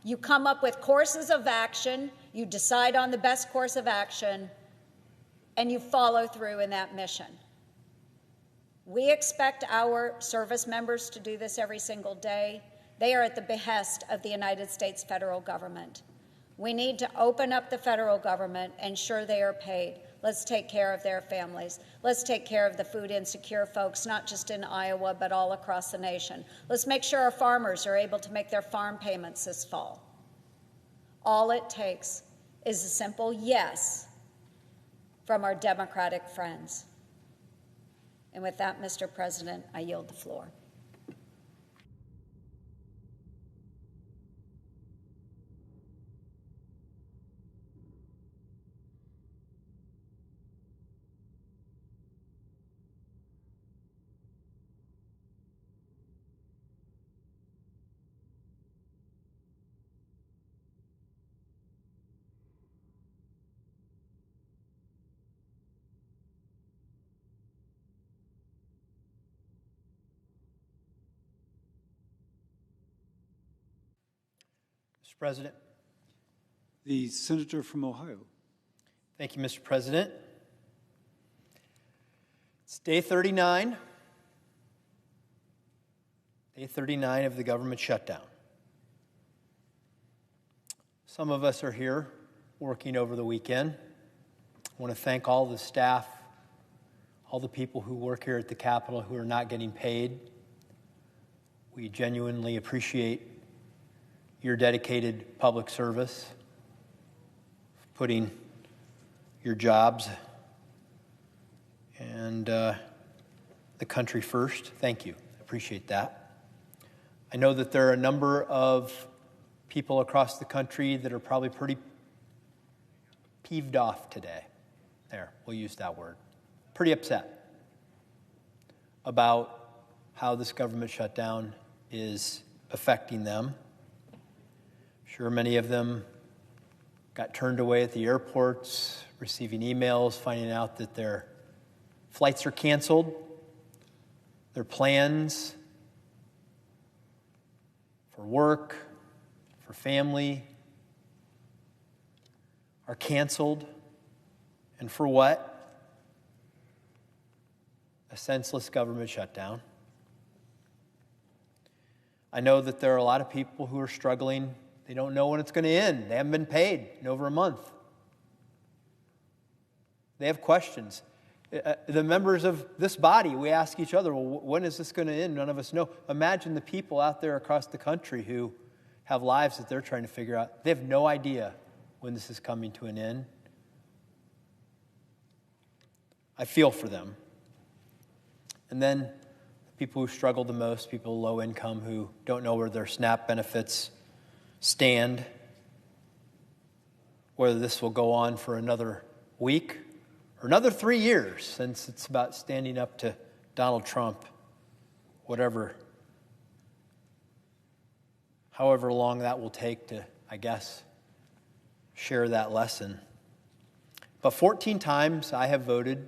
You come up with courses of action, you decide on the best course of action, and you follow through in that mission. We expect our service members to do this every single day. They are at the behest of the United States federal government. We need to open up the federal government, ensure they are paid. Let's take care of their families. Let's take care of the food insecure folks, not just in Iowa, but all across the nation. Let's make sure our farmers are able to make their farm payments this fall. All it takes is a simple yes from our Democratic friends. And with that, Mr. President, I yield the floor. Mr. President. The senator from Ohio. Thank you, Mr. President. It's day 39. Day 39 of the government shutdown. Some of us are here working over the weekend. I want to thank all the staff, all the people who work here at the Capitol who are not getting paid. We genuinely appreciate your dedicated public service, putting your jobs and the country first. Thank you. I appreciate that. I know that there are a number of people across the country that are probably pretty peeved off today. There, we'll use that word. Pretty upset about how this government shutdown is affecting them. Sure, many of them got turned away at the airports, receiving emails, finding out that their flights are canceled, their plans for work, for family are canceled. And for what? A senseless government shutdown. I know that there are a lot of people who are struggling. They don't know when it's going to end. They haven't been paid in over a month. They have questions. The members of this body, we ask each other, well, when is this going to end? None of us know. Imagine the people out there across the country who have lives that they're trying to figure out. They have no idea when this is coming to an end. I feel for them. And then people who struggle the most, people low income who don't know where their SNAP benefits stand, whether this will go on for another week or another 3 years, since it's about standing up to Donald Trump, however long that will take to, I guess, share that lesson. But 14 times I have voted,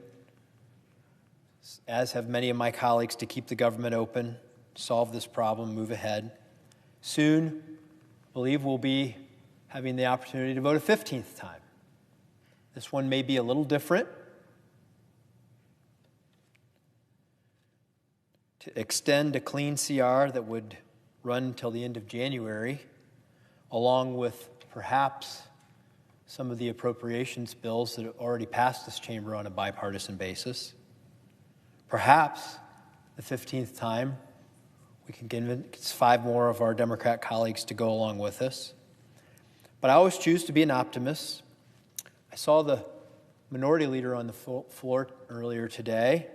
as have many of my colleagues, to keep the government open, solve this problem, move ahead. Soon, I believe we'll be having the opportunity to vote a 15th time. This one may be a little different. To extend a clean CR that would run until the end of January, along with perhaps some of the appropriations bills that have already passed this chamber on a bipartisan basis. Perhaps the 15th time we can convince 5 more of our Democrat colleagues to go along with us. But I always choose to be an optimist. I saw the minority leader on the floor earlier today.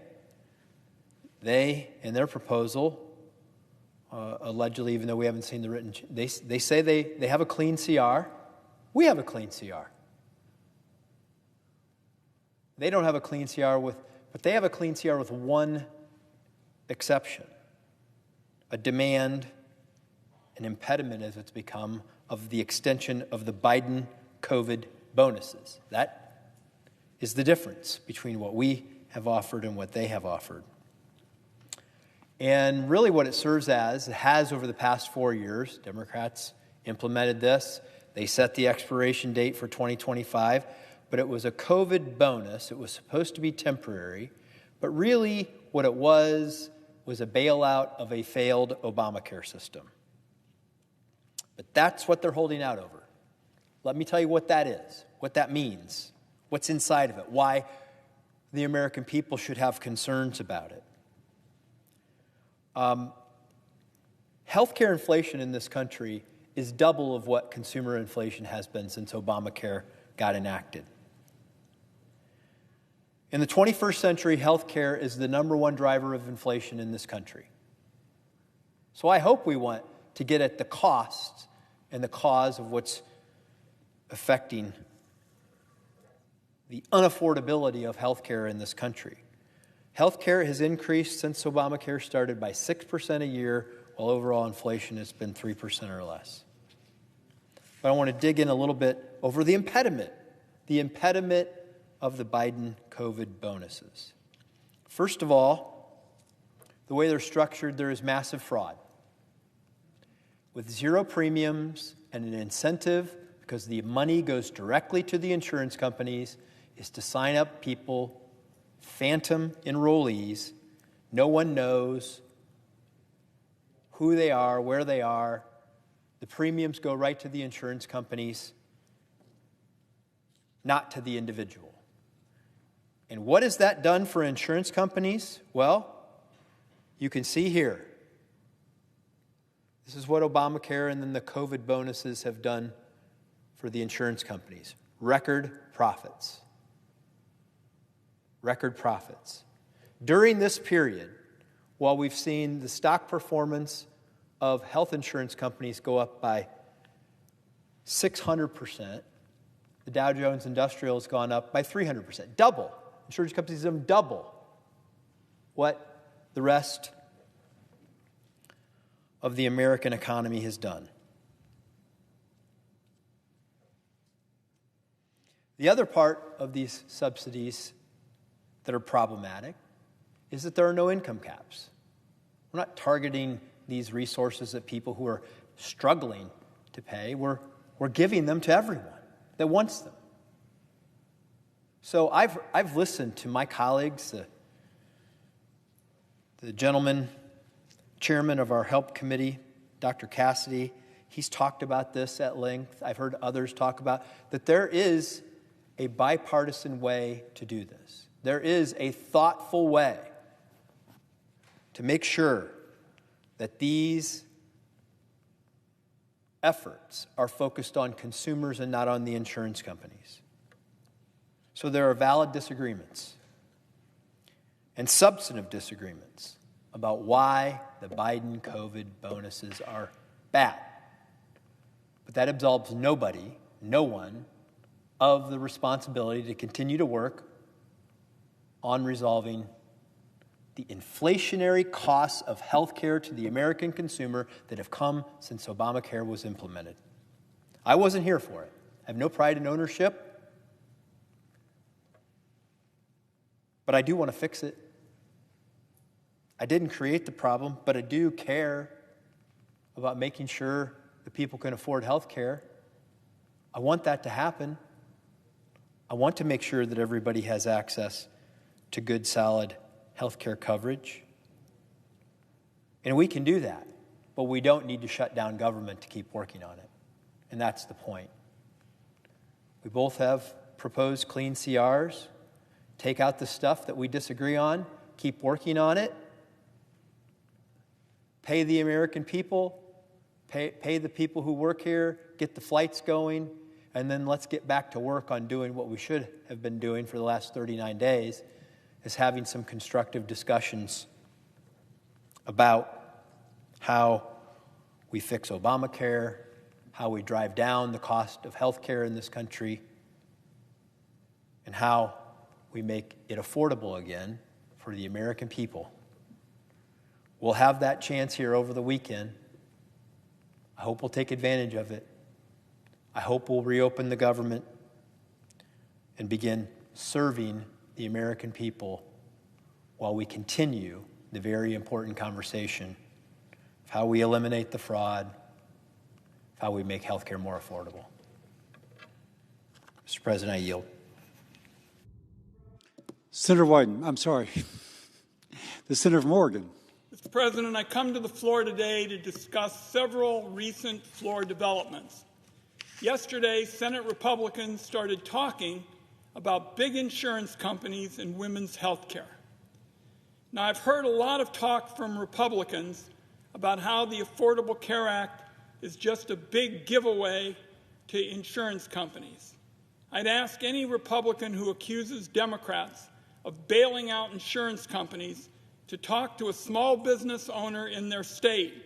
They, in their proposal, allegedly, even though we haven't seen the written, they say they have a clean CR. We have a clean CR. They don't have a clean CR but they have a clean CR with one exception: a demand, an impediment as it's become, of the extension of the Biden COVID bonuses. That is the difference between what we have offered and what they have offered. And really what it serves as, it has over the past 4 years, Democrats implemented this. They set the expiration date for 2025, but it was a COVID bonus. It was supposed to be temporary, but really what it was a bailout of a failed Obamacare system. But that's what they're holding out over. Let me tell you what that is, what that means, what's inside of it, why the American people should have concerns about it. Healthcare inflation in this country is double of what consumer inflation has been since Obamacare got enacted. In the 21st century, healthcare is the #1 driver of inflation in this country. So I hope we want to get at the cost and the cause of what's affecting the unaffordability of healthcare in this country. Healthcare has increased since Obamacare started by 6% a year, while overall inflation has been 3% or less. But I want to dig in a little bit over the impediment of the Biden COVID bonuses. First of all, the way they're structured, there is massive fraud. With 0 premiums and an incentive, because the money goes directly to the insurance companies, is to sign up people, phantom enrollees. No one knows who they are, where they are. The premiums go right to the insurance companies, not to the individual. And what has that done for insurance companies? Well, you can see here. This is what Obamacare and then the COVID bonuses have done for the insurance companies. Record profits. Record profits. During this period, while we've seen the stock performance of health insurance companies go up by 600%, the Dow Jones Industrial has gone up by 300%. Double. Insurance companies have double what the rest of the American economy has done. The other part of these subsidies that are problematic is that there are no income caps. We're not targeting these resources at people who are struggling to pay. We're giving them to everyone that wants them. So I've listened to my colleagues, the gentleman, chairman of our HELP committee, Dr. Cassidy. He's talked about this at length. I've heard others talk about that there is a bipartisan way to do this. there is a thoughtful way to make sure that these efforts are focused on consumers and not on the insurance companies. So there are valid disagreements and substantive disagreements about why the Biden COVID bonuses are bad. But that absolves nobody, no one, of the responsibility to continue to work on resolving the inflationary costs of health care to the American consumer that have come since Obamacare was implemented. I wasn't here for it. I have no pride in ownership, but I do want to fix it. I didn't create the problem, but I do care about making sure that people can afford health care. I want that to happen. I want to make sure that everybody has access to good, solid health care coverage. And we can do that, but we don't need to shut down government to keep working on it. And that's the point. We both have proposed clean CRs. Take out the stuff that we disagree on, keep working on it. Pay the American people, pay the people who work here, get the flights going, and then let's get back to work on doing what we should have been doing for the last 39 days, is having some constructive discussions about how we fix Obamacare, how we drive down the cost of health care in this country, and how we make it affordable again for the American people. We'll have that chance here over the weekend. I hope we'll take advantage of it. I hope we'll reopen the government and begin serving the American people while we continue the very important conversation of how we eliminate the fraud, of how we make health care more affordable. Mr. President, I yield. Senator Wyden, I'm sorry. The Senator from Oregon. Mr. President, I come to the floor today to discuss several recent floor developments. Yesterday, Senate Republicans started talking about big insurance companies and women's health care. Now, I've heard a lot of talk from Republicans about how the Affordable Care Act is just a big giveaway to insurance companies. I'd ask any Republican who accuses Democrats of bailing out insurance companies to talk to a small business owner in their state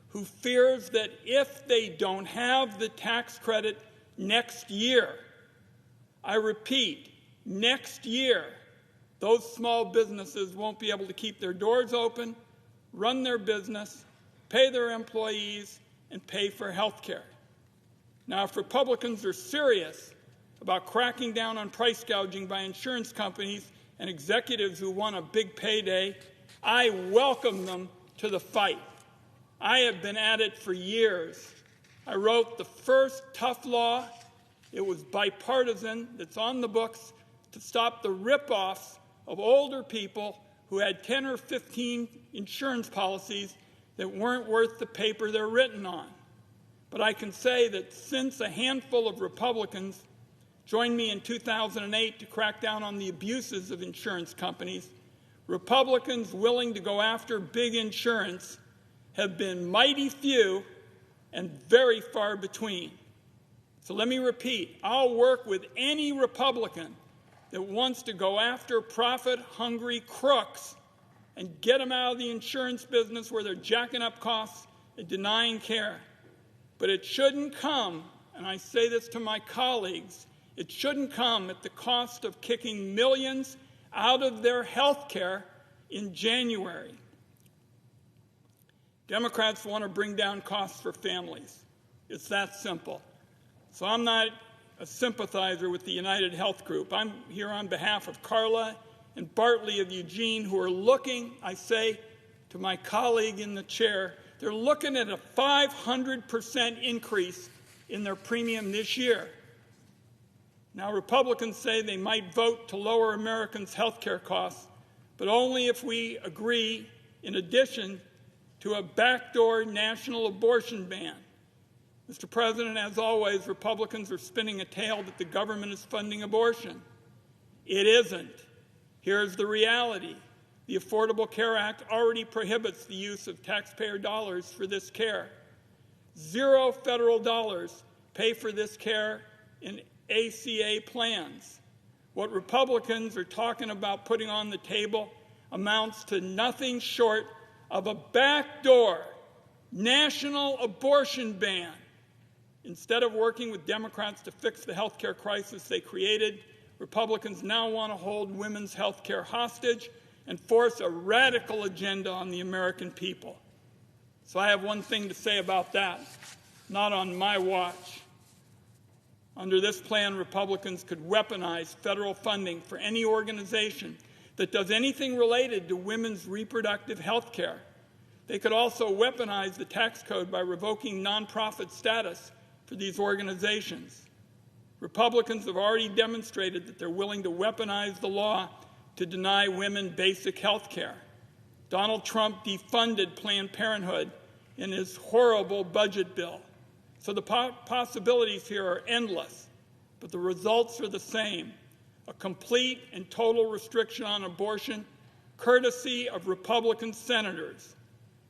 who fears that if they don't have the tax credit next year, I repeat, next year, those small businesses won't be able to keep their doors open, run their business, pay their employees, and pay for health care. Now, if Republicans are serious about cracking down on price gouging by insurance companies and executives who want a big payday, I welcome them to the fight. I have been at it for years. I wrote the first tough law. It was bipartisan. It's on the books to stop the rip-offs of older people who had 10 or 15 insurance policies that weren't worth the paper they're written on. But I can say that since a handful of Republicans joined me in 2008 to crack down on the abuses of insurance companies, Republicans willing to go after big insurance have been mighty few and very far between. So let me repeat, I'll work with any Republican that wants to go after profit-hungry crooks and get them out of the insurance business where they're jacking up costs and denying care. But it shouldn't come, and I say this to my colleagues, it shouldn't come at the cost of kicking millions out of their health care in January. Democrats want to bring down costs for families. It's that simple. So I'm not a sympathizer with the United Health Group. I'm here on behalf of Carla and Bartley of Eugene, who are looking, I say to my colleague in the chair, they're looking at a 500% increase in their premium this year. Now, Republicans say they might vote to lower Americans' health care costs, but only if we agree, in addition, to a backdoor national abortion ban. Mr. President, as always, Republicans are spinning a tale that the government is funding abortion. It isn't. Here's the reality. The Affordable Care Act already prohibits the use of taxpayer dollars for this care. 0 federal dollars pay for this care in ACA plans. What Republicans are talking about putting on the table amounts to nothing short of a backdoor national abortion ban. Instead of working with Democrats to fix the health care crisis they created, Republicans now want to hold women's health care hostage and force a radical agenda on the American people. So I have one thing to say about that. Not on my watch. Under this plan, Republicans could weaponize federal funding for any organization that does anything related to women's reproductive health care. They could also weaponize the tax code by revoking nonprofit status for these organizations. Republicans have already demonstrated that they're willing to weaponize the law to deny women basic health care. Donald Trump defunded Planned Parenthood in his horrible budget bill. So the possibilities here are endless, but the results are the same. A complete and total restriction on abortion, courtesy of Republican senators.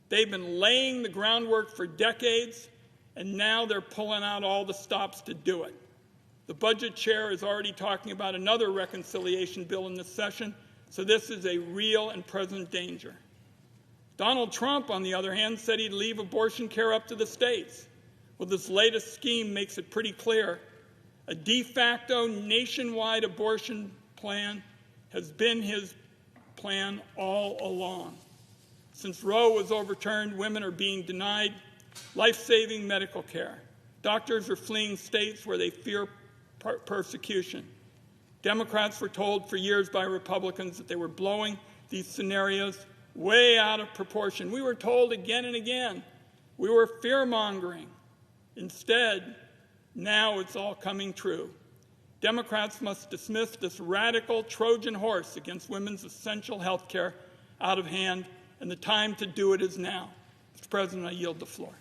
They've been laying the groundwork for decades, and now they're pulling out all the stops to do it. The budget chair is already talking about another reconciliation bill in this session, so this is a real and present danger. Donald Trump, on the other hand, said he'd leave abortion care up to the states. Well, this latest scheme makes it pretty clear. A de facto nationwide abortion plan has been his plan all along. Since Roe was overturned, women are being denied life-saving medical care. Doctors are fleeing states where they fear persecution. Democrats were told for years by Republicans that they were blowing these scenarios way out of proportion. We were told again and again. We were fear-mongering. Instead, now it's all coming true. Democrats must dismiss this radical Trojan horse against women's essential health care out of hand, and the time to do it is now. Mr. President, I yield the floor.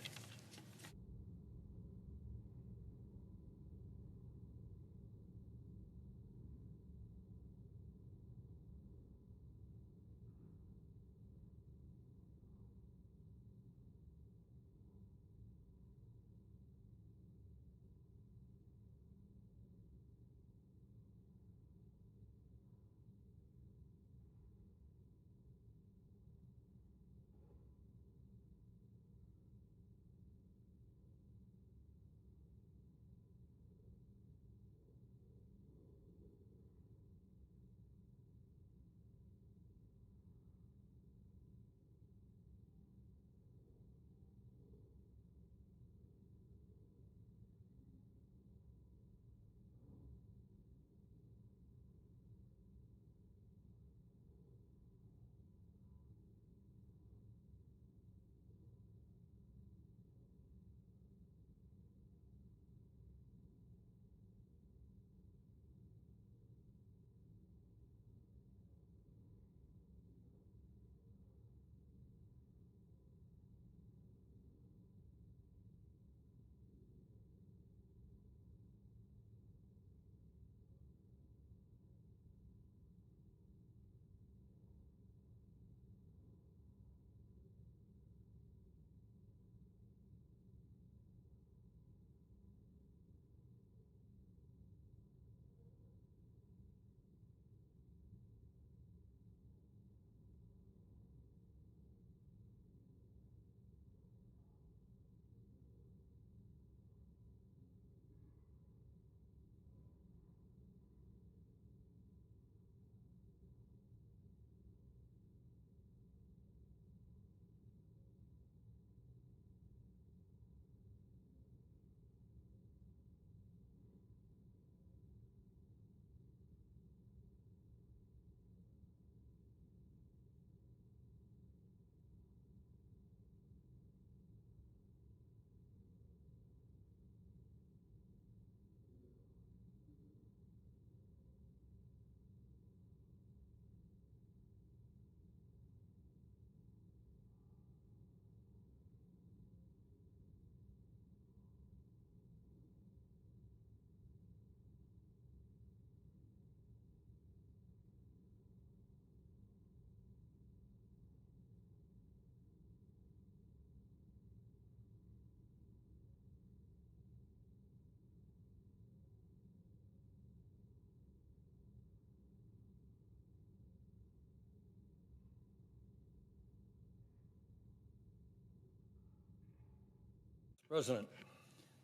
President.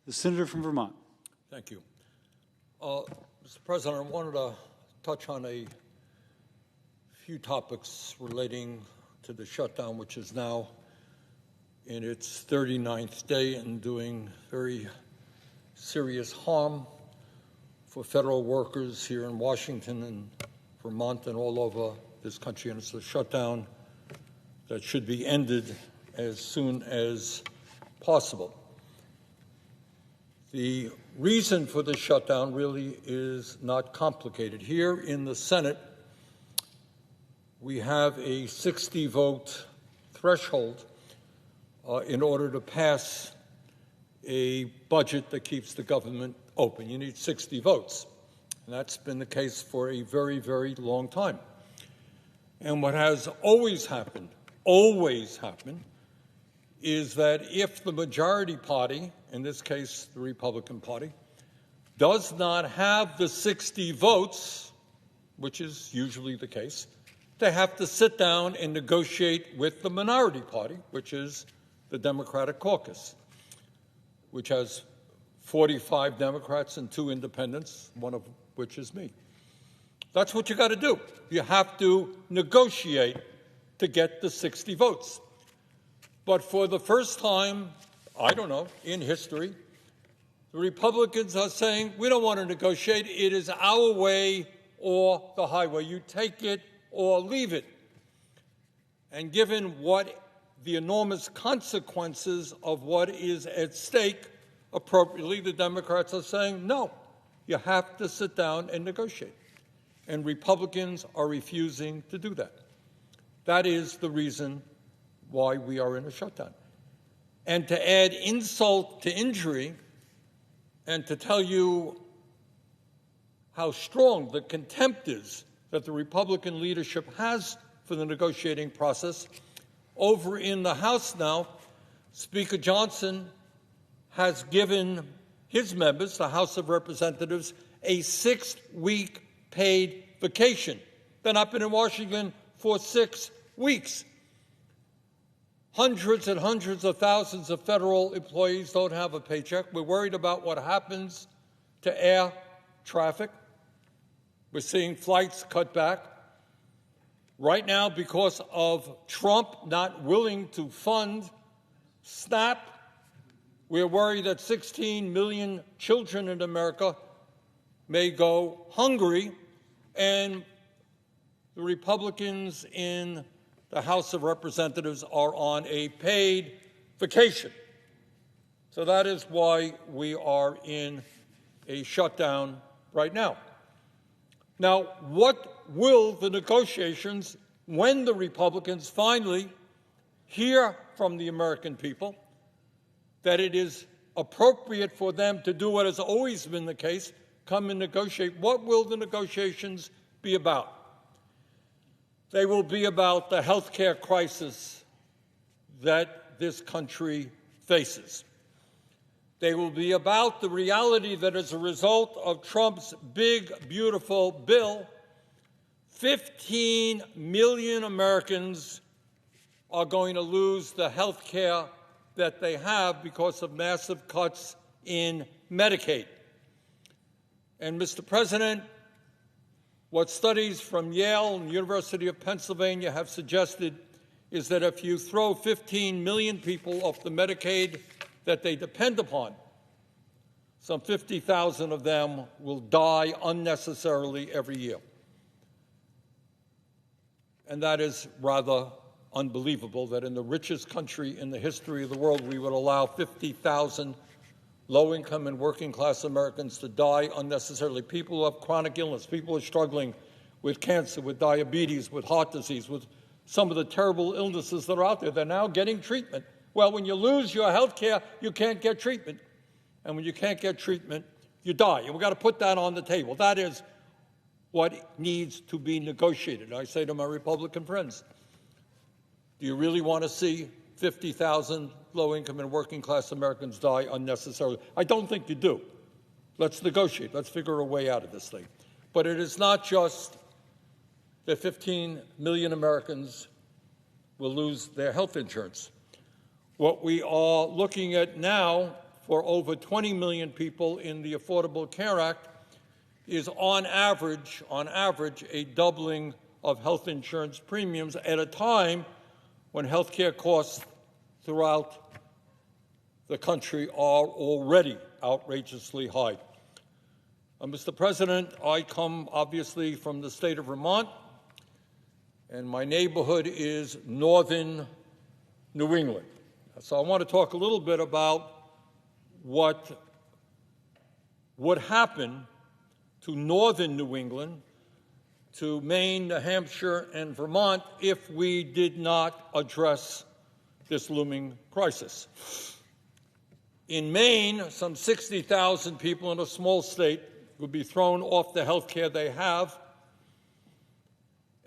The senator from Vermont. Thank you. Mr. President, I wanted to touch on a few topics relating to the shutdown, which is now in its 39th day and doing very serious harm for federal workers here in Washington and Vermont and all over this country. And it's a shutdown that should be ended as soon as possible. The reason for the shutdown really is not complicated. Here in the Senate, we have a 60-vote threshold in order to pass a budget that keeps the government open. You need 60 votes. And that's been the case for a very, very long time. And what has always happened, is that if the majority party, in this case the Republican Party, does not have the 60 votes, which is usually the case, they have to sit down and negotiate with the minority party, which is the Democratic caucus, which has 45 Democrats and 2 independents, one of which is me. That's what you got to do. You have to negotiate to get the 60 votes. But for the first time, I don't know, in history, the Republicans are saying, we don't want to negotiate. It is our way or the highway. You take it or leave it. And given what the enormous consequences of what is at stake, appropriately, the Democrats are saying, no, you have to sit down and negotiate. And Republicans are refusing to do that. That is the reason why we are in a shutdown. And to add insult to injury and to tell you how strong the contempt is that the Republican leadership has for the negotiating process, over in the House now, Speaker Johnson has given his members, the House of Representatives, a 6-week paid vacation. They've not been in Washington for 6 weeks. Hundreds and hundreds of thousands of federal employees don't have a paycheck. We're worried about what happens to air traffic. We're seeing flights cut back. Right now, because of Trump not willing to fund SNAP, we're worried that 16 million children in America may go hungry, and the Republicans in the House of Representatives are on a paid vacation. So that is why we are in a shutdown right now. Now, what will the negotiations, when the Republicans finally hear from the American people that it is appropriate for them to do what has always been the case, come and negotiate, what will the negotiations be about? They will be about the health care crisis that this country faces. They will be about the reality that as a result of Trump's big, beautiful bill, 15 million Americans are going to lose the health care that they have because of massive cuts in Medicaid. And, Mr. President, what studies from Yale and the University of Pennsylvania have suggested is that if you throw 15 million people off the Medicaid that they depend upon, some 50,000 of them will die unnecessarily every year. And that is rather unbelievable that in the richest country in the history of the world, we would allow 50,000 low-income and working-class Americans to die unnecessarily. People who have chronic illness, people who are struggling with cancer, with diabetes, with heart disease, with some of the terrible illnesses that are out there. They're now getting treatment. Well, when you lose your health care, you can't get treatment. And when you can't get treatment, you die. And we've got to put that on the table. That is what needs to be negotiated. I say to my Republican friends, do you really want to see 50,000 low-income and working-class Americans die unnecessarily? I don't think you do. Let's negotiate. Let's figure a way out of this thing. But it is not just that 15 million Americans will lose their health insurance. What we are looking at now for over 20 million people in the Affordable Care Act is on average, a doubling of health insurance premiums at a time when health care costs throughout the country are already outrageously high. Mr. President, I come obviously from the state of Vermont, and my neighborhood is northern New England. So I want to talk a little bit about what would happen to northern New England, to Maine, New Hampshire, and Vermont if we did not address this looming crisis. In Maine, some 60,000 people in a small state would be thrown off the health care they have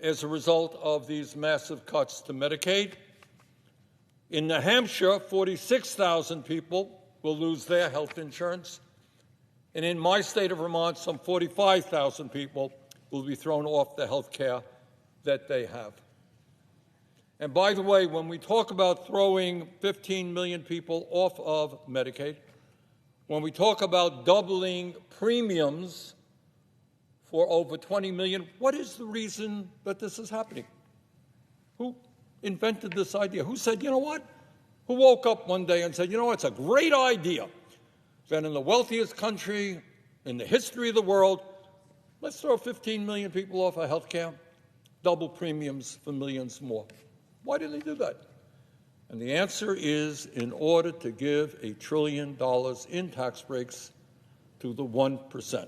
as a result of these massive cuts to Medicaid. In New Hampshire, 46,000 people will lose their health insurance. And in my state of Vermont, some 45,000 people will be thrown off the health care that they have. And by the way, when we talk about throwing 15 million people off of Medicaid, when we talk about doubling premiums for over 20 million, what is the reason that this is happening? Who invented this idea? Who said, you know what? Who woke up one day and said, you know what, it's a great idea that in the wealthiest country in the history of the world, let's throw 15 million people off of health care, double premiums for millions more. Why did they do that? And the answer is in order to give $1 trillion in tax breaks to the 1%.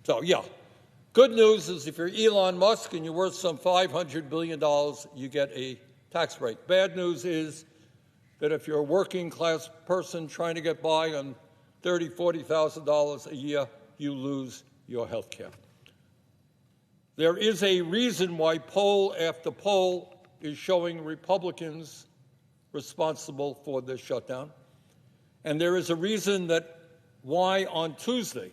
So, yeah, good news is if you're Elon Musk and you're worth some $500 billion, you get a tax break. Bad news is that if you're a working class person trying to get by on $30,000, $40,000 a year, you lose your health care. There is a reason why poll after poll is showing Republicans responsible for this shutdown. And there is a reason that why on Tuesday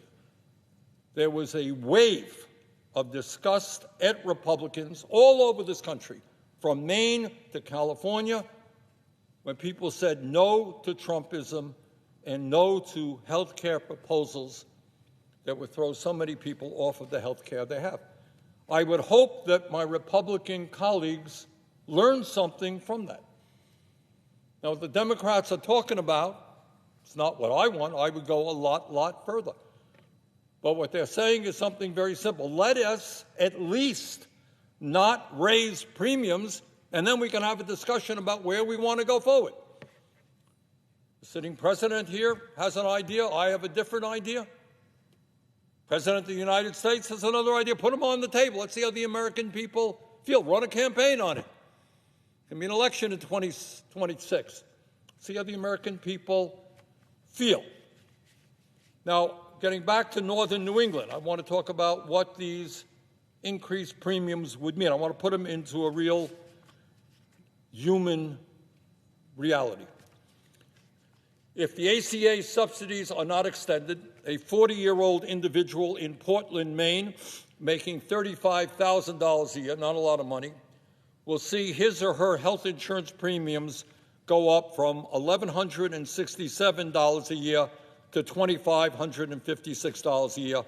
there was a wave of disgust at Republicans all over this country, from Maine to California, when people said no to Trumpism and no to health care proposals that would throw so many people off of the health care they have. I would hope that my Republican colleagues learn something from that. Now, what the Democrats are talking about, it's not what I want. I would go a lot further. But what they're saying is something very simple. Let us at least not raise premiums, and then we can have a discussion about where we want to go forward. The sitting president here has an idea. I have a different idea. President of the United States has another idea. Put them on the table. Let's see how the American people feel. Run a campaign on it. It can be an election in 2026. See how the American people feel. Now, getting back to northern New England, I want to talk about what these increased premiums would mean. I want to put them into a real human reality. If the ACA subsidies are not extended, a 40-year-old individual in Portland, Maine, making $35,000 a year, not a lot of money, will see his or her health insurance premiums go up from $1,167 a year to $2,556 a year,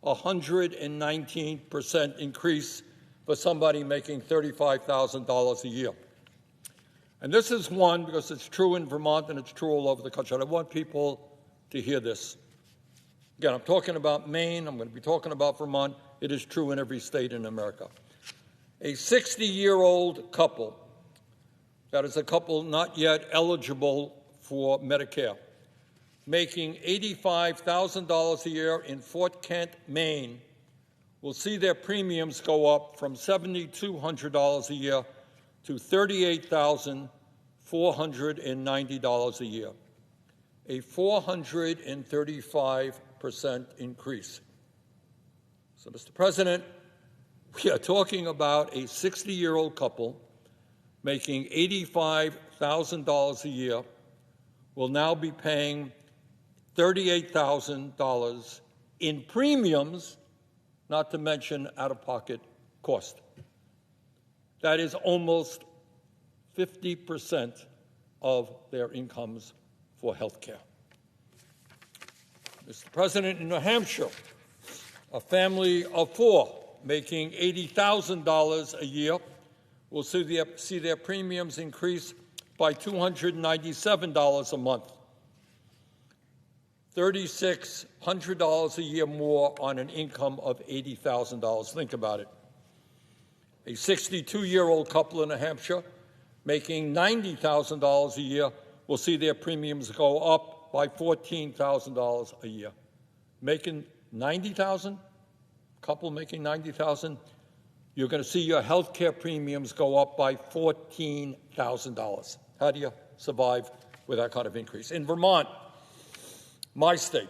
a 119% increase for somebody making $35,000 a year. And this is one, because it's true in Vermont and it's true all over the country. And I want people to hear this. Again, I'm talking about Maine. I'm going to be talking about Vermont. It is true in every state in America. A 60-year-old couple, that is a couple not yet eligible for Medicare, making $85,000 a year in Fort Kent, Maine, will see their premiums go up from $7,200 a year to $38,490 a year, a 435% increase. So, Mr. President, we are talking about a 60-year-old couple making $85,000 a year will now be paying $38,000 in premiums, not to mention out-of-pocket cost. That is almost 50% of their incomes for health care. Mr. President, in New Hampshire, a family of four making $80,000 a year will see their premiums increase by $297 a month, $3,600 a year more on an income of $80,000. Think about it. A 62-year-old couple in New Hampshire making $90,000 a year will see their premiums go up by $14,000 a year. Making $90,000, couple making $90,000, you're going to see your health care premiums go up by $14,000. How do you survive with that kind of increase? In Vermont, my state,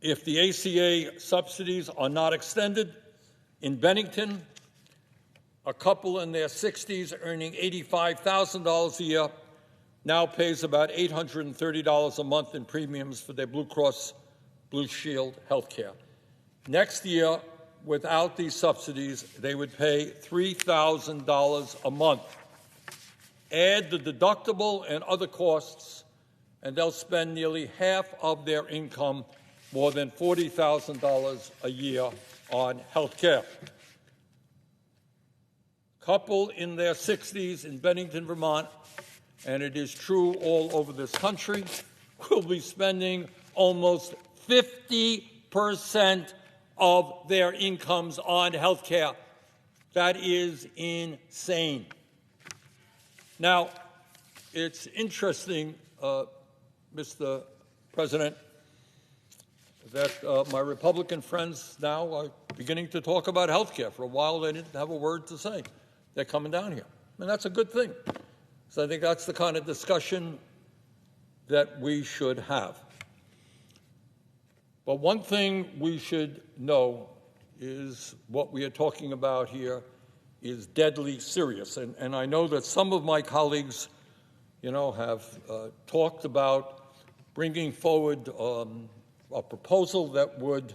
if the ACA subsidies are not extended, in Bennington, a couple in their 60s earning $85,000 a year now pays about $830 a month in premiums for their Blue Cross Blue Shield health care. Next year, without these subsidies, they would pay $3,000 a month. Add the deductible and other costs, and they'll spend nearly half of their income, more than $40,000 a year, on health care. Couple in their 60s in Bennington, Vermont, and it is true all over this country, will be spending almost 50% of their incomes on health care. That is insane. Now, it's interesting, Mr. President, that my Republican friends now are beginning to talk about health care. For a while, they didn't have a word to say. They're coming down here. And that's a good thing. So I think that's the kind of discussion that we should have. But one thing we should know is what we are talking about here is deadly serious. And I know that some of my colleagues, have talked about bringing forward a proposal that would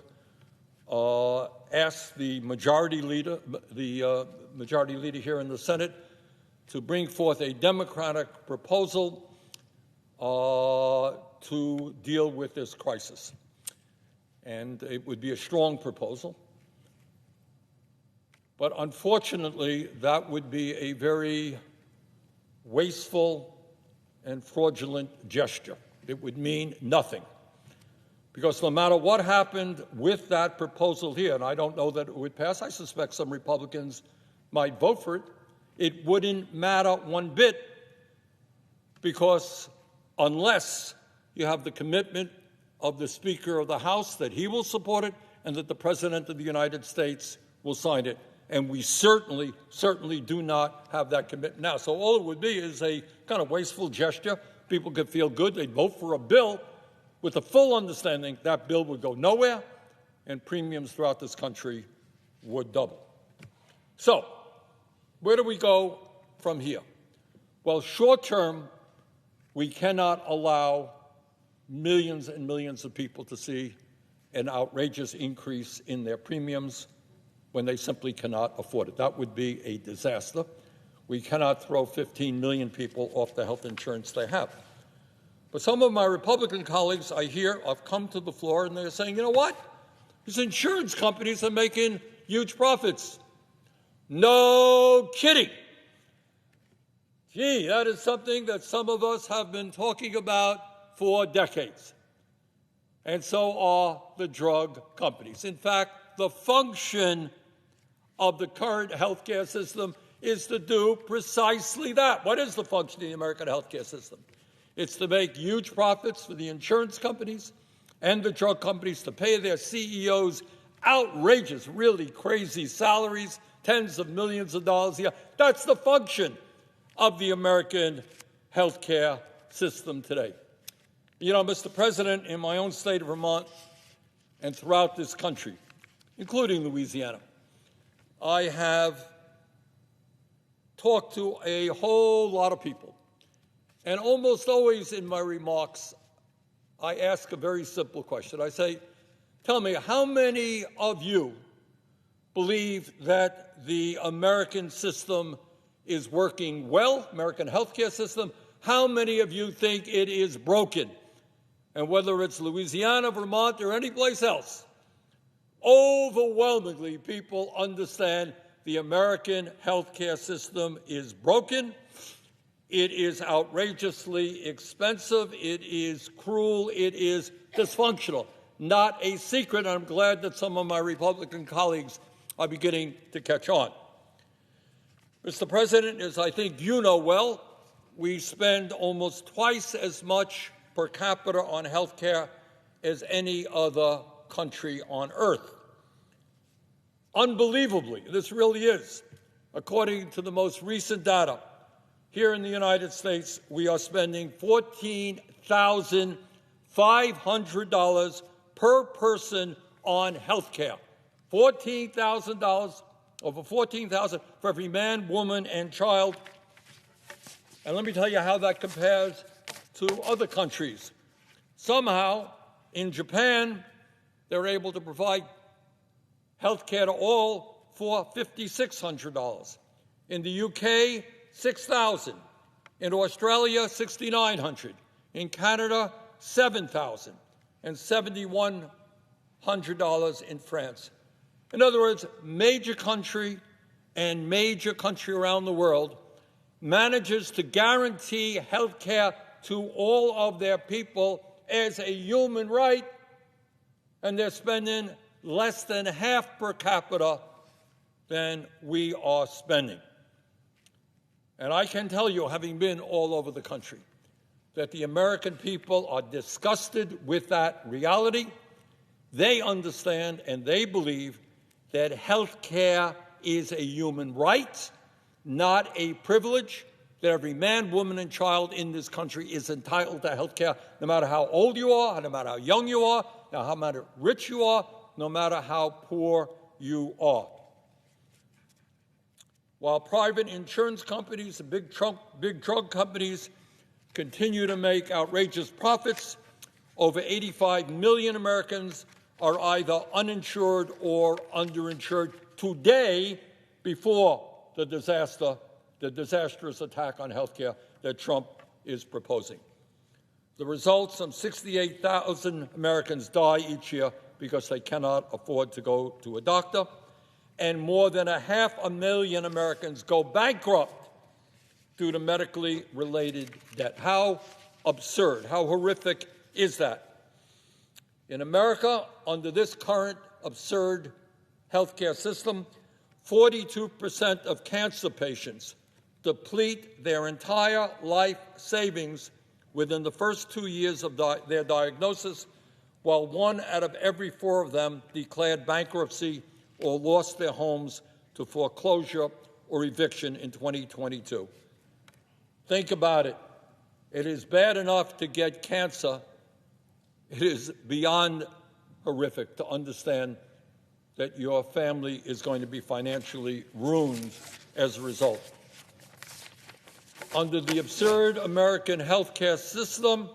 ask the majority leader here in the Senate to bring forth a Democratic proposal to deal with this crisis. And it would be a strong proposal. But unfortunately, that would be a very wasteful and fraudulent gesture. It would mean nothing. Because no matter what happened with that proposal here, and I don't know that it would pass, I suspect some Republicans might vote for it, it wouldn't matter one bit, because unless you have the commitment of the Speaker of the House that he will support it and that the President of the United States will sign it. And we certainly do not have that commitment now. So all it would be is a kind of wasteful gesture. People could feel good. They'd vote for a bill with the full understanding that bill would go nowhere and premiums throughout this country would double. So where do we go from here? Well, short term, we cannot allow millions and millions of people to see an outrageous increase in their premiums when they simply cannot afford it. That would be a disaster. We cannot throw 15 million people off the health insurance they have. But some of my Republican colleagues I hear have come to the floor and they're saying, you know what? These insurance companies are making huge profits. No kidding. Gee, that is something that some of us have been talking about for decades. And so are the drug companies. In fact, the function of the current healthcare system is to do precisely that. What is the function of the American healthcare system? It's to make huge profits for the insurance companies and the drug companies, to pay their CEOs outrageous, really crazy salaries, tens of millions of dollars a year. That's the function of the American healthcare system today. Mr. President, in my own state of Vermont and throughout this country, including Louisiana, I have talked to a whole lot of people. And almost always in my remarks, I ask a very simple question. I say, tell me, how many of you believe that the American system is working well, American healthcare system, how many of you think it is broken? And whether it's Louisiana, Vermont, or any place else, overwhelmingly people understand the American healthcare system is broken. It is outrageously expensive. It is cruel. It is dysfunctional. Not a secret. I'm glad that some of my Republican colleagues are beginning to catch on. Mr. President, as I think you know well, we spend almost twice as much per capita on health care as any other country on earth. Unbelievably, this really is. According to the most recent data, here in the United States, we are spending $14,500 per person on health care. $14,000, over $14,000 for every man, woman, and child. And let me tell you how that compares to other countries. Somehow, in Japan, they're able to provide health care to all for $5,600. In the UK, $6,000. In Australia, $6,900. In Canada, $7,000. And $7,100 in France. In other words, major country around the world manages to guarantee health care to all of their people as a human right, and they're spending less than half per capita than we are spending. And I can tell you, having been all over the country, that the American people are disgusted with that reality. They understand and they believe that health care is a human right, not a privilege, that every man, woman, and child in this country is entitled to health care, no matter how old you are, no matter how young you are, no matter rich you are, no matter how poor you are. While private insurance companies and big drug companies continue to make outrageous profits, over 85 million Americans are either uninsured or underinsured today before the disastrous attack on health care that Trump is proposing. The result, some 68,000 Americans die each year because they cannot afford to go to a doctor, and more than 500,000 Americans go bankrupt due to medically related debt. How absurd, how horrific is that? In America, under this current absurd healthcare system, 42% of cancer patients deplete their entire life savings within the first 2 years of their diagnosis, while 1 out of every 4 of them declared bankruptcy or lost their homes to foreclosure or eviction in 2022. Think about it. It is bad enough to get cancer. It is beyond horrific to understand that your family is going to be financially ruined as a result. Under the absurd American healthcare system,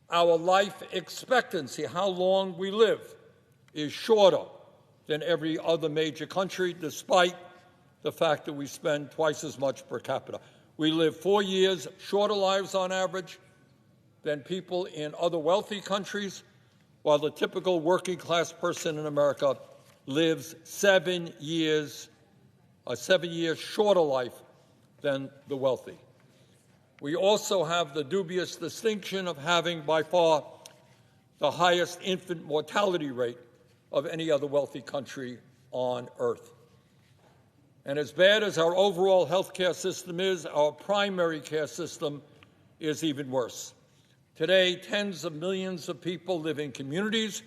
our life expectancy, how long we live, is shorter than every other major country, despite the fact that we spend twice as much per capita. We live 4 years shorter lives on average than people in other wealthy countries, while the typical working-class person in America lives 7 years, a 7-year shorter life than the wealthy. We also have the dubious distinction of having by far the highest infant mortality rate of any other wealthy country on earth. And as bad as our overall health care system is, our primary care system is even worse. Today, tens of millions of people live in communities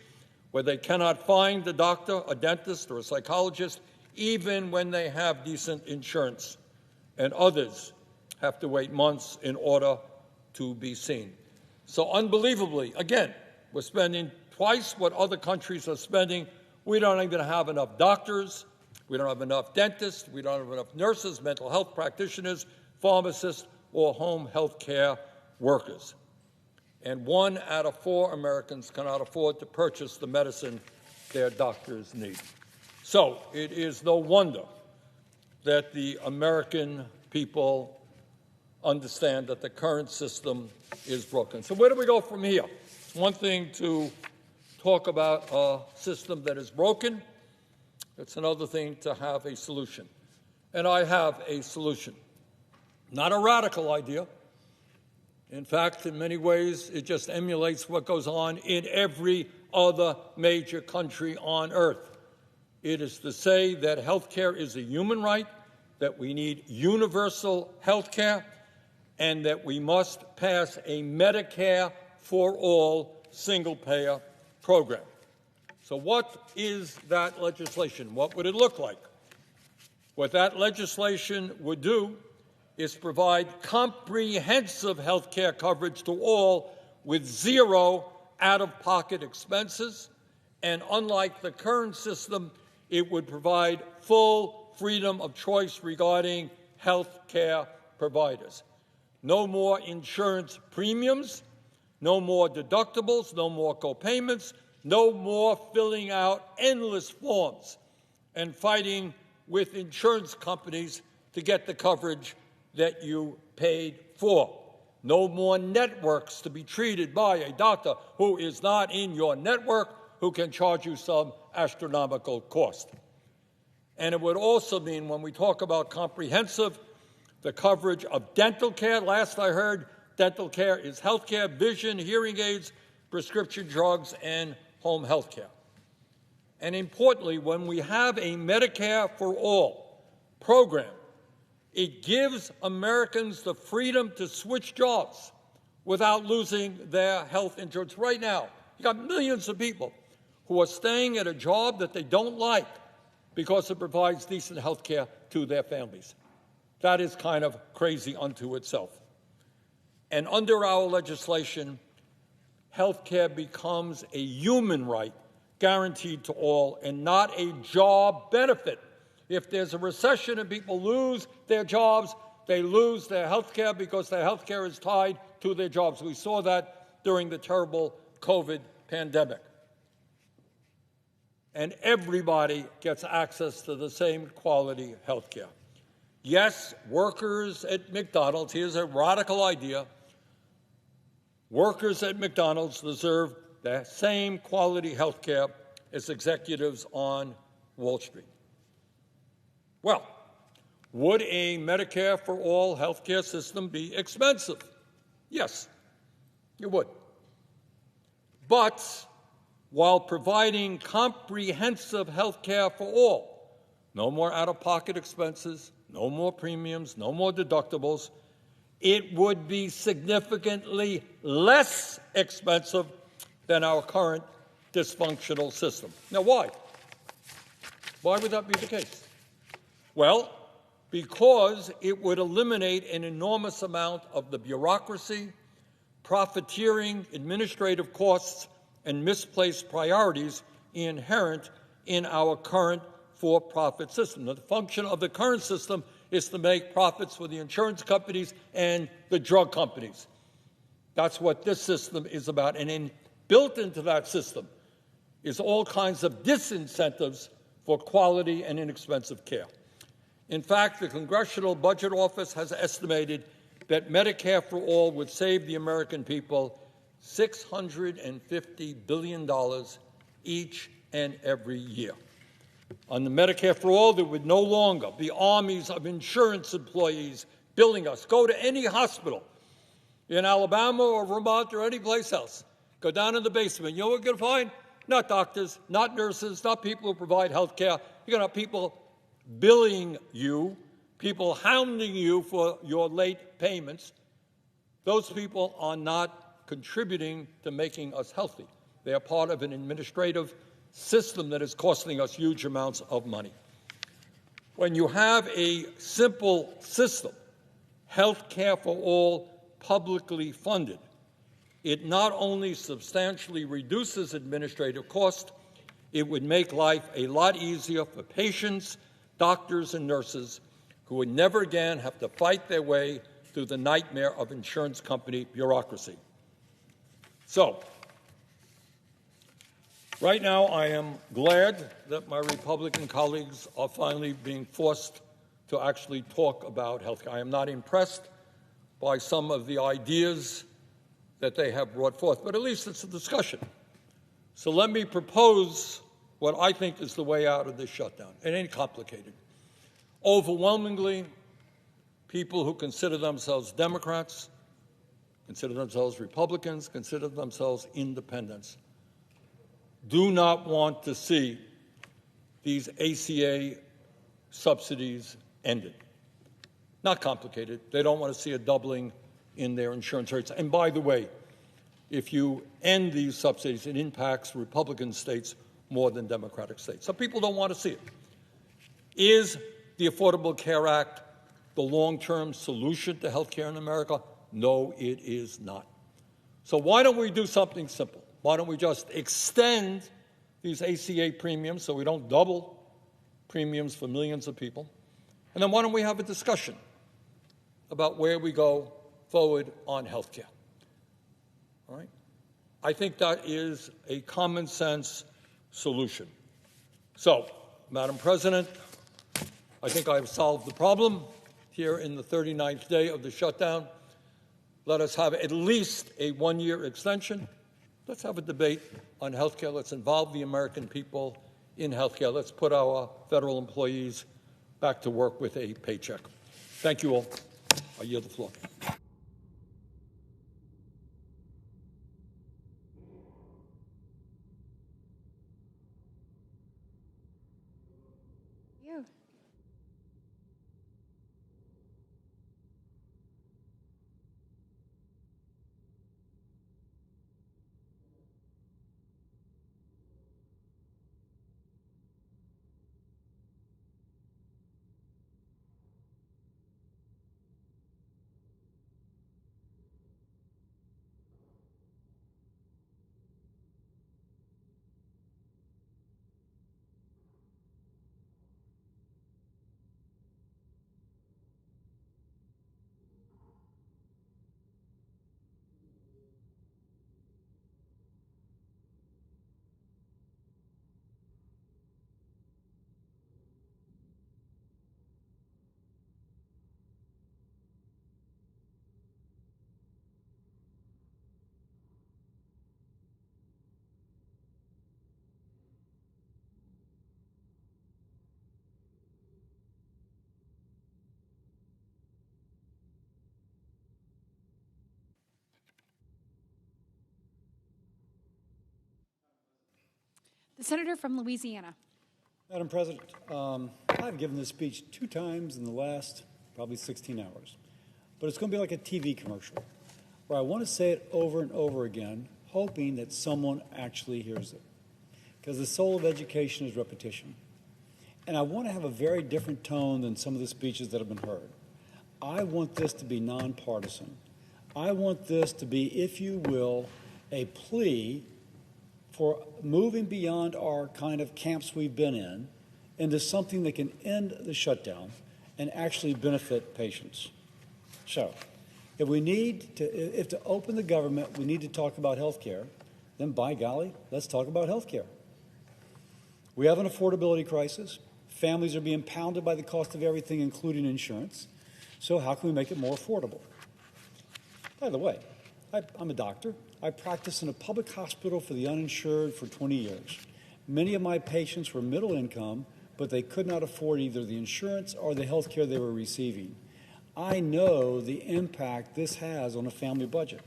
where they cannot find a doctor, a dentist, or a psychologist, even when they have decent insurance, and others have to wait months in order to be seen. So unbelievably, again, we're spending twice what other countries are spending. We don't even have enough doctors. We don't have enough dentists. We don't have enough nurses, mental health practitioners, pharmacists, or home health care workers. And 1 out of 4 Americans cannot afford to purchase the medicine their doctors need. So it is no wonder that the American people understand that the current system is broken. So where do we go from here? It's one thing to talk about a system that is broken. It's another thing to have a solution. And I have a solution. Not a radical idea. In fact, in many ways, it just emulates what goes on in every other major country on earth. It is to say that health care is a human right, that we need universal health care, and that we must pass a Medicare for all single-payer program. So what is that legislation? What would it look like? What that legislation would do is provide comprehensive health care coverage to all with zero out-of-pocket expenses. And unlike the current system, it would provide full freedom of choice regarding health care providers. No more insurance premiums, no more deductibles, no more copayments, no more filling out endless forms and fighting with insurance companies to get the coverage that you paid for. No more networks to be treated by a doctor who is not in your network, who can charge you some astronomical cost. And it would also mean, when we talk about comprehensive, the coverage of dental care. Last I heard, dental care is health care, vision, hearing aids, prescription drugs, and home health care. And importantly, when we have a Medicare for All program, it gives Americans the freedom to switch jobs without losing their health insurance. Right now, you got millions of people who are staying at a job that they don't like because it provides decent health care to their families. That is kind of crazy unto itself. And under our legislation, health care becomes a human right guaranteed to all and not a job benefit. If there's a recession and people lose their jobs, they lose their health care because their health care is tied to their jobs. We saw that during the terrible COVID pandemic. And everybody gets access to the same quality health care. Yes, workers at McDonald's, here's a radical idea, workers at McDonald's deserve the same quality health care as executives on Wall Street. Well, would a Medicare for all health care system be expensive? Yes, it would. But while providing comprehensive health care for all, no more out-of-pocket expenses, no more premiums, no more deductibles, it would be significantly less expensive than our current dysfunctional system. Now, why? Why would that be the case? Well, because it would eliminate an enormous amount of the bureaucracy, profiteering, administrative costs, and misplaced priorities inherent in our current for-profit system. The function of the current system is to make profits for the insurance companies and the drug companies. That's what this system is about. And built into that system is all kinds of disincentives for quality and inexpensive care. In fact, the Congressional Budget Office has estimated that Medicare for All would save the American people $650 billion each and every year. On the Medicare for All, there would no longer be armies of insurance employees billing us. Go to any hospital in Alabama or Vermont or any place else. Go down in the basement. You know what you're going to find? Not doctors, not nurses, not people who provide health care. You're going to have people billing you, people hounding you for your late payments. Those people are not contributing to making us healthy. They are part of an administrative system that is costing us huge amounts of money. When you have a simple system, health care for all, publicly funded, it not only substantially reduces administrative costs, it would make life a lot easier for patients, doctors, and nurses who would never again have to fight their way through the nightmare of insurance company bureaucracy. So, right now I am glad that my Republican colleagues are finally being forced to actually talk about health care. I am not impressed by some of the ideas that they have brought forth, but at least it's a discussion. So let me propose what I think is the way out of this shutdown. It ain't complicated. Overwhelmingly, people who consider themselves Democrats, consider themselves Republicans, consider themselves independents, do not want to see these ACA subsidies ended. Not complicated. They don't want to see a doubling in their insurance rates. And by the way, if you end these subsidies, it impacts Republican states more than Democratic states. Some people don't want to see it. Is the Affordable Care Act the long-term solution to health care in America? No, it is not. So why don't we do something simple? Why don't we just extend these ACA premiums so we don't double premiums for millions of people? And then why don't we have a discussion about where we go forward on health care? All right? I think that is a common sense solution. So, Madam President, I think I've solved the problem here in the 39th day of the shutdown. Let us have at least a one-year extension. Let's have a debate on health care. Let's involve the American people in health care. Let's put our federal employees back to work with a paycheck. Thank you all. I yield the floor. You. The senator from Louisiana. Madam President, I've given this speech 2 times in the last probably 16 hours. But it's going to be like a TV commercial where I want to say it over and over again, hoping that someone actually hears it. Because the soul of education is repetition. And I want to have a very different tone than some of the speeches that have been heard. I want this to be nonpartisan. I want this to be, if you will, a plea for moving beyond our kind of camps we've been in into something that can end the shutdown and actually benefit patients. So, if to open the government, we need to talk about health care, then by golly, let's talk about health care. We have an affordability crisis. Families are being pounded by the cost of everything, including insurance. So how can we make it more affordable? By the way, I'm a doctor. I practiced in a public hospital for the uninsured for 20 years. Many of my patients were middle income, but they could not afford either the insurance or the health care they were receiving. I know the impact this has on a family budget.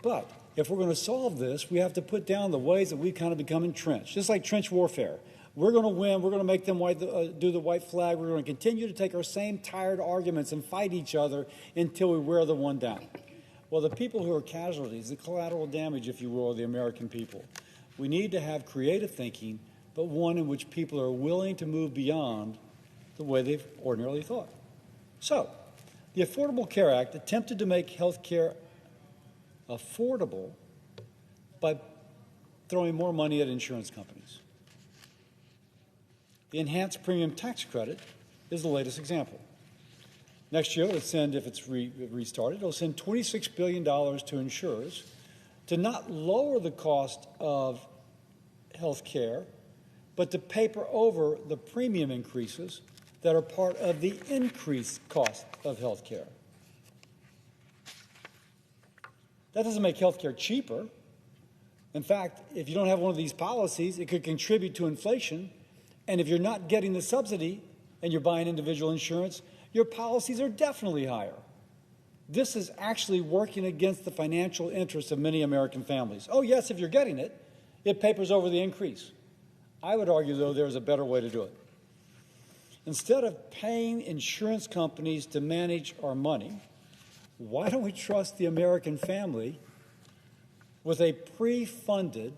But if we're going to solve this, we have to put down the ways that we've kind of become entrenched, just like trench warfare. We're going to win. We're going to make them do the white flag. We're going to continue to take our same tired arguments and fight each other until we wear the one down. Well, the people who are casualties, the collateral damage, if you will, are the American people. We need to have creative thinking, but one in which people are willing to move beyond the way they've ordinarily thought. So, the Affordable Care Act attempted to make health care affordable by throwing more money at insurance companies. The enhanced premium tax credit is the latest example. Next year, it'll send, if it's restarted, it'll send $26 billion to insurers to not lower the cost of health care, but to paper over the premium increases that are part of the increased cost of health care. That doesn't make health care cheaper. In fact, if you don't have one of these policies, it could contribute to inflation. And if you're not getting the subsidy and you're buying individual insurance, your policies are definitely higher. This is actually working against the financial interests of many American families. Oh, yes, if you're getting it, it papers over the increase. I would argue, though, there's a better way to do it. Instead of paying insurance companies to manage our money, why don't we trust the American family with a pre-funded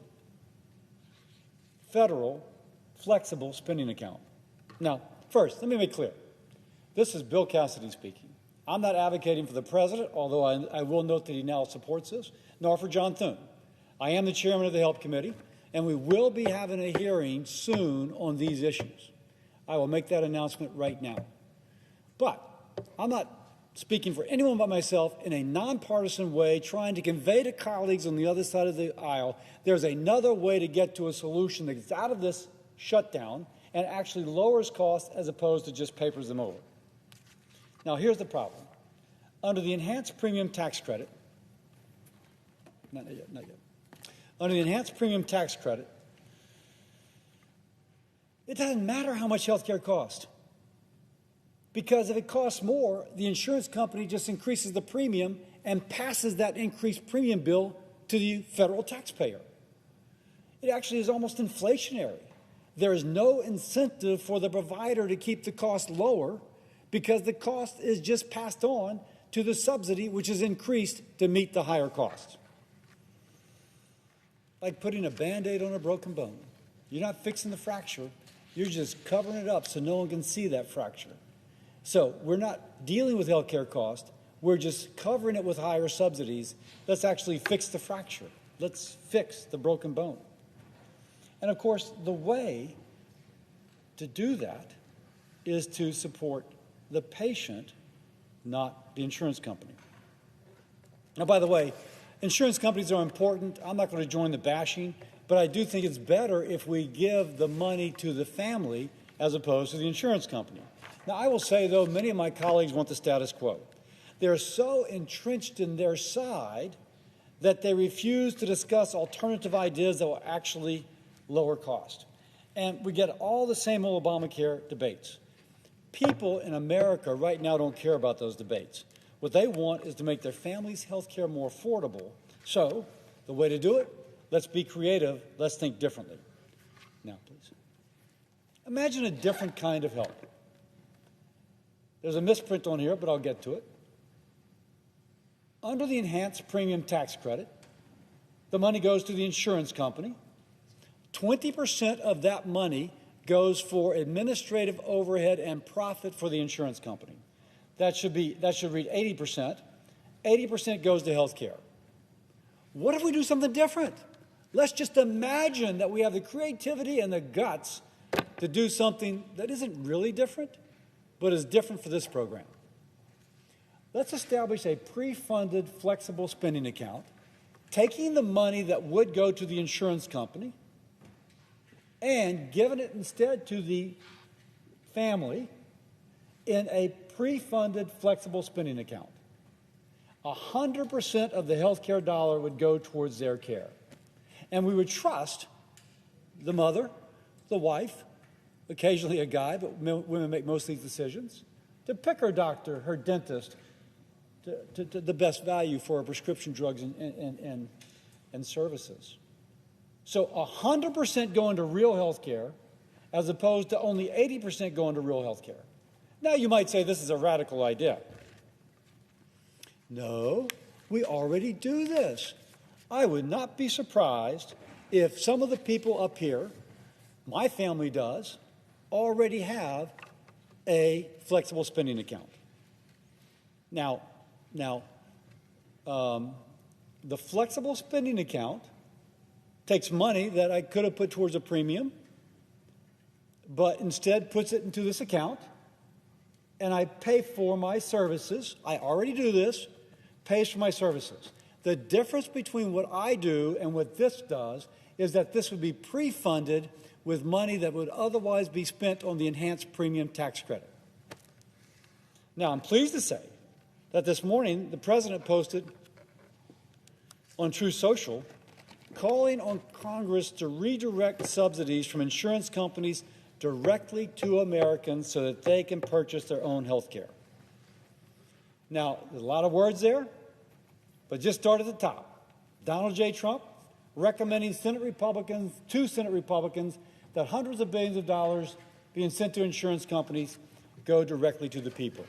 federal flexible spending account? Now, first, let me make clear. This is Bill Cassidy speaking. I'm not advocating for the president, although I will note that he now supports this, nor for John Thune. I am the chairman of the Help Committee, and we will be having a hearing soon on these issues. I will make that announcement right now. But I'm not speaking for anyone but myself in a nonpartisan way, trying to convey to colleagues on the other side of the aisle there's another way to get to a solution that gets out of this shutdown and actually lowers costs as opposed to just papers them over. Now, here's the problem. Under the enhanced premium tax credit, not yet. Under the enhanced premium tax credit, it doesn't matter how much health care costs. Because if it costs more, the insurance company just increases the premium and passes that increased premium bill to the federal taxpayer. It actually is almost inflationary. There is no incentive for the provider to keep the cost lower because the cost is just passed on to the subsidy, which is increased to meet the higher costs. Like putting a Band-Aid on a broken bone. You're not fixing the fracture. You're just covering it up so no one can see that fracture. So we're not dealing with health care costs. We're just covering it with higher subsidies. Let's actually fix the fracture. Let's fix the broken bone. And, of course, the way to do that is to support the patient, not the insurance company. Now, by the way, insurance companies are important. I'm not going to join the bashing, but I do think it's better if we give the money to the family as opposed to the insurance company. Now, I will say, though, many of my colleagues want the status quo. They're so entrenched in their side that they refuse to discuss alternative ideas that will actually lower cost. And we get all the same old Obamacare debates. People in America right now don't care about those debates. What they want is to make their families' health care more affordable. So the way to do it, let's be creative, let's think differently. Now, please. Imagine a different kind of help. There's a misprint on here, but I'll get to it. Under the enhanced premium tax credit, the money goes to the insurance company. 20% of that money goes for administrative overhead and profit for the insurance company. That should read 80%. 80% goes to health care. What if we do something different? Let's just imagine that we have the creativity and the guts to do something that isn't really different, but is different for this program. Let's establish a pre-funded flexible spending account, taking the money that would go to the insurance company and giving it instead to the family in a pre-funded flexible spending account. 100% of the health care dollar would go towards their care. And we would trust the mother, the wife, occasionally a guy, but women make most of these decisions, to pick her doctor, her dentist, to the best value for her prescription drugs and services. So 100% going to real health care as opposed to only 80% going to real health care. Now you might say this is a radical idea. No, we already do this. I would not be surprised if some of the people up here, my family does, already have a flexible spending account. Now, the flexible spending account takes money that I could have put towards a premium, but instead puts it into this account, and I pay for my services. I already do this, pays for my services. The difference between what I do and what this does is that this would be pre-funded with money that would otherwise be spent on the enhanced premium tax credit. Now, I'm pleased to say that this morning the president posted on True Social calling on Congress to redirect subsidies from insurance companies directly to Americans so that they can purchase their own health care. Now, there's a lot of words there, but just start at the top. Donald J. Trump recommending two Senate Republicans, that hundreds of billions of dollars being sent to insurance companies go directly to the people.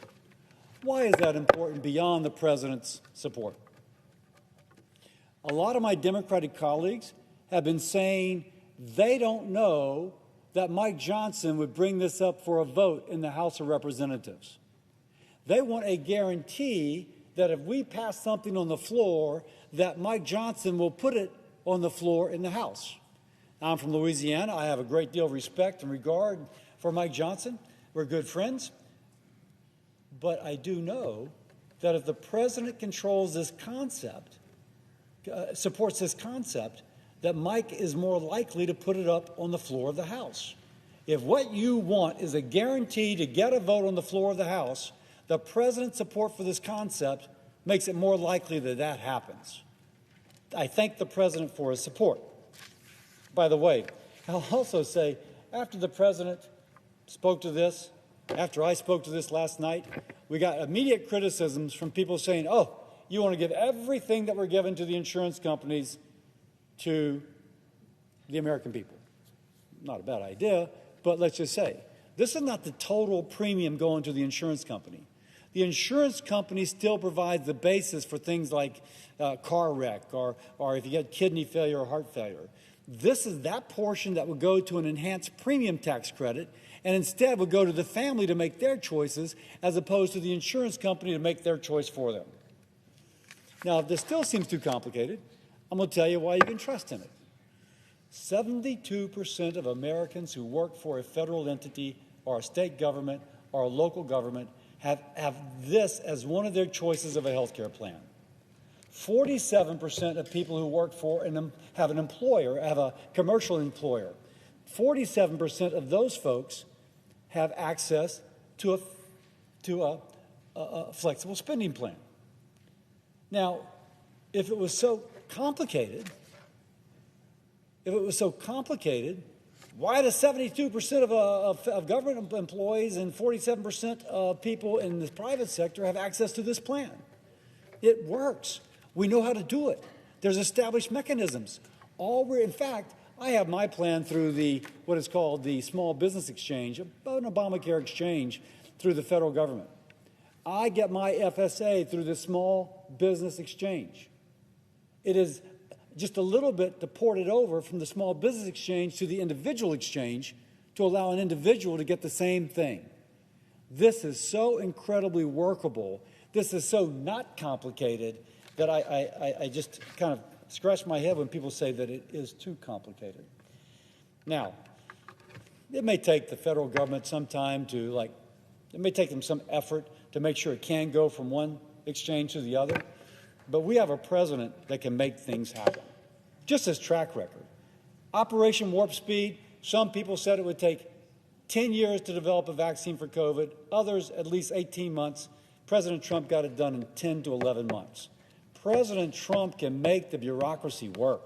Why is that important beyond the president's support? A lot of my Democratic colleagues have been saying they don't know that Mike Johnson would bring this up for a vote in the House of Representatives. They want a guarantee that if we pass something on the floor, that Mike Johnson will put it on the floor in the House. I'm from Louisiana. I have a great deal of respect and regard for Mike Johnson. We're good friends. But I do know that if the president controls this concept, supports this concept, that Mike is more likely to put it up on the floor of the House. If what you want is a guarantee to get a vote on the floor of the House, the president's support for this concept makes it more likely that that happens. I thank the president for his support. By the way, I'll also say, after the president spoke to this, after I spoke to this last night, we got immediate criticisms from people saying, oh, you want to give everything that we're given to the insurance companies to the American people. Not a bad idea, but let's just say, this is not the total premium going to the insurance company. The insurance company still provides the basis for things like car wreck or if you get kidney failure or heart failure. This is that portion that would go to an enhanced premium tax credit and instead would go to the family to make their choices as opposed to the insurance company to make their choice for them. Now, if this still seems too complicated, I'm going to tell you why you can trust in it. 72% of Americans who work for a federal entity or a state government or a local government have this as one of their choices of a health care plan. 47% of people who work for and have an employer, have a commercial employer. 47% of those folks have access to a flexible spending plan. Now, if it was so complicated, why do 72% of government employees and 47% of people in the private sector have access to this plan? It works. We know how to do it. There's established mechanisms. In fact, I have my plan through what is called the Small Business Exchange, an Obamacare exchange through the federal government. I get my FSA through the Small Business Exchange. It is just a little bit to port it over from the Small Business Exchange to the individual exchange to allow an individual to get the same thing. This is so incredibly workable. This is so not complicated that I just kind of scratch my head when people say that it is too complicated. Now, it may take the federal government some time it may take them some effort to make sure it can go from one exchange to the other, but we have a president that can make things happen. Just his track record. Operation Warp Speed, some people said it would take 10 years to develop a vaccine for COVID, others at least 18 months. President Trump got it done in 10 to 11 months. President Trump can make the bureaucracy work.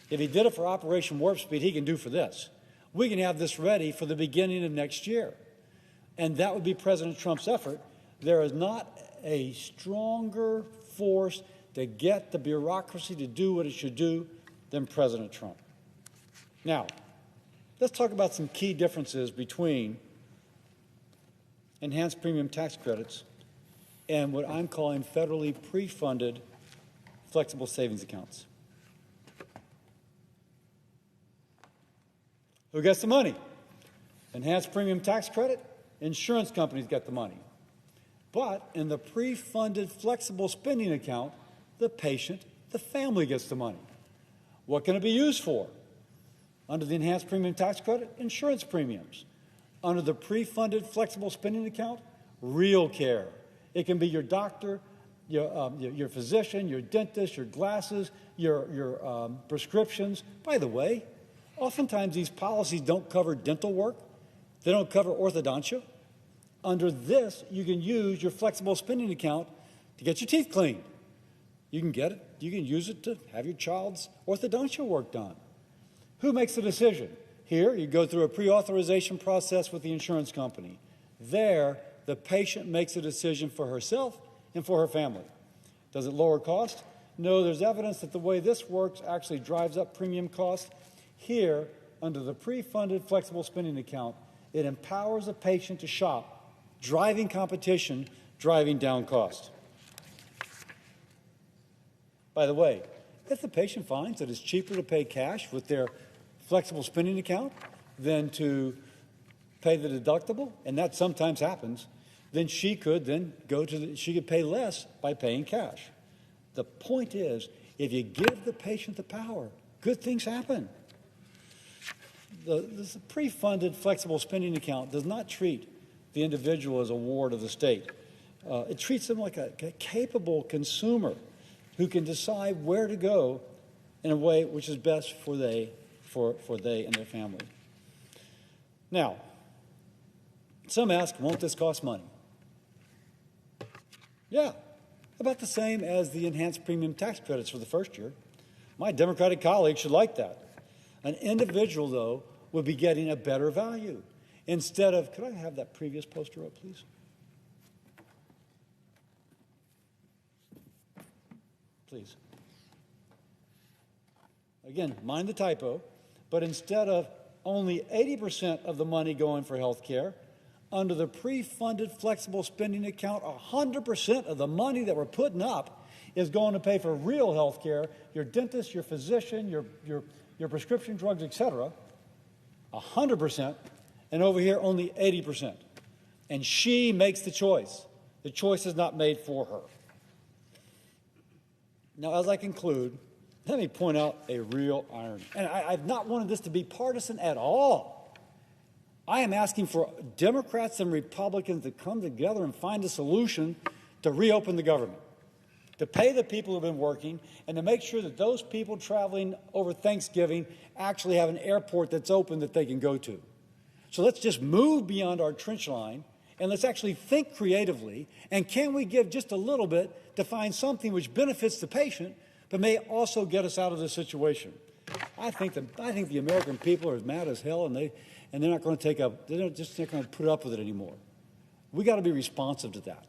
If he did it for Operation Warp Speed, he can do for this. We can have this ready for the beginning of next year. And that would be President Trump's effort. There is not a stronger force to get the bureaucracy to do what it should do than President Trump. Now, let's talk about some key differences between enhanced premium tax credits and what I'm calling federally pre-funded flexible savings accounts. Who gets the money? Enhanced premium tax credit, insurance companies get the money. But in the pre-funded flexible spending account, the patient, the family gets the money. What can it be used for? Under the enhanced premium tax credit, insurance premiums. Under the pre-funded flexible spending account, real care. It can be your doctor, your physician, your dentist, your glasses, your prescriptions. By the way, oftentimes these policies don't cover dental work. They don't cover orthodontia. under this, you can use your flexible spending account to get your teeth cleaned. You can get it. You can use it to have your child's orthodontia work done. Who makes the decision? Here, you go through a pre-authorization process with the insurance company. There, the patient makes a decision for herself and for her family. Does it lower cost? No, there's evidence that the way this works actually drives up premium costs. Here, under the pre-funded flexible spending account, it empowers a patient to shop, driving competition, driving down cost. By the way, if the patient finds that it's cheaper to pay cash with their flexible spending account than to pay the deductible, and that sometimes happens, then she could pay less by paying cash. The point is, if you give the patient the power, good things happen. This pre-funded flexible spending account does not treat the individual as a ward of the state. It treats them like a capable consumer who can decide where to go in a way which is best for they and their family. Now, some ask, won't this cost money? Yeah, about the same as the enhanced premium tax credits for the first year. My Democratic colleagues should like that. An individual, though, would be getting a better value. Instead of, could I have that previous poster up, please? Please. Again, mind the typo, but instead of only 80% of the money going for health care, under the pre-funded flexible spending account, 100% of the money that we're putting up is going to pay for real health care, your dentist, your physician, your prescription drugs, etc. 100%, and over here only 80%. And she makes the choice. The choice is not made for her. Now, as I conclude, let me point out a real irony. And I've not wanted this to be partisan at all. I am asking for Democrats and Republicans to come together and find a solution to reopen the government, to pay the people who have been working, and to make sure that those people traveling over Thanksgiving actually have an airport that's open that they can go to. So let's just move beyond our trench line, and let's actually think creatively, and can we give just a little bit to find something which benefits the patient, but may also get us out of this situation. I think the American people are as mad as hell, and they're not going to they're just not going to put up with it anymore. We got to be responsive to that.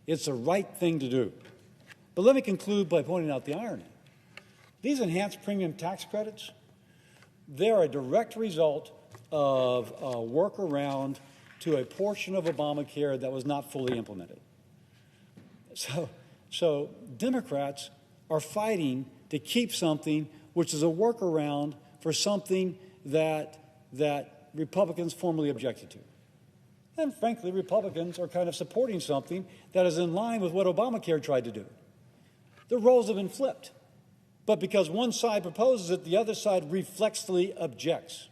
It's the right thing to do. But let me conclude by pointing out the irony. These enhanced premium tax credits, they're a direct result of a workaround to a portion of Obamacare that was not fully implemented. So Democrats are fighting to keep something which is a workaround for something that Republicans formerly objected to. And frankly, Republicans are kind of supporting something that is in line with what Obamacare tried to do. The roles have been flipped. But because one side proposes it, the other side reflexively objects.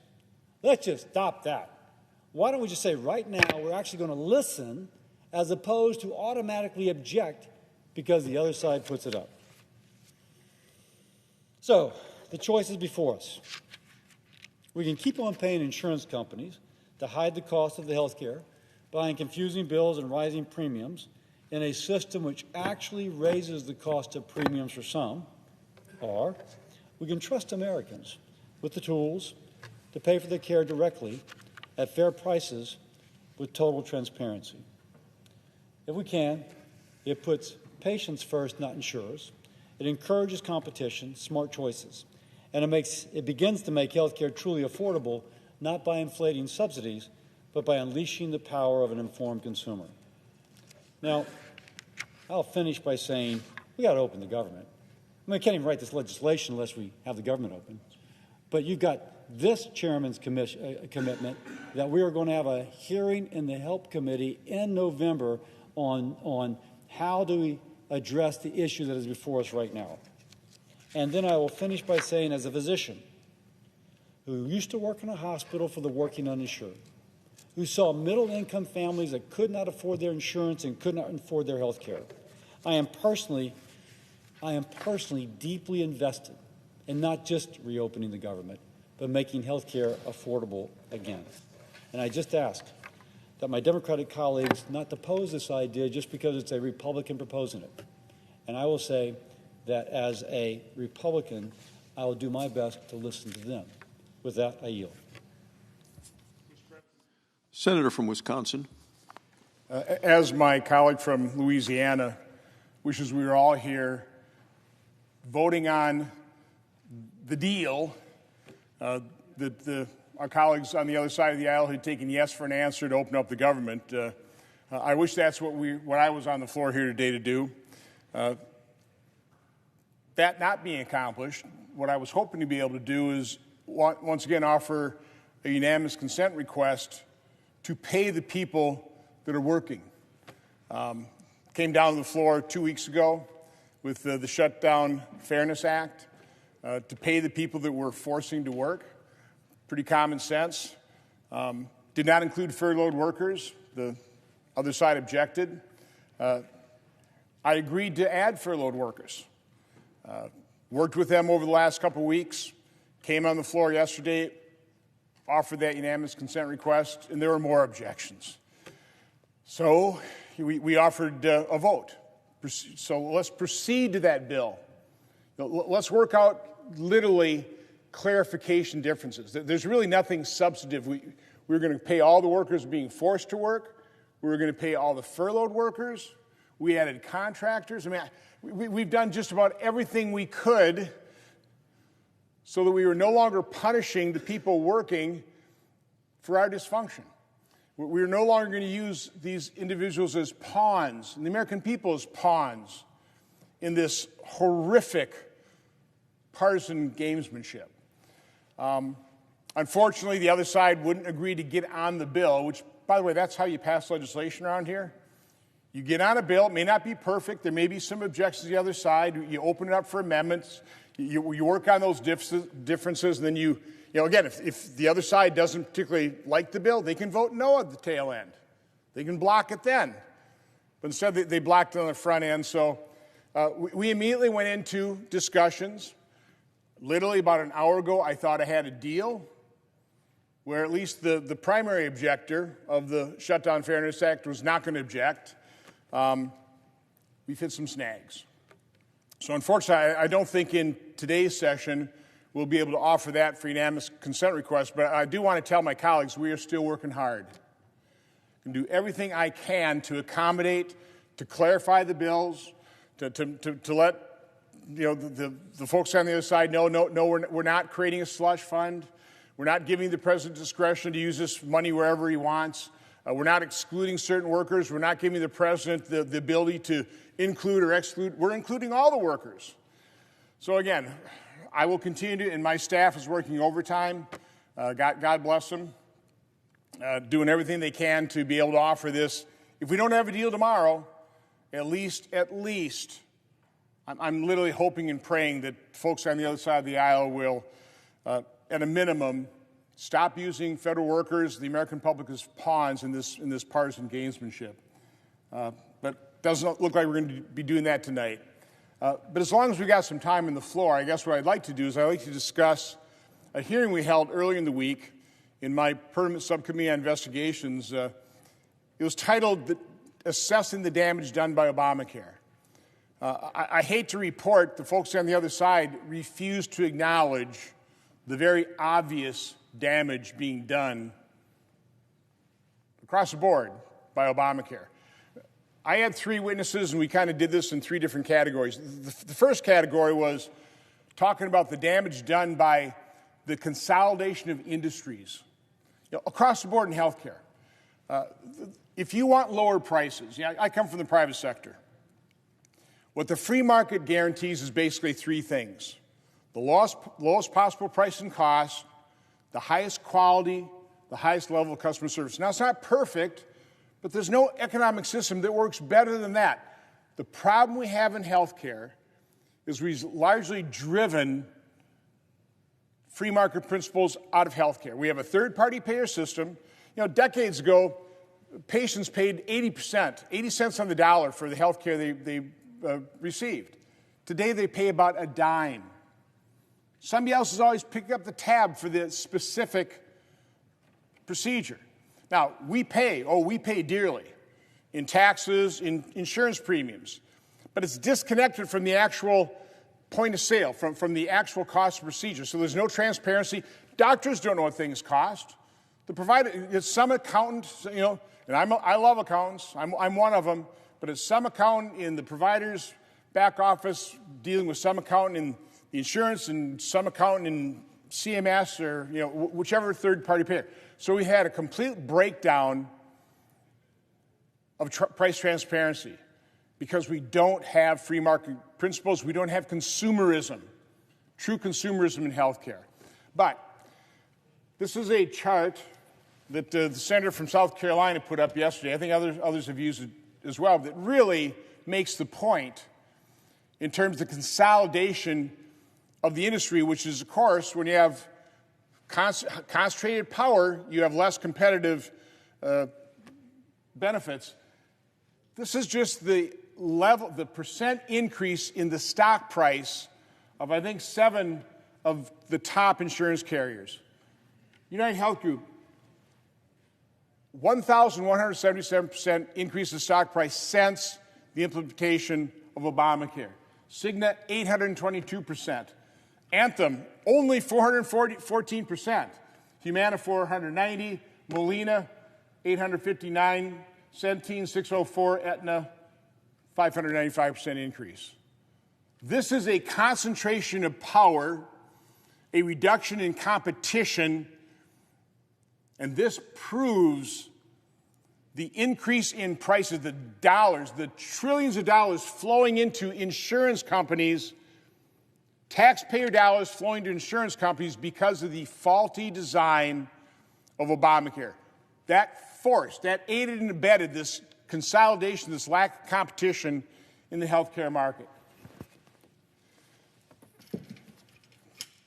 Let's just stop that. Why don't we just say right now we're actually going to listen as opposed to automatically object because the other side puts it up. So the choice is before us. We can keep on paying insurance companies to hide the cost of the health care, buying confusing bills and rising premiums in a system which actually raises the cost of premiums for some, or we can trust Americans with the tools to pay for their care directly at fair prices with total transparency. If we can, it puts patients first, not insurers. It encourages competition, smart choices, and it begins to make health care truly affordable, not by inflating subsidies, but by unleashing the power of an informed consumer. Now, I'll finish by saying we got to open the government. I mean, we can't even write this legislation unless we have the government open. But you've got this chairman's commitment that we are going to have a hearing in the Help Committee in November on how do we address the issue that is before us right now. And then I will finish by saying, as a physician who used to work in a hospital for the working uninsured, who saw middle-income families that could not afford their insurance and could not afford their health care, I am personally deeply invested in not just reopening the government, but making health care affordable again. And I just ask that my Democratic colleagues not to oppose this idea just because it's a Republican proposing it. And I will say that as a Republican, I will do my best to listen to them. With that, I yield. Senator from Wisconsin. As my colleague from Louisiana wishes we were all here voting on the deal that our colleagues on the other side of the aisle had taken yes for an answer to open up the government. I wish that's what I was on the floor here today to do. That not being accomplished, what I was hoping to be able to do is once again offer a unanimous consent request to pay the people that are working. Came down to the floor 2 weeks ago with the Shutdown Fairness Act to pay the people that we're forcing to work. Pretty common sense. Did not include furloughed workers. The other side objected. I agreed to add furloughed workers. Worked with them over the last couple of weeks. Came on the floor yesterday, offered that unanimous consent request, and there were more objections. So we offered a vote. So let's proceed to that bill. Let's work out literally clarification differences. There's really nothing substantive. We're going to pay all the workers being forced to work. We're going to pay all the furloughed workers. We added contractors. I mean, we've done just about everything we could so that we were no longer punishing the people working for our dysfunction. We're no longer going to use these individuals as pawns, and the American people as pawns in this horrific partisan gamesmanship. Unfortunately, the other side wouldn't agree to get on the bill, which, by the way, that's how you pass legislation around here. You get on a bill. It may not be perfect. There may be some objections to the other side. You open it up for amendments. You work on those differences, and then again, if the other side doesn't particularly like the bill, they can vote no at the tail end. They can block it then. But instead, they blocked it on the front end. So we immediately went into discussions. Literally about an hour ago, I thought I had a deal where at least the primary objector of the Shutdown Fairness Act was not going to object. We've hit some snags. So unfortunately, I don't think in today's session we'll be able to offer that for unanimous consent request, but I do want to tell my colleagues we are still working hard. I can do everything I can to accommodate, to clarify the bills, to let the folks on the other side know, we're not creating a slush fund. We're not giving the president discretion to use this money wherever he wants. We're not excluding certain workers. We're not giving the president the ability to include or exclude. We're including all the workers. So again, I will continue to, and my staff is working overtime. God bless them, doing everything they can to be able to offer this. If we don't have a deal tomorrow, at least, I'm literally hoping and praying that folks on the other side of the aisle will, at a minimum, stop using federal workers, the American public, as pawns in this partisan gamesmanship. But doesn't look like we're going to be doing that tonight. But as long as we've got some time on the floor, I guess what I'd like to do is I'd like to discuss a hearing we held earlier in the week in my permanent subcommittee on investigations. It was titled Assessing the Damage Done by Obamacare. I hate to report the folks on the other side refuse to acknowledge the very obvious damage being done across the board by Obamacare. I had three witnesses, and we kind of did this in three different categories. The first category was talking about the damage done by the consolidation of industries across the board in healthcare. If you want lower prices, I come from the private sector. What the free market guarantees is basically three things: the lowest possible price and cost, the highest quality, the highest level of customer service. Now, it's not perfect, but there's no economic system that works better than that. The problem we have in healthcare is we've largely driven free market principles out of healthcare. We have a third-party payer system. Decades ago, patients paid 80%, 80 cents on the dollar for the healthcare they received. Today, they pay about a dime. Somebody else is always picking up the tab for the specific procedure. Now, we pay dearly in taxes, in insurance premiums, but it's disconnected from the actual point of sale, from the actual cost of procedure. So there's no transparency. Doctors don't know what things cost. The provider, it's some accountant, and I love accountants. I'm one of them, but it's some accountant in the provider's back office dealing with some accountant in the insurance and some accountant in CMS or whichever third-party payer. So we had a complete breakdown of price transparency because we don't have free market principles. We don't have consumerism, true consumerism in healthcare. But this is a chart that the senator from South Carolina put up yesterday. I think others have used it as well. That really makes the point in terms of consolidation of the industry, which is, of course, when you have concentrated power, you have less competitive benefits. This is just the percent increase in the stock price of, I think, 7 of the top insurance carriers. United Health Group, 1,177% increase in stock price since the implementation of Obamacare. Cigna, 822%. Anthem, only 414%. Humana, 490. Molina, 859. Centene, 604. Aetna, 595% increase. This is a concentration of power, a reduction in competition, and this proves the increase in prices, the dollars, the trillions of dollars flowing into insurance companies, taxpayer dollars flowing to insurance companies because of the faulty design of Obamacare. That aided and abetted this consolidation, this lack of competition in the healthcare market.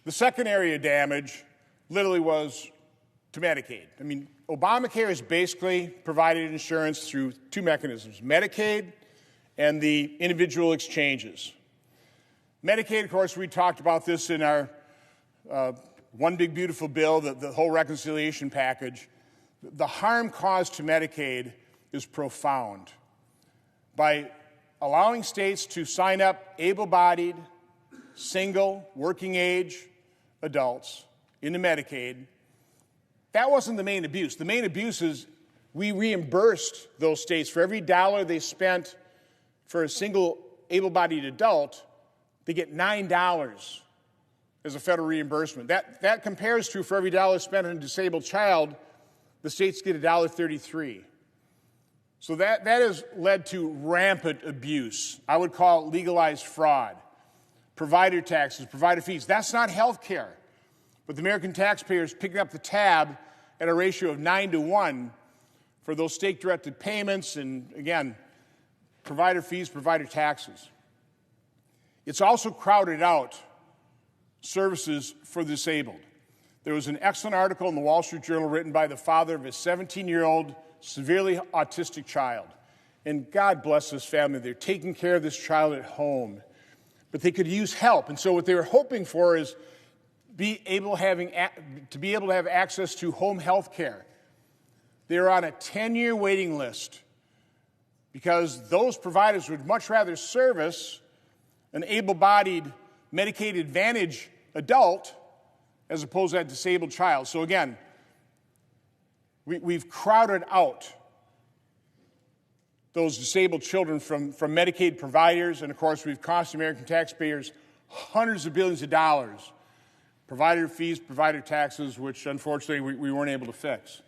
The second area of damage literally was to Medicaid. I mean, Obamacare has basically provided insurance through 2 mechanisms, Medicaid and the individual exchanges. Medicaid, of course, we talked about this in our One Big Beautiful Bill, the whole reconciliation package. The harm caused to Medicaid is profound. By allowing states to sign up able-bodied, single, working-age adults into Medicaid, that wasn't the main abuse. The main abuse is we reimbursed those states for every dollar they spent for a single able-bodied adult, they get $9 as a federal reimbursement. That compares to for every dollar spent on a disabled child, the states get $1.33. So that has led to rampant abuse. I would call it legalized fraud. Provider taxes, provider fees. That's not health care. But the American taxpayer is picking up the tab at a ratio of 9-to-1 for those state-directed payments and, again, provider fees, provider taxes. It's also crowded out services for the disabled. There was an excellent article in the Wall Street Journal written by the father of a 17-year-old severely autistic child. And God bless this family. They're taking care of this child at home. But they could use help. And so what they were hoping for is to be able to have access to home health care. They're on a 10-year waiting list because those providers would much rather service an able-bodied Medicaid Advantage adult as opposed to that disabled child. So again, we've crowded out those disabled children from Medicaid providers, and of course we've cost American taxpayers hundreds of billions of dollars. Provider fees, provider taxes, which unfortunately we weren't able to fix.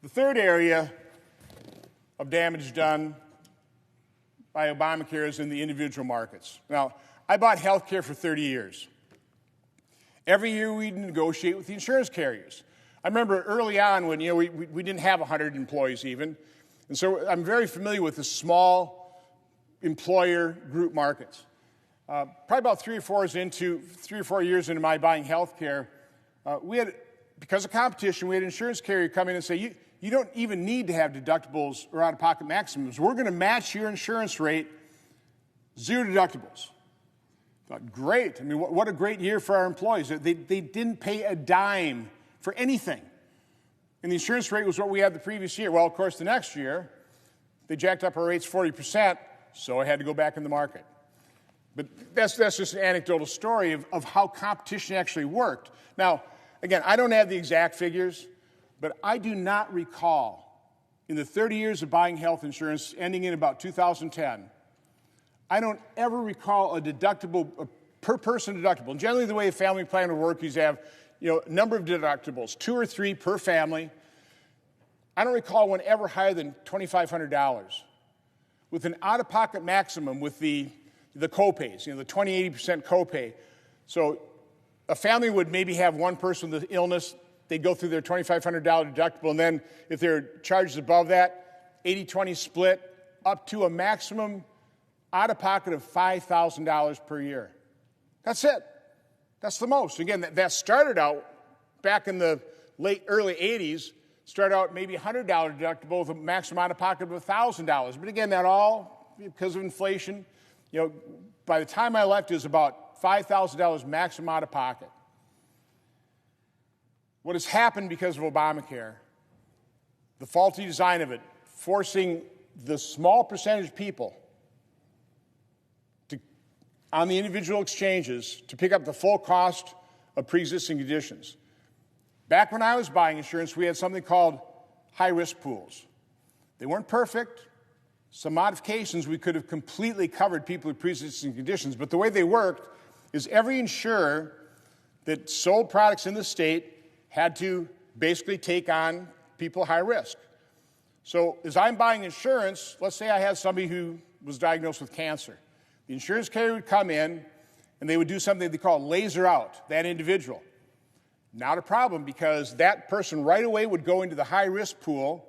The third area of damage done by Obamacare is in the individual markets. Now, I bought health care for 30 years. Every year we'd negotiate with the insurance carriers. I remember early on when we didn't have 100 employees even, and so I'm very familiar with the small employer group markets. Probably about 3 or 4 years into my buying health care, we had, because of competition, we had an insurance carrier come in and say, you don't even need to have deductibles or out-of-pocket maximums. We're going to match your insurance rate, 0 deductibles. I thought, great. I mean, what a great year for our employees. They didn't pay a dime for anything. And the insurance rate was what we had the previous year. Well, of course, the next year, they jacked up our rates 40%, so I had to go back in the market. But that's just an anecdotal story of how competition actually worked. Now, again, I don't have the exact figures, but I do not recall in the 30 years of buying health insurance ending in about 2010, I don't ever recall a deductible, a per person deductible. And generally the way a family plan would work is you have a number of deductibles, 2 or 3 per family. I don't recall one ever higher than $2,500 with an out-of-pocket maximum with the copays, the 20-80% copay. So a family would maybe have one person with illness. They'd go through their $2,500 deductible, and then if their charges above that, 80-20 split, up to a maximum out-of-pocket of $5,000 per year. That's it. That's the most. Again, that started out back in the early 80s, started out maybe $100 deductible with a maximum out-of-pocket of $1,000. But again, that all, because of inflation, by the time I left, it was about $5,000 maximum out-of-pocket. What has happened because of Obamacare, the faulty design of it, forcing the small percentage of people on the individual exchanges to pick up the full cost of pre-existing conditions. Back when I was buying insurance, we had something called high-risk pools. They weren't perfect. Some modifications, we could have completely covered people with pre-existing conditions, but the way they worked is every insurer that sold products in the state had to basically take on people high risk. So as I'm buying insurance, let's say I had somebody who was diagnosed with cancer. The insurance carrier would come in, and they would do something they call laser out that individual. Not a problem, because that person right away would go into the high-risk pool,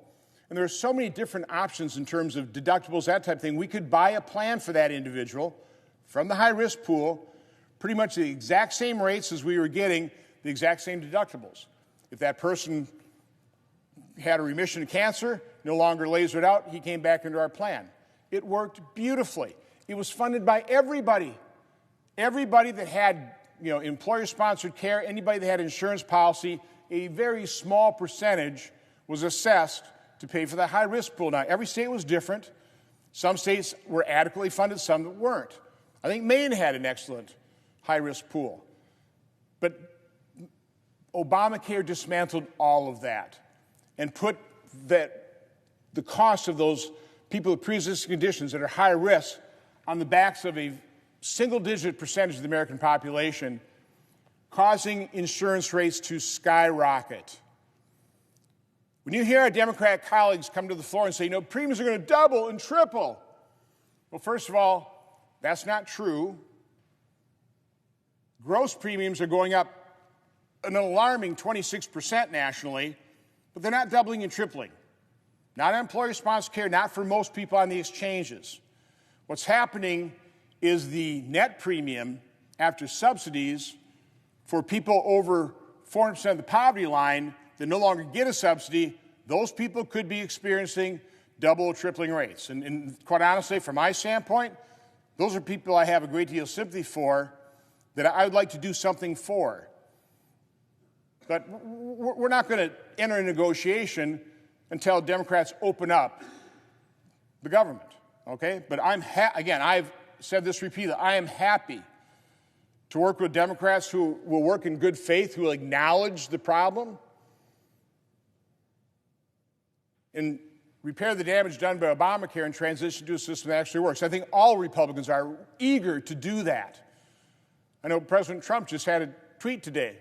and there are so many different options in terms of deductibles, that type of thing. We could buy a plan for that individual from the high-risk pool, pretty much the exact same rates as we were getting, the exact same deductibles. If that person had a remission of cancer, no longer lasered out, he came back into our plan. It worked beautifully. It was funded by everybody. Everybody that had, employer-sponsored care, anybody that had insurance policy, a very small percentage was assessed to pay for that high-risk pool. Now, every state was different. Some states were adequately funded, some that weren't. I think Maine had an excellent high-risk pool. But Obamacare dismantled all of that and put the cost of those people with pre-existing conditions that are high risk on the backs of a single-digit percentage of the American population, causing insurance rates to skyrocket. When you hear our Democratic colleagues come to the floor and say, premiums are going to double and triple, well, first of all, that's not true. Gross premiums are going up an alarming 26% nationally, but they're not doubling and tripling. Not on employer-sponsored care, not for most people on the exchanges. What's happening is the net premium after subsidies for people over 400% of the poverty line that no longer get a subsidy, those people could be experiencing double or tripling rates. And quite honestly, from my standpoint, those are people I have a great deal of sympathy for, that I would like to do something for. But we're not going to enter a negotiation until Democrats open up the government, okay? But again, I've said this repeatedly, I am happy to work with Democrats who will work in good faith, who will acknowledge the problem and repair the damage done by Obamacare and transition to a system that actually works. I think all Republicans are eager to do that. I know President Trump just had a tweet today.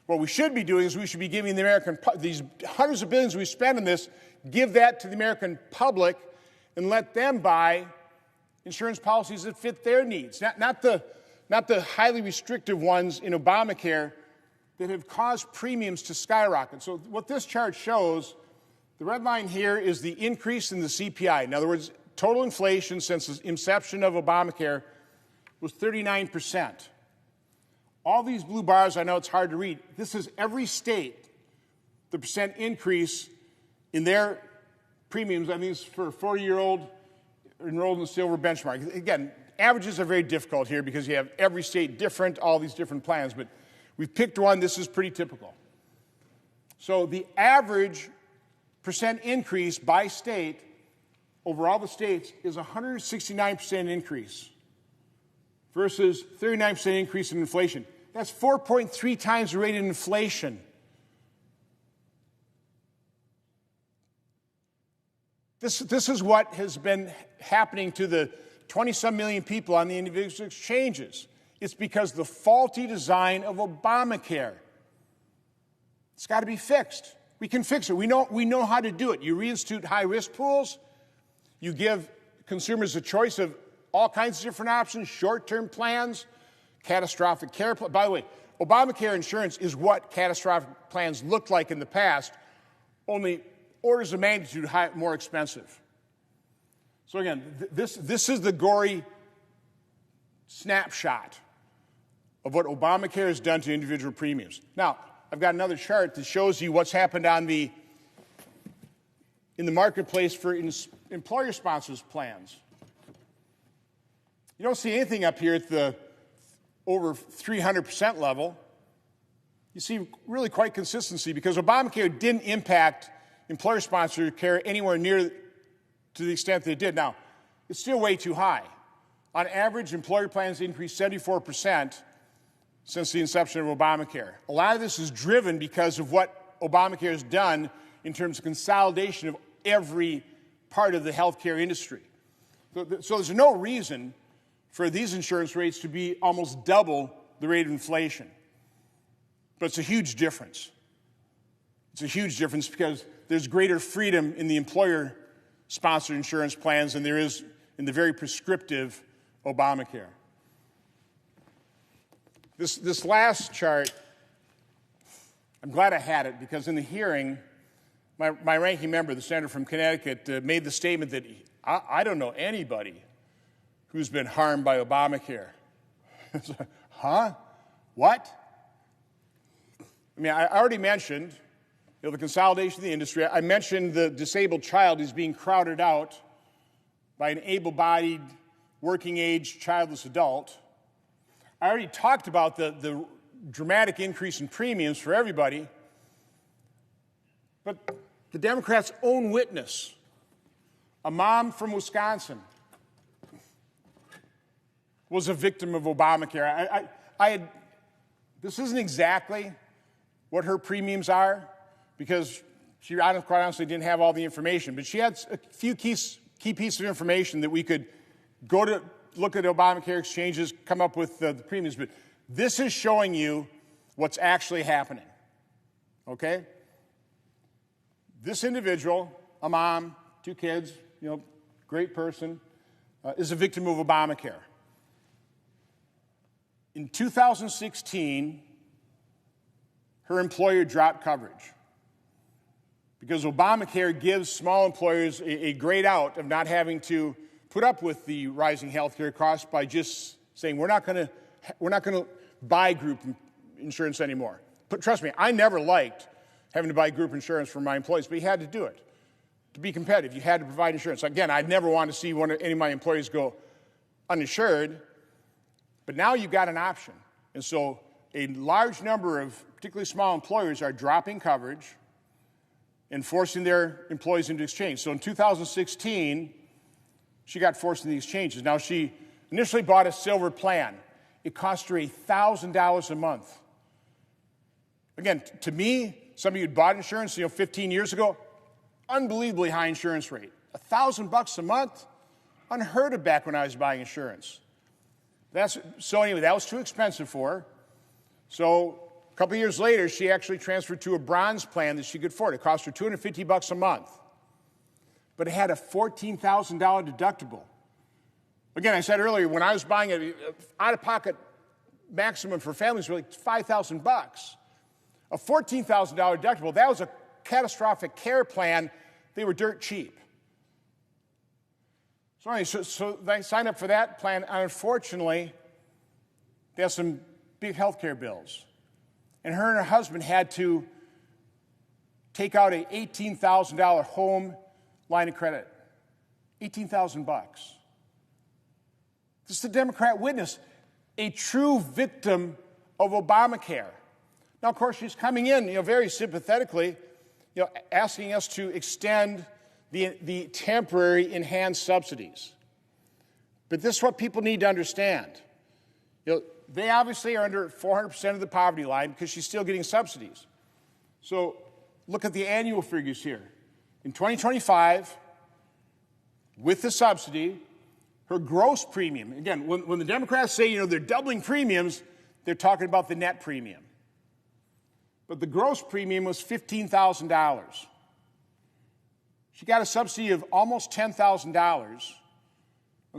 What we should be doing is we should be giving the American, these hundreds of billions we spend on this, give that to the American public and let them buy insurance policies that fit their needs, not the highly restrictive ones in Obamacare that have caused premiums to skyrocket. So what this chart shows, the red line here is the increase in the CPI. In other words, total inflation since the inception of Obamacare was 39%. All these blue bars, I know it's hard to read, this is every state, the percent increase in their premiums. I mean, it's for a 40-year-old enrolled in the silver benchmark. Again, averages are very difficult here because you have every state different, all these different plans, but we've picked one. This is pretty typical. So the average percent increase by state over all the states is 169% increase versus 39% increase in inflation. That's 4.3 times the rate of inflation. This is what has been happening to the 20-some million people on the individual exchanges. It's because the faulty design of Obamacare. It's got to be fixed. We can fix it. We know how to do it. You reinstitute high-risk pools. You give consumers a choice of all kinds of different options, short-term plans, catastrophic care. By the way, Obamacare insurance is what catastrophic plans looked like in the past, only orders of magnitude more expensive. So again, this is the gory snapshot of what Obamacare has done to individual premiums. Now, I've got another chart that shows you what's happened in the marketplace for employer-sponsored plans. You don't see anything up here at the over 300% level. You see really quite consistency because Obamacare didn't impact employer-sponsored care anywhere near to the extent that it did. Now, it's still way too high. On average, employer plans increased 74% since the inception of Obamacare. A lot of this is driven because of what Obamacare has done in terms of consolidation of every part of the healthcare industry. So there's no reason for these insurance rates to be almost double the rate of inflation. But it's a huge difference. It's a huge difference because there's greater freedom in the employer-sponsored insurance plans than there is in the very prescriptive Obamacare. This last chart, I'm glad I had it because in the hearing, my ranking member, the senator from Connecticut, made the statement that I don't know anybody who's been harmed by Obamacare. Huh? What? I mean, I already mentioned the consolidation of the industry. I mentioned the disabled child who's being crowded out by an able-bodied, working-age, childless adult. I already talked about the dramatic increase in premiums for everybody. But the Democrats' own witness, a mom from Wisconsin, was a victim of Obamacare. This isn't exactly what her premiums are because she, quite honestly, didn't have all the information. But she had a few key pieces of information that we could go to look at Obamacare exchanges, come up with the premiums. But this is showing you what's actually happening, okay? This individual, a mom, 2 kids, great person, is a victim of Obamacare. In 2016, her employer dropped coverage because Obamacare gives small employers a great out of not having to put up with the rising health care costs by just saying we're not going to buy group insurance anymore. But trust me, I never liked having to buy group insurance for my employees, but you had to do it. To be competitive, you had to provide insurance. Again, I'd never want to see any of my employees go uninsured, but now you've got an option. And so a large number of particularly small employers are dropping coverage and forcing their employees into exchange. So in 2016, she got forced into these changes. Now, she initially bought a silver plan. It cost her $1,000 a month. Again, to me, somebody who'd bought insurance 15 years ago, unbelievably high insurance rate. $1,000 a month, unheard of back when I was buying insurance. So anyway, that was too expensive for her. So a couple of years later, she actually transferred to a bronze plan that she could afford. It cost her $250 a month. But it had a $14,000 deductible. Again, I said earlier, when I was buying it, out-of-pocket maximum for families was like $5,000. A $14,000 deductible, that was a catastrophic care plan. They were dirt cheap. So anyway, so they signed up for that plan. Unfortunately, they have some big health care bills. And her husband had to take out an $18,000 home line of credit. $18,000. This is the Democrat witness, a true victim of Obamacare. Now, of course, she's coming in, very sympathetically, asking us to extend the temporary enhanced subsidies. But this is what people need to understand. They obviously are under 400% of the poverty line because she's still getting subsidies. So look at the annual figures here. In 2025, with the subsidy, her gross premium, again, when the Democrats say, they're doubling premiums, they're talking about the net premium. But the gross premium was $15,000. She got a subsidy of almost $10,000.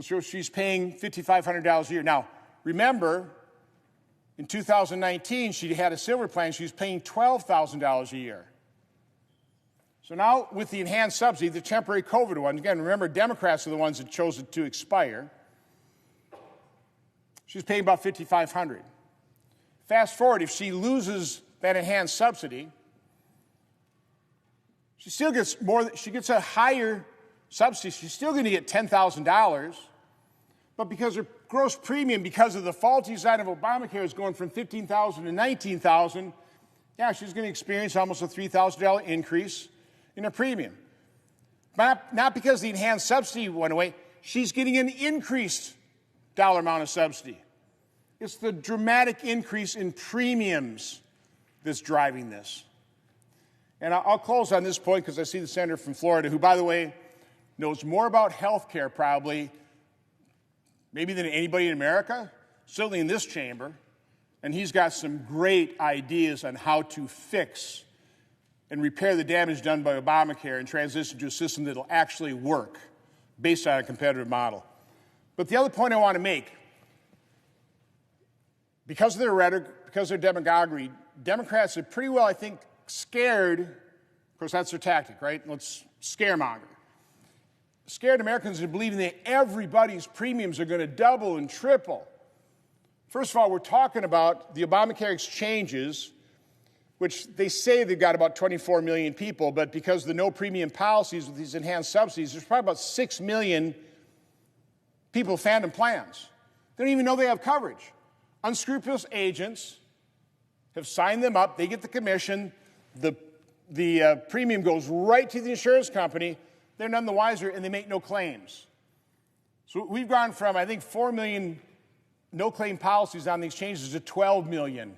So she's paying $5,500 a year. Now, remember, in 2019, she had a silver plan. She was paying $12,000 a year. So now, with the enhanced subsidy, the temporary COVID one, again, remember, Democrats are the ones that chose it to expire. She's paying about $5,500. Fast forward, if she loses that enhanced subsidy, she still gets more. She gets a higher subsidy. She's still going to get $10,000, but because her gross premium, because of the faulty side of Obamacare, is going from $15,000 to $19,000, she's going to experience almost a $3,000 increase in her premium. Not because the enhanced subsidy went away. She's getting an increased dollar amount of subsidy. It's the dramatic increase in premiums that's driving this. And I'll close on this point because I see the senator from Florida, who, by the way, knows more about health care probably, maybe than anybody in America, certainly in this chamber, and he's got some great ideas on how to fix and repair the damage done by Obamacare and transition to a system that will actually work based on a competitive model. But the other point I want to make, because of their rhetoric, because of their demagoguery, Democrats are pretty well, I think, scared. Of course, that's their tactic, right? Let's scaremonger. Scared Americans into believing that everybody's premiums are going to double and triple. First of all, we're talking about the Obamacare exchanges, which they say they've got about 24 million people, but because of the no premium policies with these enhanced subsidies, there's probably about 6 million people with phantom plans. They don't even know they have coverage. Unscrupulous agents have signed them up. They get the commission. The premium goes right to the insurance company. They're none the wiser, and they make no claims. So we've gone from, I think, 4 million no-claim policies on the exchanges to 12 million.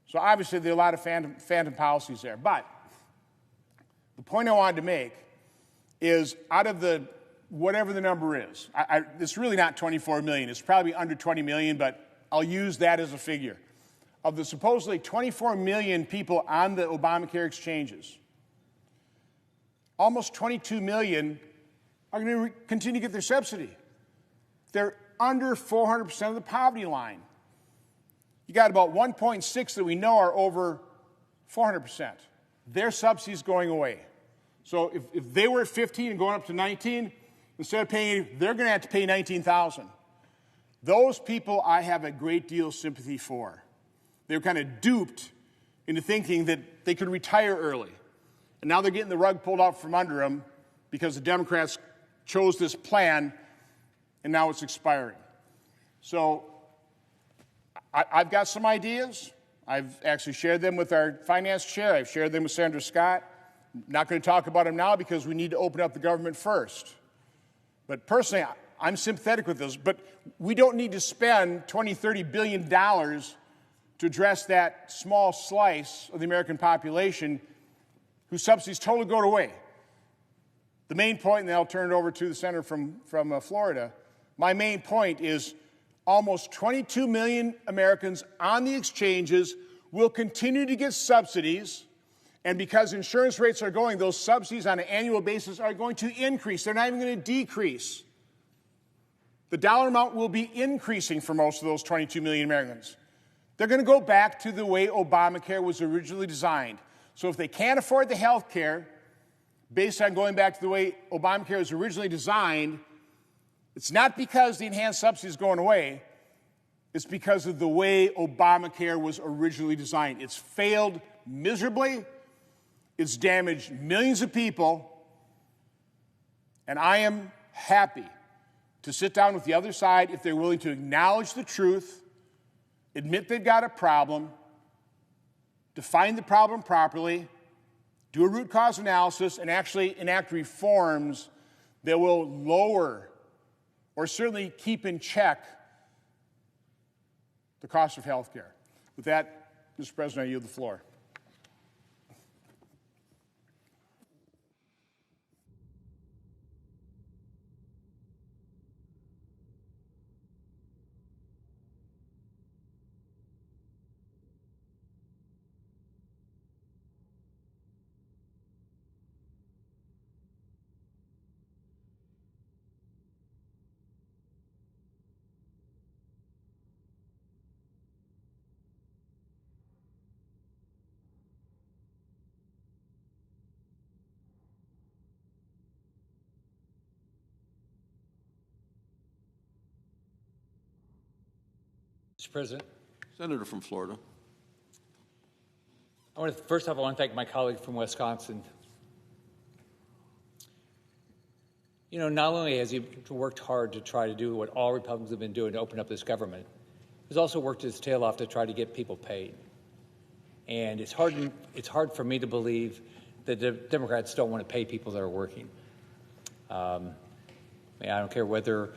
So obviously there are a lot of phantom policies there. But the point I wanted to make is out of the whatever the number is, it's really not 24 million. It's probably under 20 million, but I'll use that as a figure. Of the supposedly 24 million people on the Obamacare exchanges, almost 22 million are going to continue to get their subsidy. They're under 400% of the poverty line. You got about 1.6 that we know are over 400%. Their subsidy is going away. So if they were at 15 and going up to 19, instead of paying, they're going to have to pay $19,000. Those people I have a great deal of sympathy for. They were kind of duped into thinking that they could retire early. And now they're getting the rug pulled out from under them because the Democrats chose this plan, and now it's expiring. So I've got some ideas. I've actually shared them with our finance chair. I've shared them with Senator Scott. I'm not going to talk about them now because we need to open up the government first. But personally, I'm sympathetic with those. But we don't need to spend $20, $30 billion to address that small slice of the American population whose subsidies totally go away. The main point, and then I'll turn it over to the senator from Florida, my main point is almost 22 million Americans on the exchanges will continue to get subsidies, and because insurance rates are going, those subsidies on an annual basis are going to increase. They're not even going to decrease. The dollar amount will be increasing for most of those 22 million Americans. They're going to go back to the way Obamacare was originally designed. So if they can't afford the health care, based on going back to the way Obamacare was originally designed, it's not because the enhanced subsidy is going away. It's because of the way Obamacare was originally designed. It's failed miserably. It's damaged millions of people. And I am happy to sit down with the other side if they're willing to acknowledge the truth, admit they've got a problem, define the problem properly, do a root cause analysis, and actually enact reforms that will lower or certainly keep in check the cost of health care. With that, Mr. President, I yield the floor. Mr. President. Senator from Florida. First off, I want to thank my colleague from Wisconsin. You know, not only has he worked hard to try to do what all Republicans have been doing to open up this government, he's also worked his tail off to try to get people paid. And it's hard for me to believe that the Democrats don't want to pay people that are working. I don't care whether,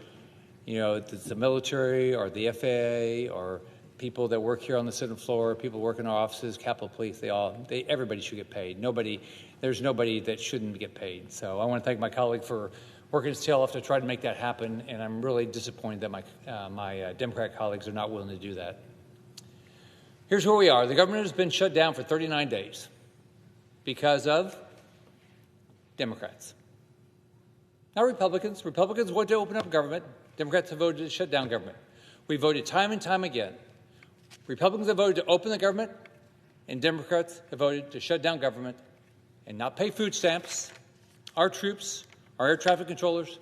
you know, it's the military or the FAA or people that work here on the Senate floor, people work in our offices, Capitol Police, everybody should get paid. There's nobody that shouldn't get paid. So I want to thank my colleague for working his tail off to try to make that happen, and I'm really disappointed that my Democrat colleagues are not willing to do that. Here's where we are. The government has been shut down for 39 days because of Democrats. Not Republicans. Republicans want to open up government. Democrats have voted to shut down government. We voted time and time again. Republicans have voted to open the government, and Democrats have voted to shut down government and not pay food stamps, our troops, our air traffic controllers,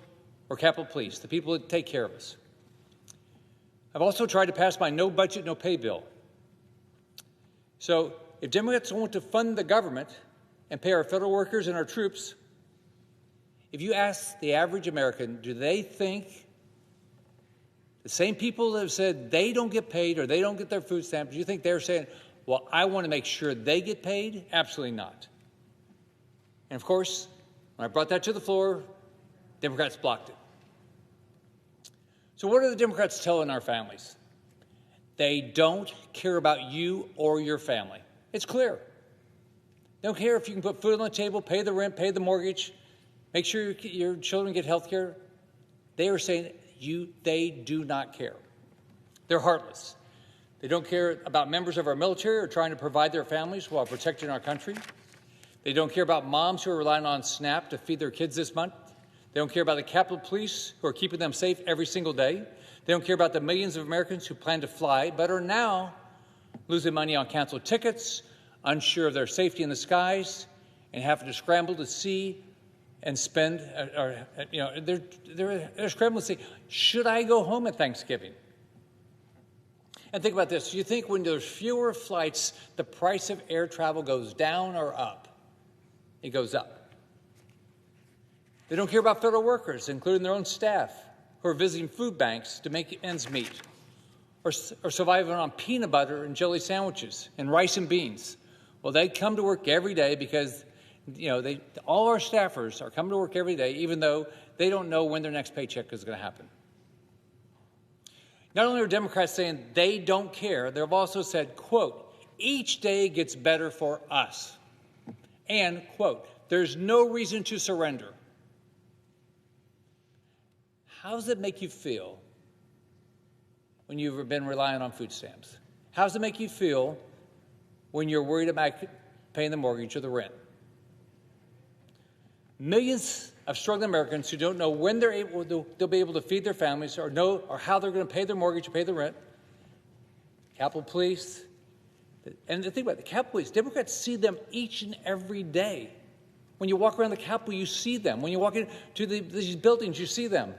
or Capitol Police, the people that take care of us. I've also tried to pass my no budget, no pay bill. So if Democrats want to fund the government and pay our federal workers and our troops, if you ask the average American, do they think the same people that have said they don't get paid or they don't get their food stamps, do you think they're saying, well, I want to make sure they get paid? Absolutely not. And of course, when I brought that to the floor, Democrats blocked it. So what are the Democrats telling our families? They don't care about you or your family. It's clear. They don't care if you can put food on the table, pay the rent, pay the mortgage, make sure your children get health care. They are saying they do not care. They're heartless. They don't care about members of our military who are trying to provide their families while protecting our country. They don't care about moms who are relying on SNAP to feed their kids this month. They don't care about the Capitol Police who are keeping them safe every single day. They don't care about the millions of Americans who plan to fly but are now losing money on canceled tickets, unsure of their safety in the skies, and having to scramble to see and spend, they're scrambling to say, should I go home at Thanksgiving? And think about this. Do you think when there's fewer flights, the price of air travel goes down or up? It goes up. They don't care about federal workers, including their own staff, who are visiting food banks to make ends meet, or surviving on peanut butter and jelly sandwiches and rice and beans. Well, they come to work every day because all our staffers are coming to work every day, even though they don't know when their next paycheck is going to happen. Not only are Democrats saying they don't care, they've also said, quote, each day gets better for us. And, quote, there's no reason to surrender. How does it make you feel when you've been relying on food stamps? How does it make you feel when you're worried about paying the mortgage or the rent? Millions of struggling Americans who don't know when they'll be able to feed their families or how they're going to pay their mortgage or pay the rent. Capitol Police. And the thing about the Capitol Police, Democrats see them each and every day. When you walk around the Capitol, you see them. When you walk into these buildings, you see them.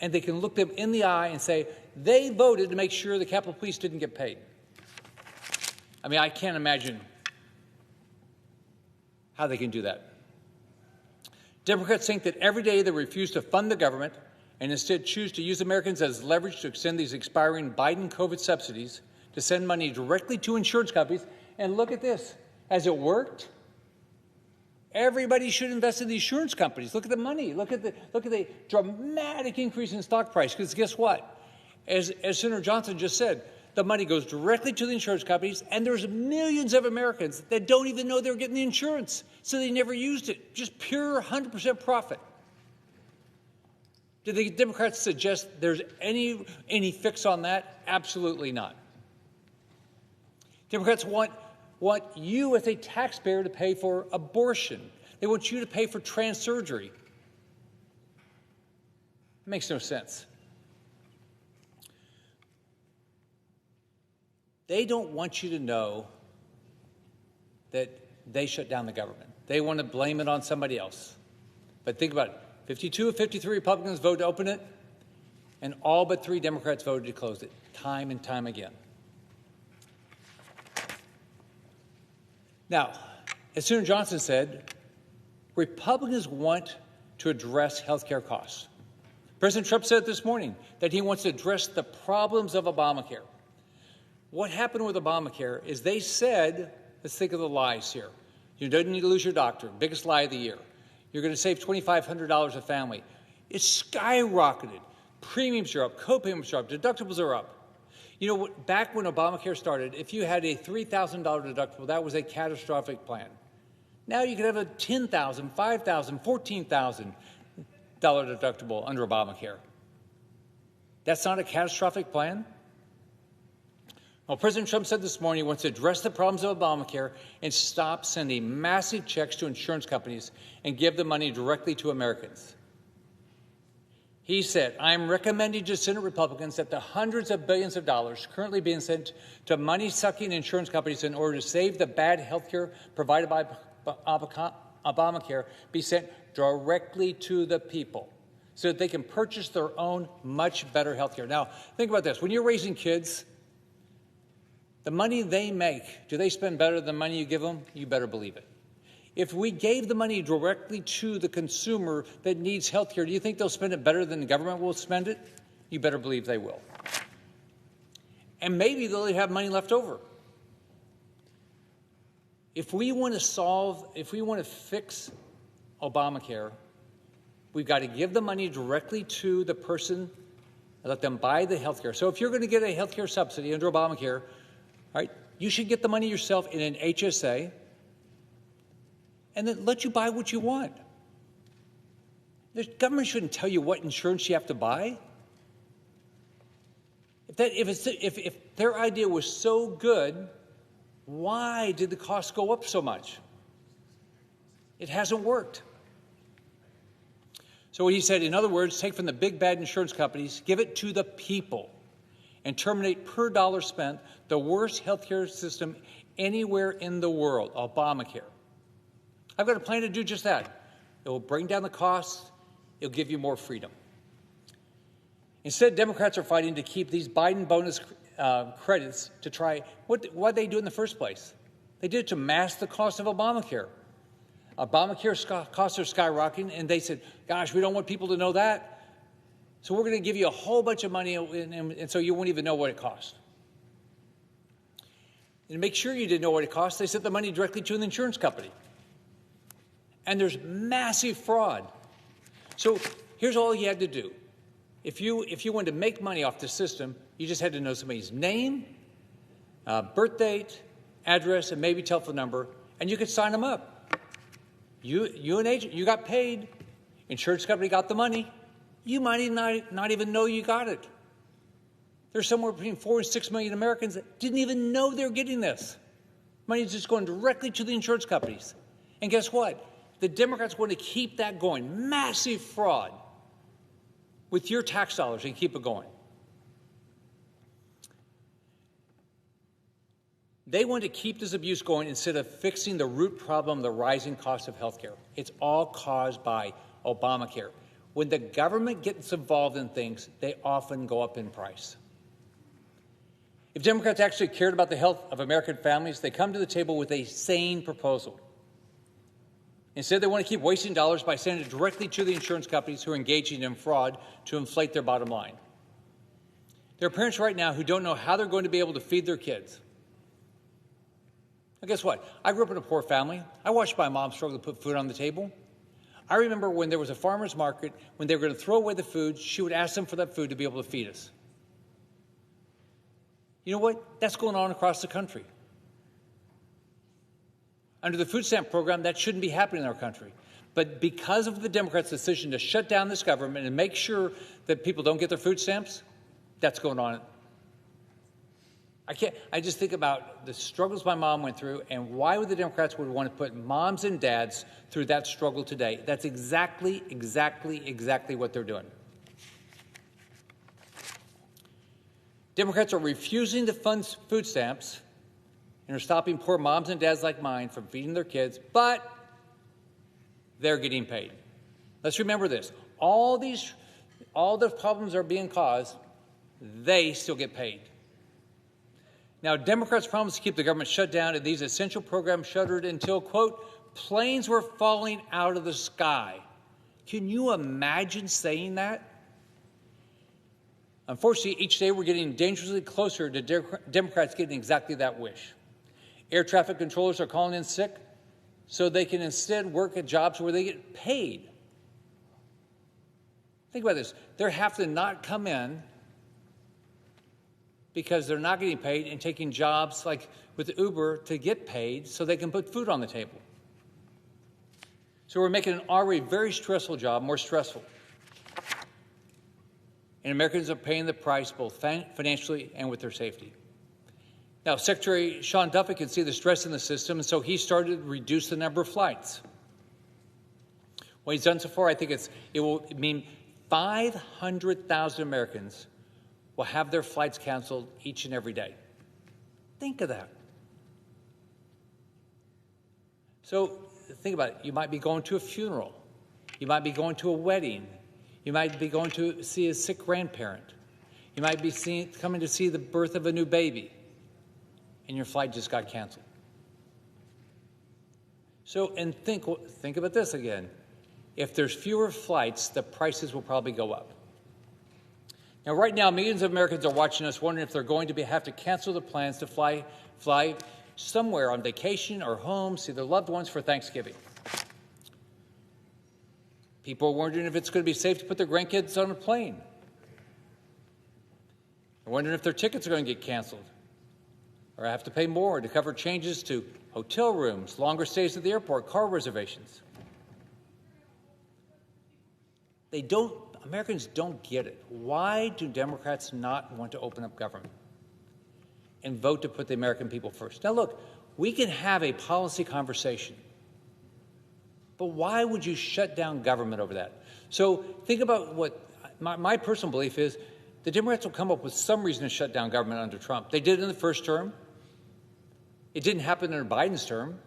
And they can look them in the eye and say, they voted to make sure the Capitol Police didn't get paid. I mean, I can't imagine how they can do that. Democrats think that every day they refuse to fund the government and instead choose to use Americans as leverage to extend these expiring Biden COVID subsidies to send money directly to insurance companies. And look at this. Has it worked? Everybody should invest in the insurance companies. Look at the money. Look at the dramatic increase in stock price. Because guess what? As Senator Johnson just said, the money goes directly to the insurance companies, and there's millions of Americans that don't even know they're getting the insurance, so they never used it. Just pure 100% profit. Do the Democrats suggest there's any fix on that? Absolutely not. Democrats want you as a taxpayer to pay for abortion. They want you to pay for trans surgery. It makes no sense. They don't want you to know that they shut down the government. They want to blame it on somebody else. But think about it. 52 of 53 Republicans voted to open it, and all but 3 Democrats voted to close it, time and time again. Now, as Senator Johnson said, Republicans want to address health care costs. President Trump said this morning that he wants to address the problems of Obamacare. What happened with Obamacare is they said, let's think of the lies here. You don't need to lose your doctor, biggest lie of the year. You're going to save $2,500 a family. It's skyrocketed. Premiums are up, co-payments are up, deductibles are up. You know, back when Obamacare started, if you had a $3,000 deductible, that was a catastrophic plan. Now you can have a $10,000, $5,000, $14,000 deductible under Obamacare. That's not a catastrophic plan? Well, President Trump said this morning he wants to address the problems of Obamacare and stop sending massive checks to insurance companies and give the money directly to Americans. He said, I'm recommending to Senate Republicans that the hundreds of billions of dollars currently being sent to money-sucking insurance companies in order to save the bad health care provided by Obamacare be sent directly to the people so that they can purchase their own much better health care. Now, think about this. When you're raising kids, the money they make, do they spend better than the money you give them? You better believe it. If we gave the money directly to the consumer that needs health care, do you think they'll spend it better than the government will spend it? You better believe they will. And maybe they'll have money left over. If we want to fix Obamacare, we've got to give the money directly to the person and let them buy the health care. So if you're going to get a health care subsidy under Obamacare, right, you should get the money yourself in an HSA and then let you buy what you want. The government shouldn't tell you what insurance you have to buy. If their idea was so good, why did the cost go up so much? It hasn't worked. So what he said, in other words, take from the big bad insurance companies, give it to the people, and terminate per dollar spent the worst healthcare system anywhere in the world, Obamacare. I've got a plan to do just that. It will bring down the costs. It'll give you more freedom. Instead, Democrats are fighting to keep these Biden bonus credits to try. What did they do in the first place? They did it to mask the cost of Obamacare. Obamacare costs are skyrocketing, and they said, gosh, we don't want people to know that. So we're going to give you a whole bunch of money, and so you won't even know what it costs. And to make sure you didn't know what it cost, they sent the money directly to an insurance company. And there's massive fraud. So here's all you had to do. If you wanted to make money off the system, you just had to know somebody's name, birth date, address, and maybe telephone number, and you could sign them up. You an agent, you got paid. Insurance company got the money. You might not even know you got it. There's somewhere between 4 and 6 million Americans that didn't even know they were getting this. Money's just going directly to the insurance companies. And guess what? The Democrats want to keep that going. Massive fraud with your tax dollars and keep it going. They want to keep this abuse going instead of fixing the root problem, the rising cost of health care. It's all caused by Obamacare. When the government gets involved in things, they often go up in price. If Democrats actually cared about the health of American families, they come to the table with a sane proposal. Instead, they want to keep wasting dollars by sending it directly to the insurance companies who are engaging in fraud to inflate their bottom line. There are parents right now who don't know how they're going to be able to feed their kids. But guess what? I grew up in a poor family. I watched my mom struggle to put food on the table. I remember when there was a farmer's market, when they were going to throw away the food, she would ask them for that food to be able to feed us. You know what? That's going on across the country. Under the food stamp program, that shouldn't be happening in our country. But because of the Democrats' decision to shut down this government and make sure that people don't get their food stamps, that's going on. I just think about the struggles my mom went through, and why would the Democrats would want to put moms and dads through that struggle today? That's exactly what they're doing. Democrats are refusing to fund food stamps and are stopping poor moms and dads like mine from feeding their kids, but they're getting paid. Let's remember this. All the problems are being caused, they still get paid. Now, Democrats promised to keep the government shut down and these essential programs shuttered until, quote, planes were falling out of the sky. Can you imagine saying that? Unfortunately, each day we're getting dangerously closer to Democrats getting exactly that wish. Air traffic controllers are calling in sick so they can instead work at jobs where they get paid. Think about this. They're having to not come in because they're not getting paid and taking jobs like with Uber to get paid so they can put food on the table. So we're making an already very stressful job more stressful. And Americans are paying the price both financially and with their safety. Now, Secretary Sean Duffy could see the stress in the system, and so he started to reduce the number of flights. What he's done so far, I think it will mean 500,000 Americans will have their flights canceled each and every day. Think of that. So think about it. You might be going to a funeral. You might be going to a wedding. You might be going to see a sick grandparent. You might be coming to see the birth of a new baby, and your flight just got canceled. So, and think about this again. If there's fewer flights, the prices will probably go up. Now, right now, millions of Americans are watching us wondering if they're going to have to cancel their plans to fly somewhere on vacation or home, see their loved ones for Thanksgiving. People are wondering if it's going to be safe to put their grandkids on a plane. They're wondering if their tickets are going to get canceled or have to pay more to cover changes to hotel rooms, longer stays at the airport, car reservations. Americans don't get it. Why do Democrats not want to open up government and vote to put the American people first? Now, look, we can have a policy conversation, but why would you shut down government over that? So think about what my personal belief is. The Democrats will come up with some reason to shut down government under Trump. They did it in the first term. It didn't happen under Biden's term.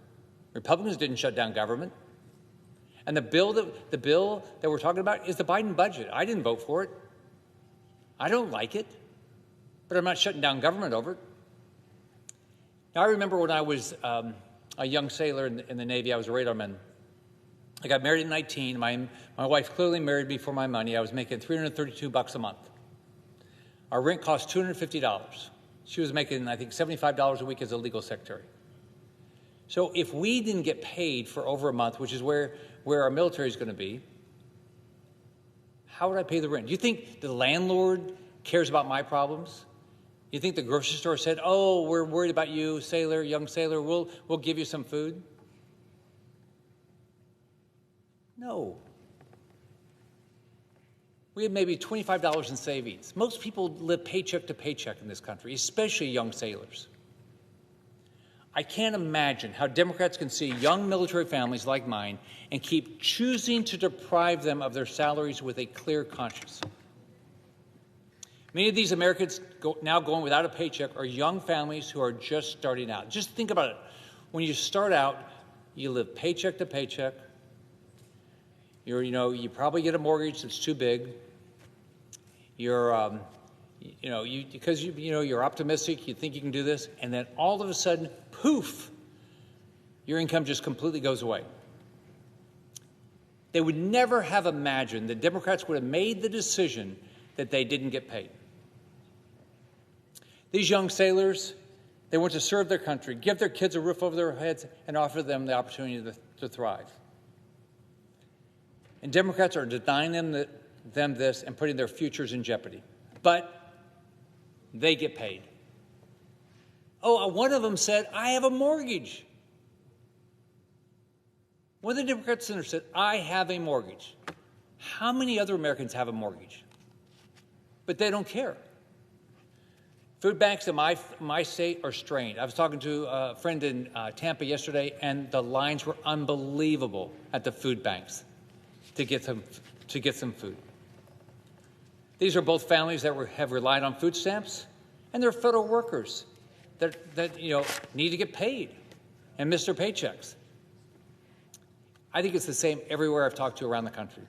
Republicans didn't shut down government. And the bill that we're talking about is the Biden budget. I didn't vote for it. I don't like it, but I'm not shutting down government over it. Now, I remember when I was a young sailor in the Navy. I was a radarman. I got married at 19. My wife clearly married me for my money. I was making $332 a month. Our rent cost $250. She was making, I think, $75 a week as a legal secretary. So if we didn't get paid for over a month, which is where our military is going to be, how would I pay the rent? Do you think the landlord cares about my problems? You think the grocery store said, "Oh, we're worried about you, sailor, young sailor. We'll give you some food"? No. We have maybe $25 in savings. Most people live paycheck to paycheck in this country, especially young sailors. I can't imagine how Democrats can see young military families like mine and keep choosing to deprive them of their salaries with a clear conscience. Many of these Americans now going without a paycheck are young families who are just starting out. Just think about it. When you start out, you live paycheck to paycheck. You probably get a mortgage that's too big. You're optimistic, you think you can do this, and then all of a sudden, poof, your income just completely goes away. They would never have imagined that Democrats would have made the decision that they didn't get paid. These young sailors, They want to serve their country, give their kids a roof over their heads, and offer them the opportunity to thrive. And Democrats are denying them this and putting their futures in jeopardy. But they get paid. Oh, one of them said, I have a mortgage. One of the Democrat senators said, I have a mortgage. How many other Americans have a mortgage? But they don't care. Food banks in my state are strained. I was talking to a friend in Tampa yesterday, and the lines were unbelievable at the food banks to get some food. These are both families that have relied on food stamps, and they're federal workers that need to get paid and miss their paychecks. I think it's the same everywhere I've talked to around the country.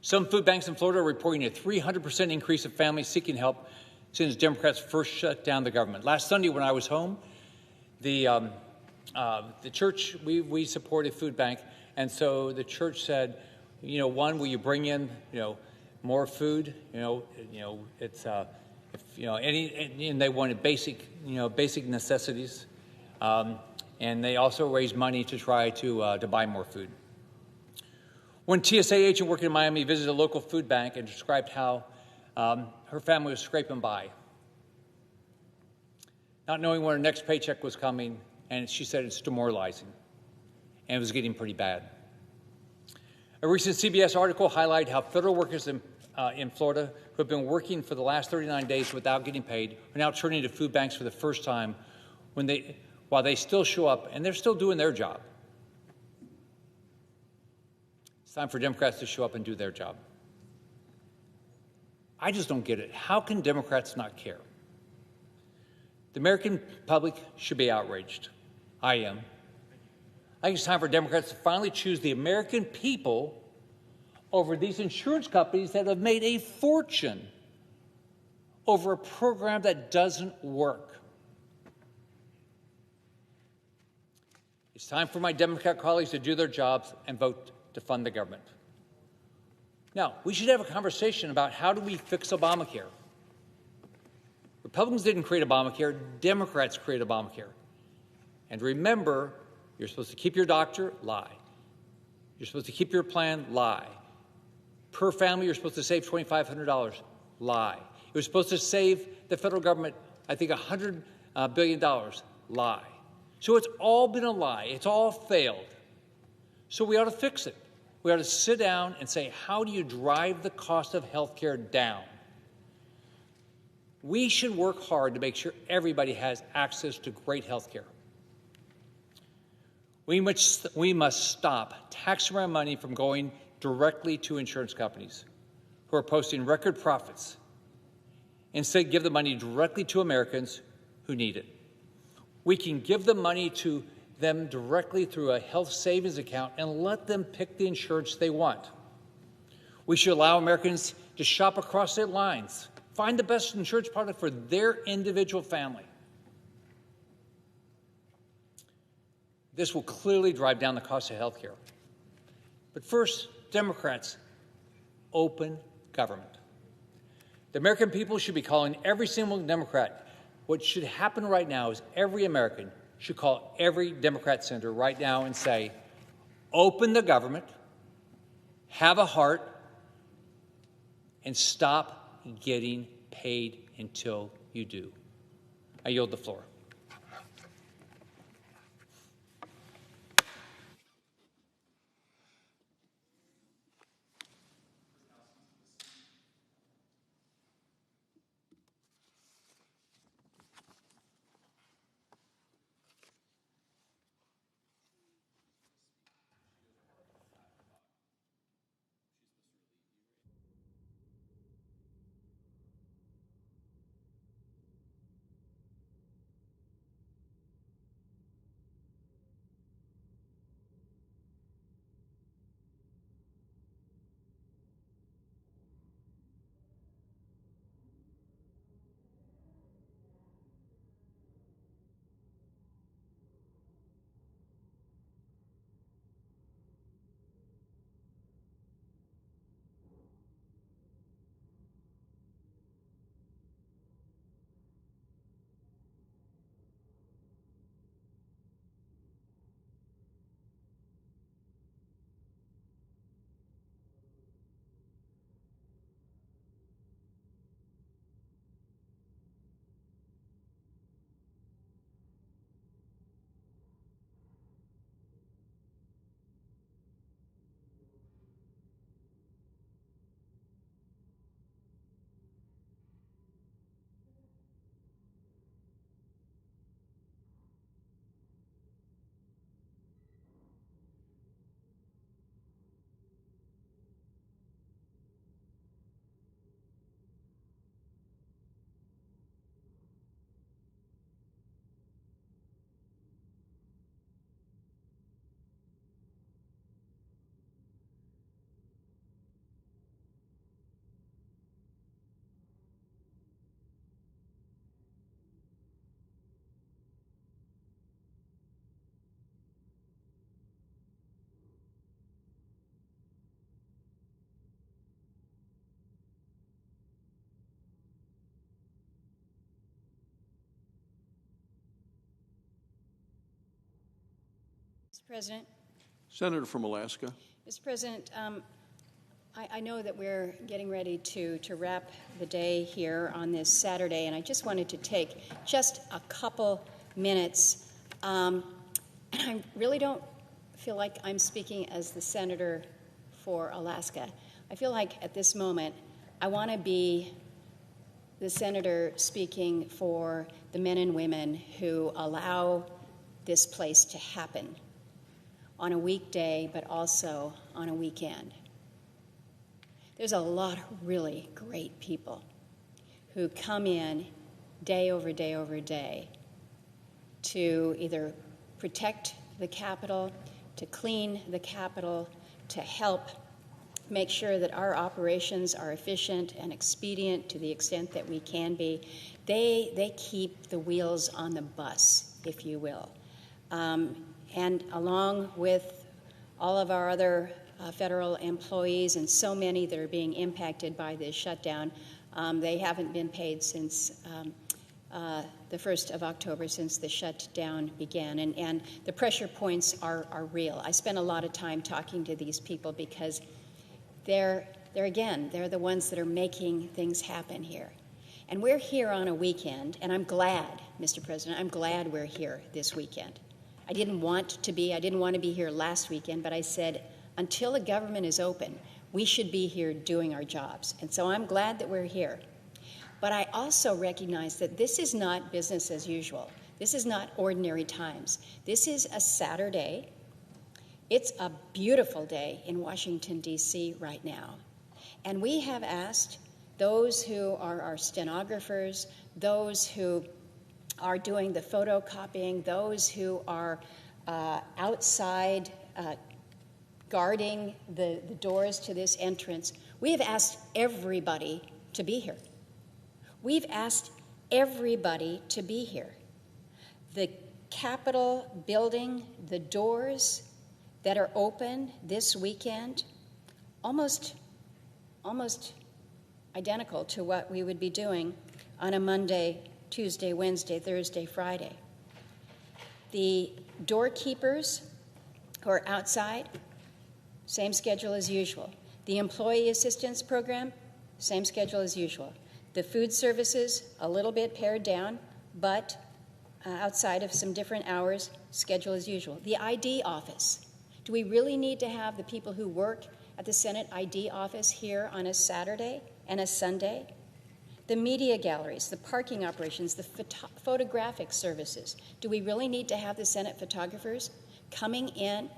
Some food banks in Florida are reporting a 300% increase of families seeking help since Democrats first shut down the government. Last Sunday when I was home, the church, we support a food bank, and so the church said, one, will you bring in, more food? And they wanted basic necessities. And they also raised money to try to buy more food. One TSA agent working in Miami visited a local food bank and described how her family was scraping by, not knowing when her next paycheck was coming, and she said it's demoralizing, and it was getting pretty bad. A recent CBS article highlighted how federal workers in Florida who have been working for the last 39 days without getting paid are now turning to food banks for the first time while they still show up, and they're still doing their job. It's time for Democrats to show up and do their job. I just don't get it. How can Democrats not care? The American public should be outraged. I am. I think it's time for Democrats to finally choose the American people over these insurance companies that have made a fortune over a program that doesn't work. It's time for my Democrat colleagues to do their jobs and vote to fund the government. Now, we should have a conversation about how do we fix Obamacare. Republicans didn't create Obamacare, Democrats created Obamacare. And remember, you're supposed to keep your doctor, lie. You're supposed to keep your plan, lie. Per family, you're supposed to save $2,500, lie. It was supposed to save the federal government, I think, $100 billion, lie. So it's all been a lie. It's all failed. So we ought to fix it. We ought to sit down and say, how do you drive the cost of health care down? We should work hard to make sure everybody has access to great health care. We must stop taxpayer money from going directly to insurance companies who are posting record profits. Instead, give the money directly to Americans who need it. We can give the money to them directly through a health savings account and let them pick the insurance they want. We should allow Americans to shop across state lines, find the best insurance product for their individual family. This will clearly drive down the cost of health care. But first, Democrats, open government. The American people should be calling every single Democrat. What should happen right now is every American should call every Democrat senator right now and say, open the government, have a heart, and stop getting paid until you do. I yield the floor. President. Senator from Alaska. Mr. President, I know that we're getting ready to wrap the day here on this Saturday, and I just wanted to take just a couple minutes. And I really don't feel like I'm speaking as the senator for Alaska. I feel like at this moment I want to be the senator speaking for the men and women who allow this place to happen on a weekday, but also on a weekend. There's a lot of really great people who come in day over day over day to either protect the Capitol, to clean the Capitol, to help make sure that our operations are efficient and expedient to the extent that we can be. They keep the wheels on the bus, if you will. And along with all of our other federal employees and so many that are being impacted by this shutdown, they haven't been paid since the 1st of October, since the shutdown began. And the pressure points are real. I spent a lot of time talking to these people because they're the ones that are making things happen here. And we're here on a weekend, and I'm glad, Mr. President, I'm glad we're here this weekend. I didn't want to be here last weekend, but I said, until the government is open, we should be here doing our jobs. And so I'm glad that we're here. But I also recognize that this is not business as usual. This is not ordinary times. This is a Saturday. It's a beautiful day in Washington, D.C. right now. And we have asked those who are our stenographers, those who are doing the photocopying, those who are outside guarding the doors to this entrance, we have asked everybody to be here. We've asked everybody to be here. The Capitol building, the doors that are open this weekend, almost identical to what we would be doing on a Monday, Tuesday, Wednesday, Thursday, Friday. The doorkeepers who are outside, same schedule as usual. The employee assistance program, same schedule as usual. The food services, a little bit pared down, but outside of some different hours, schedule as usual. The ID office. Do we really need to have the people who work at the Senate ID office here on a Saturday and a Sunday? The media galleries, the parking operations, the photographic services. Do we really need to have the Senate photographers coming in?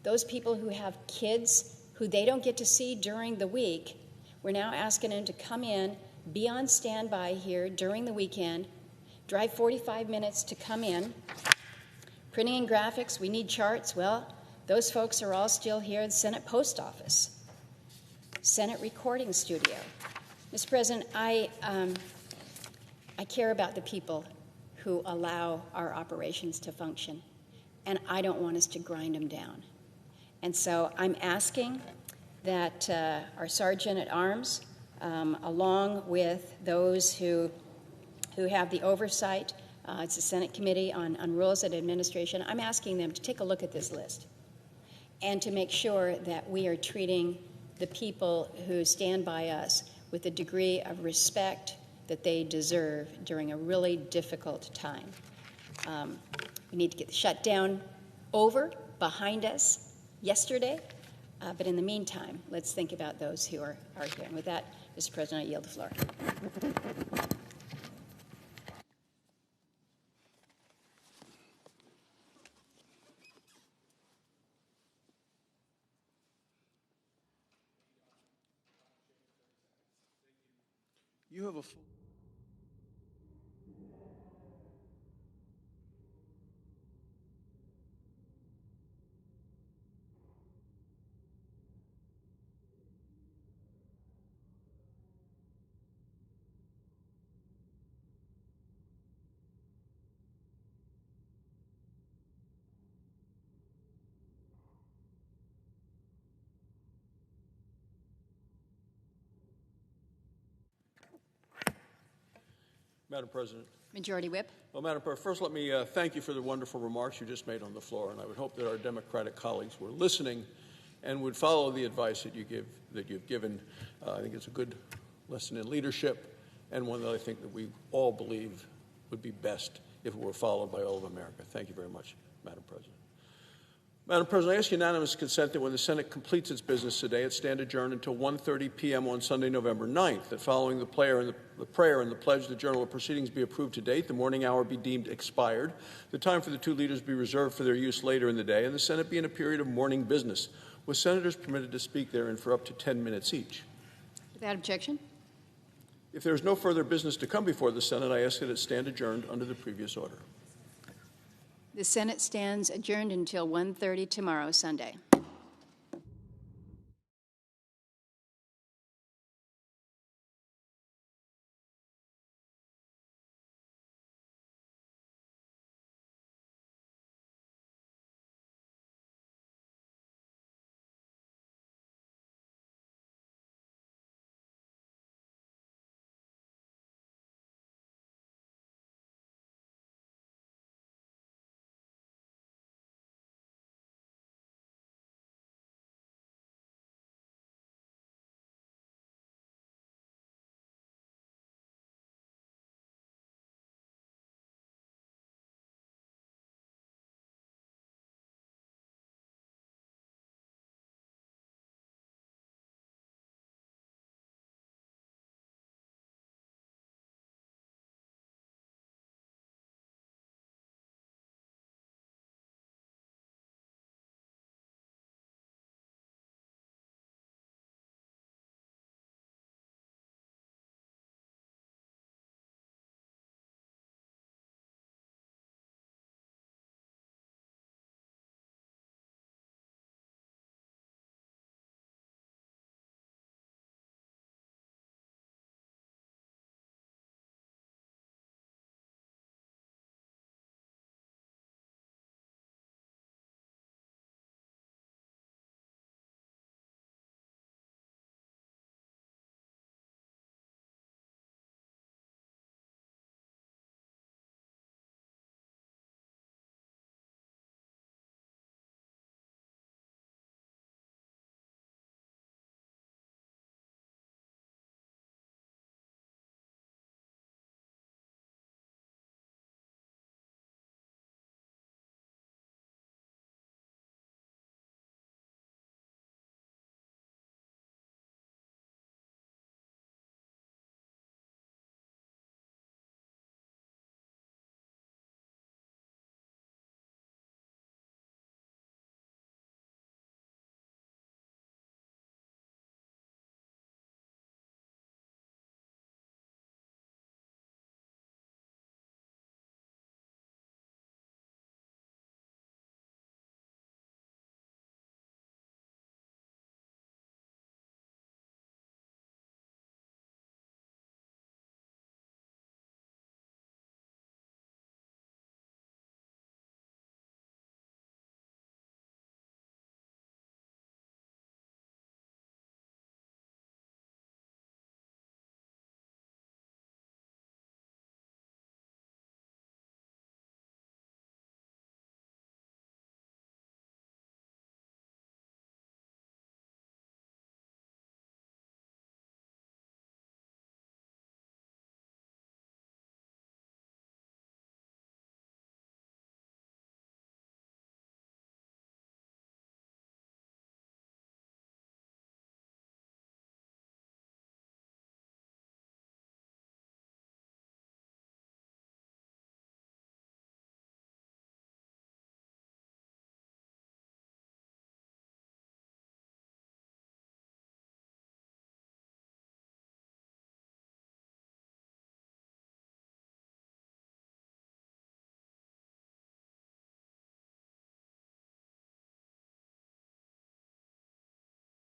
Those people who have kids who they don't get to see during the week, we're now asking them to come in, be on standby here during the weekend, drive 45 minutes to come in. Printing and graphics, we need charts. Well, those folks are all still here at the Senate Post Office, Senate Recording Studio. Mr. President, I care about the people who allow our operations to function, and I don't want us to grind them down. And so I'm asking that our Sergeant at Arms, along with those who have the oversight, it's the Senate Committee on Rules and Administration, I'm asking them to take a look at this list and to make sure that we are treating the people who stand by us with the degree of respect that they deserve during a really difficult time. We need to get the shutdown over, behind us yesterday, but in the meantime, let's think about those who are here. And with that, Mr. President, I yield the floor. You have a full. Madam President. Majority Whip. Well, Madam President, first let me thank you for the wonderful remarks you just made on the floor, and I would hope that our Democratic colleagues were listening and would follow the advice that you've given. I think it's a good lesson in leadership, and one that I think that we all believe would be best if it were followed by all of America. Thank you very much, Madam President. Madam President, I ask unanimous consent that when the Senate completes its business today, it stand adjourned until 1:30 p.m. on Sunday, November 9th, that following the prayer and the pledge, the journal of proceedings be approved to date, the morning hour be deemed expired, the time for the two leaders be reserved for their use later in the day, and the Senate be in a period of morning business, with senators permitted to speak therein for up to 10 minutes each. Without objection. If there is no further business to come before the Senate, I ask that it stand adjourned under the previous order. The Senate stands adjourned until 1:30 tomorrow, Sunday.